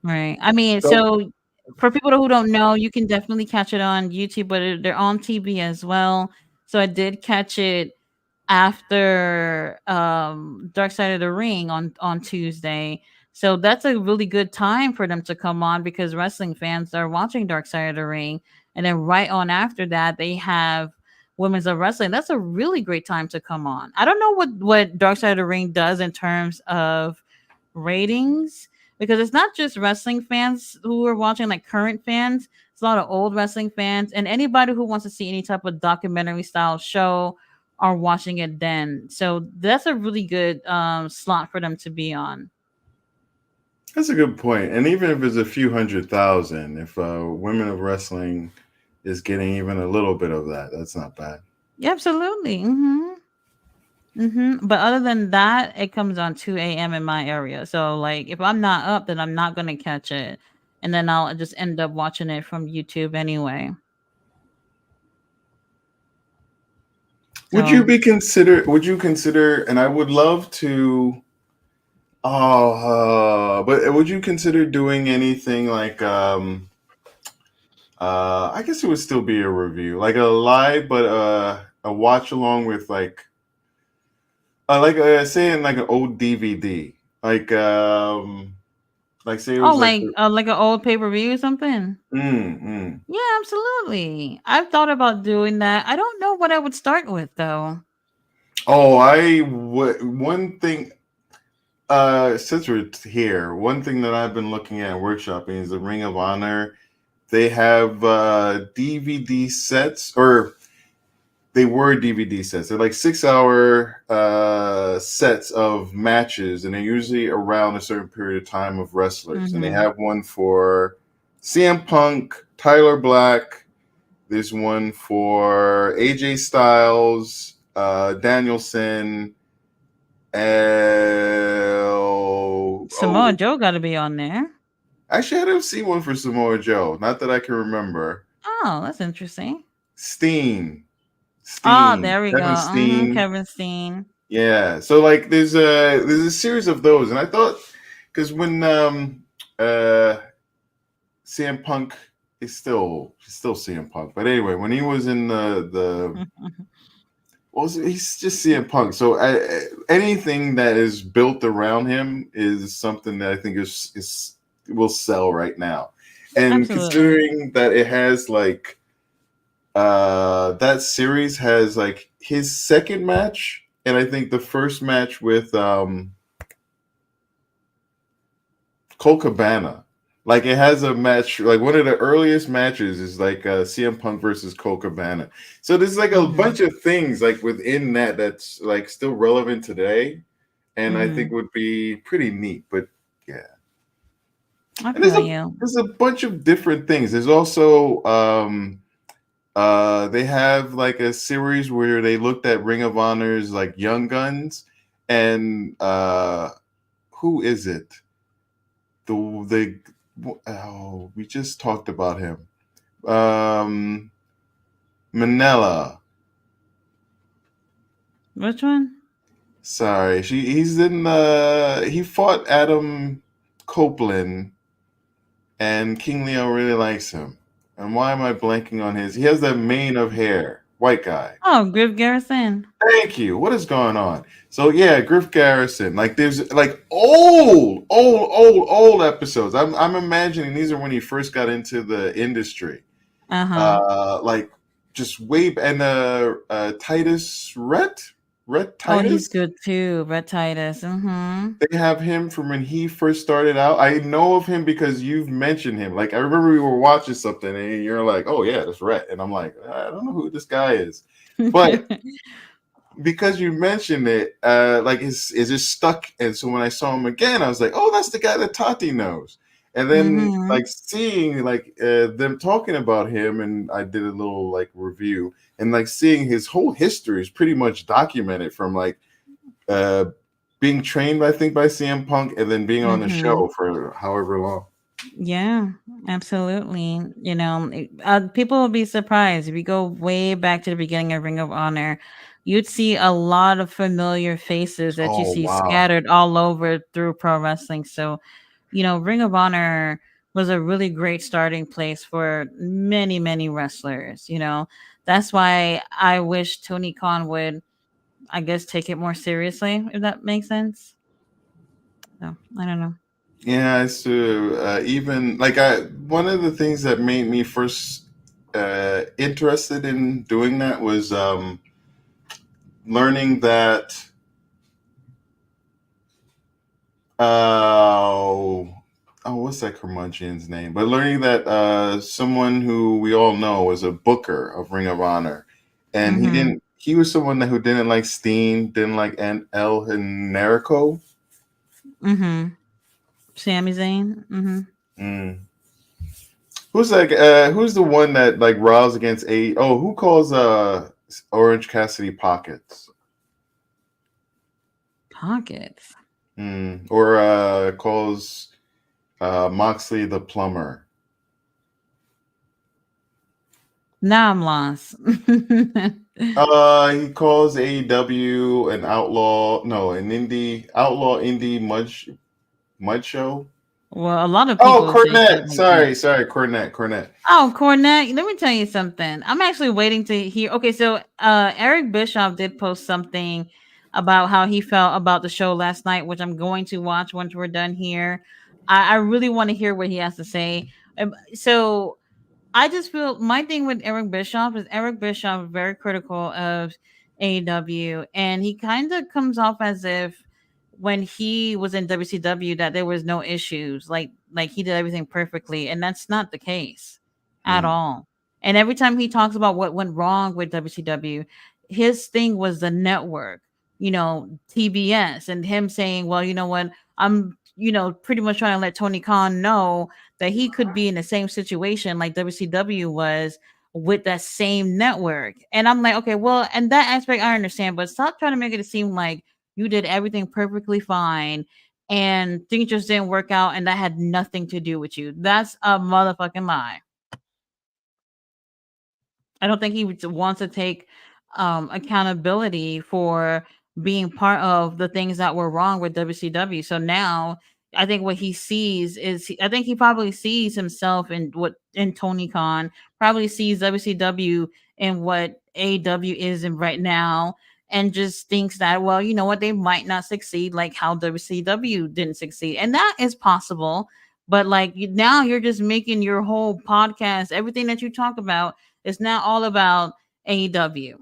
Right. I mean, So so for people who don't know, you can definitely catch it on YouTube, but they're on TV as well. So I did catch it after Dark Side of the Ring on Tuesday. So that's a really good time for them to come on because wrestling fans are watching Dark Side of the Ring, and then right on after that they have Women's of Wrestling. That's a really great time to come on. I don't know what Dark Side of the Ring does in terms of ratings because it's not just wrestling fans who are watching, like current fans. It's a lot of old wrestling fans and anybody who wants to see any type of documentary style show are watching it then. So that's a really good slot for them to be on. that's a good point. And even if it's a few 100,000, if Women of Wrestling is getting even a little bit of that, that's not bad. Yeah, absolutely. But other than that, it comes on 2 a.m. in my area. So like if I'm not up, then I'm not gonna catch it. And then I'll just end up watching it from YouTube anyway. Would you So be consider? Would you consider? And I would love to. Oh, but would you consider doing anything like I guess it would still be a review, like a live, but a watch along with like saying like an old DVD, like say it oh was like an old pay-per-view or something. mm. Yeah, absolutely. I've thought about doing that. I don't know what I would start with though. Oh, I would one thing. Since we're here, one thing that I've been looking at and workshopping is the Ring of Honor. They have DVD sets, or they were DVD sets. They're like 6 hour sets of matches, and they're usually around a certain period of time of wrestlers. And they Mm-hmm. have one for CM Punk, Tyler Black. There's one for AJ Styles, Danielson, Samoa Joe got to be on there. actually, I didn't see one for Samoa Joe. Not that I can remember. Oh, that's interesting. Steen. Oh, Steen. there we go. Kevin Steen. Kevin Steen. Yeah. So like there's a series of those. And I thought because when CM Punk is still CM Punk. But anyway, when he was in the well, he's just CM Punk. So anything that is built around him is something that I think is will sell right now. And Absolutely. considering that it has like that series has like his second match, and I think the first match with Colt Cabana. Like it has a match, like one of the earliest matches is like CM Punk versus Colt Cabana. So there's like a bunch of things like within that that's like still relevant today, and I think would be pretty neat. But yeah, I and feel you. there's a bunch of different things. There's also they have like a series where they looked at Ring of Honor's like Young Guns, and who is it? The oh, we just talked about him. Manila. Which one? Sorry, he's in he fought Adam Copeland, and King Leo really likes him. And why am I blanking on his? He has that mane of hair, white guy. Oh, Griff Garrison. Thank you. What is going on? So yeah, Griff Garrison. Like there's like old episodes. I'm imagining these are when he first got into the industry. Like just way and Titus Rhett Oh, Titus. he's good too. Rhett Titus. Mm-hmm. They have him from when he first started out. I know of him because you've mentioned him. Like I remember we were watching something and you're like, "Oh yeah, that's Rhett," and I'm like, "I don't know who this guy is," but because you mentioned it, like is just stuck. And so when I saw him again, I was like, "Oh, that's the guy that Tati knows." And then like seeing like them talking about him, and I did a little like review, and like seeing his whole history is pretty much documented from like being trained, I think, by CM Punk, and then being on the show for however long. Yeah, absolutely. You know, people will be surprised if you go way back to the beginning of Ring of Honor. You'd see a lot of familiar faces that you Oh see wow! scattered all over through pro wrestling. So, you know, Ring of Honor was a really great starting place for many, many wrestlers. You know, that's why I wish Tony Khan would, I guess, take it more seriously, if that makes sense. So, I don't know. Yeah, it's even like one of the things that made me first interested in doing that was learning that what's that curmudgeon's name? But learning that someone who we all know was a booker of Ring of Honor, and he was someone who didn't like Steen, didn't like El Generico. Sami Zayn. Who's like who's the one that like riles against who calls Orange Cassidy pockets? Pockets. Or calls Moxley the plumber. Now I'm lost. He calls AEW an outlaw, no, an outlaw indie mud show. Well, a lot of people say Cornette. like Sorry, Cornette. Oh, Cornette. Let me tell you something. I'm actually waiting to hear. Okay, so Eric Bischoff did post something about how he felt about the show last night, which I'm going to watch once we're done here. I really want to hear what he has to say. So I just feel my thing with Eric Bischoff is very critical of AEW, and he kind of comes off as if when he was in WCW that there was no issues, like he did everything perfectly, and that's not the case at Mm. all. And every time he talks about what went wrong with WCW, his thing was the network, TBS, and him saying, well, you know what, I'm, pretty much trying to let Tony Khan know that he could be in the same situation like WCW was with that same network. And I'm like, okay, well, and that aspect I understand, but stop trying to make it seem like you did everything perfectly fine and things just didn't work out and that had nothing to do with you. That's a motherfucking lie. I don't think he wants to take accountability for being part of the things that were wrong with WCW. So now I think what he sees is I think he probably sees himself in Tony Khan, probably sees WCW in what AW is in right now, and just thinks that, well, you know what, they might not succeed like how WCW didn't succeed. And that is possible. But like now you're just making your whole podcast, everything that you talk about, it's now all about AEW.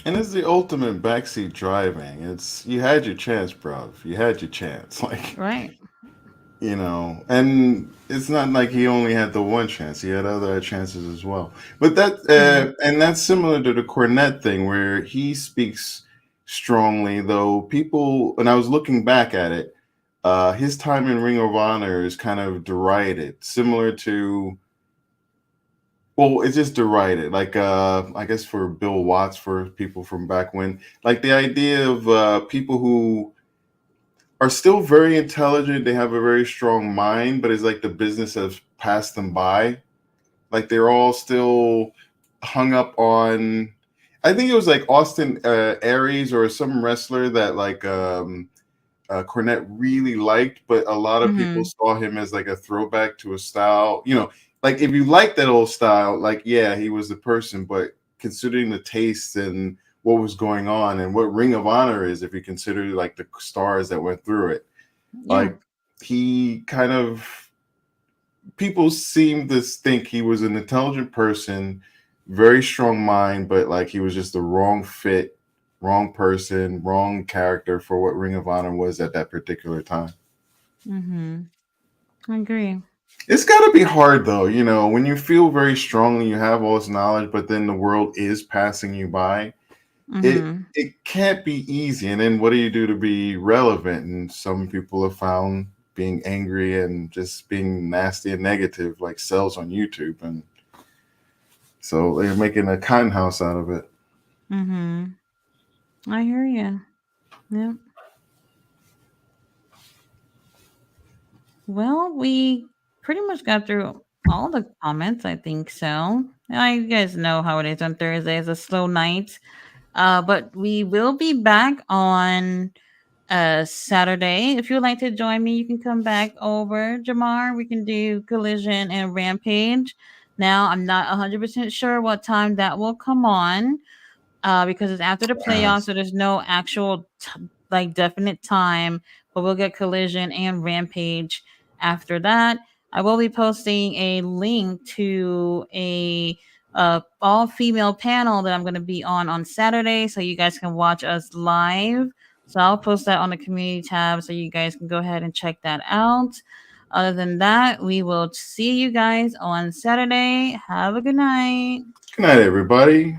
And it's the ultimate backseat driving. It's you had your chance, bro. You had your chance. Like, Right. and it's not like he only had the one chance. He had other chances as well. But Hmm. and that's similar to the Cornette thing where he speaks strongly, though people, and I was looking back at it, his time in Ring of Honor is kind of derided, similar to, well, it's just derided. Like, I guess for Bill Watts, for people from back when, like the idea of people who are still very intelligent, they have a very strong mind, but it's like the business has passed them by. Like they're all still hung up on. I think it was like Austin Aries or some wrestler that like Cornette really liked, but a lot of people Hmm. saw him as like a throwback to a style. Like if you like that old style, like yeah, he was the person. But considering the taste and what was going on and what Ring of Honor is, if you consider like the stars that went through it, Yeah. like he kind of people seem to think he was an intelligent person, very strong mind, but like he was just the wrong fit, wrong person, wrong character for what Ring of Honor was at that particular time. Hmm. I agree. It's got to be hard though, when you feel very strongly, you have all this knowledge, but then the world is passing you by. It Hmm. it can't be easy. And then what do you do to be relevant? And some people have found being angry and just being nasty and negative, like sells on YouTube, and so they're making a cotton house out of it. Hmm. I hear you. Yeah. Well, we pretty much got through all the comments. I think so. You guys know how it is on Thursday. It's a slow night. But we will be back on Saturday. If you'd like to join me, you can come back over, Jamar. We can do Collision and Rampage. Now, I'm not 100% sure what time that will come on because it's after the playoffs, so there's no actual like definite time. But we'll get Collision and Rampage after that. I will be posting a link to a all female panel that I'm going to be on Saturday, so you guys can watch us live. So I'll post that on the community tab, so you guys can go ahead and check that out. Other than that, we will see you guys on Saturday. Have a good night. Good night, everybody.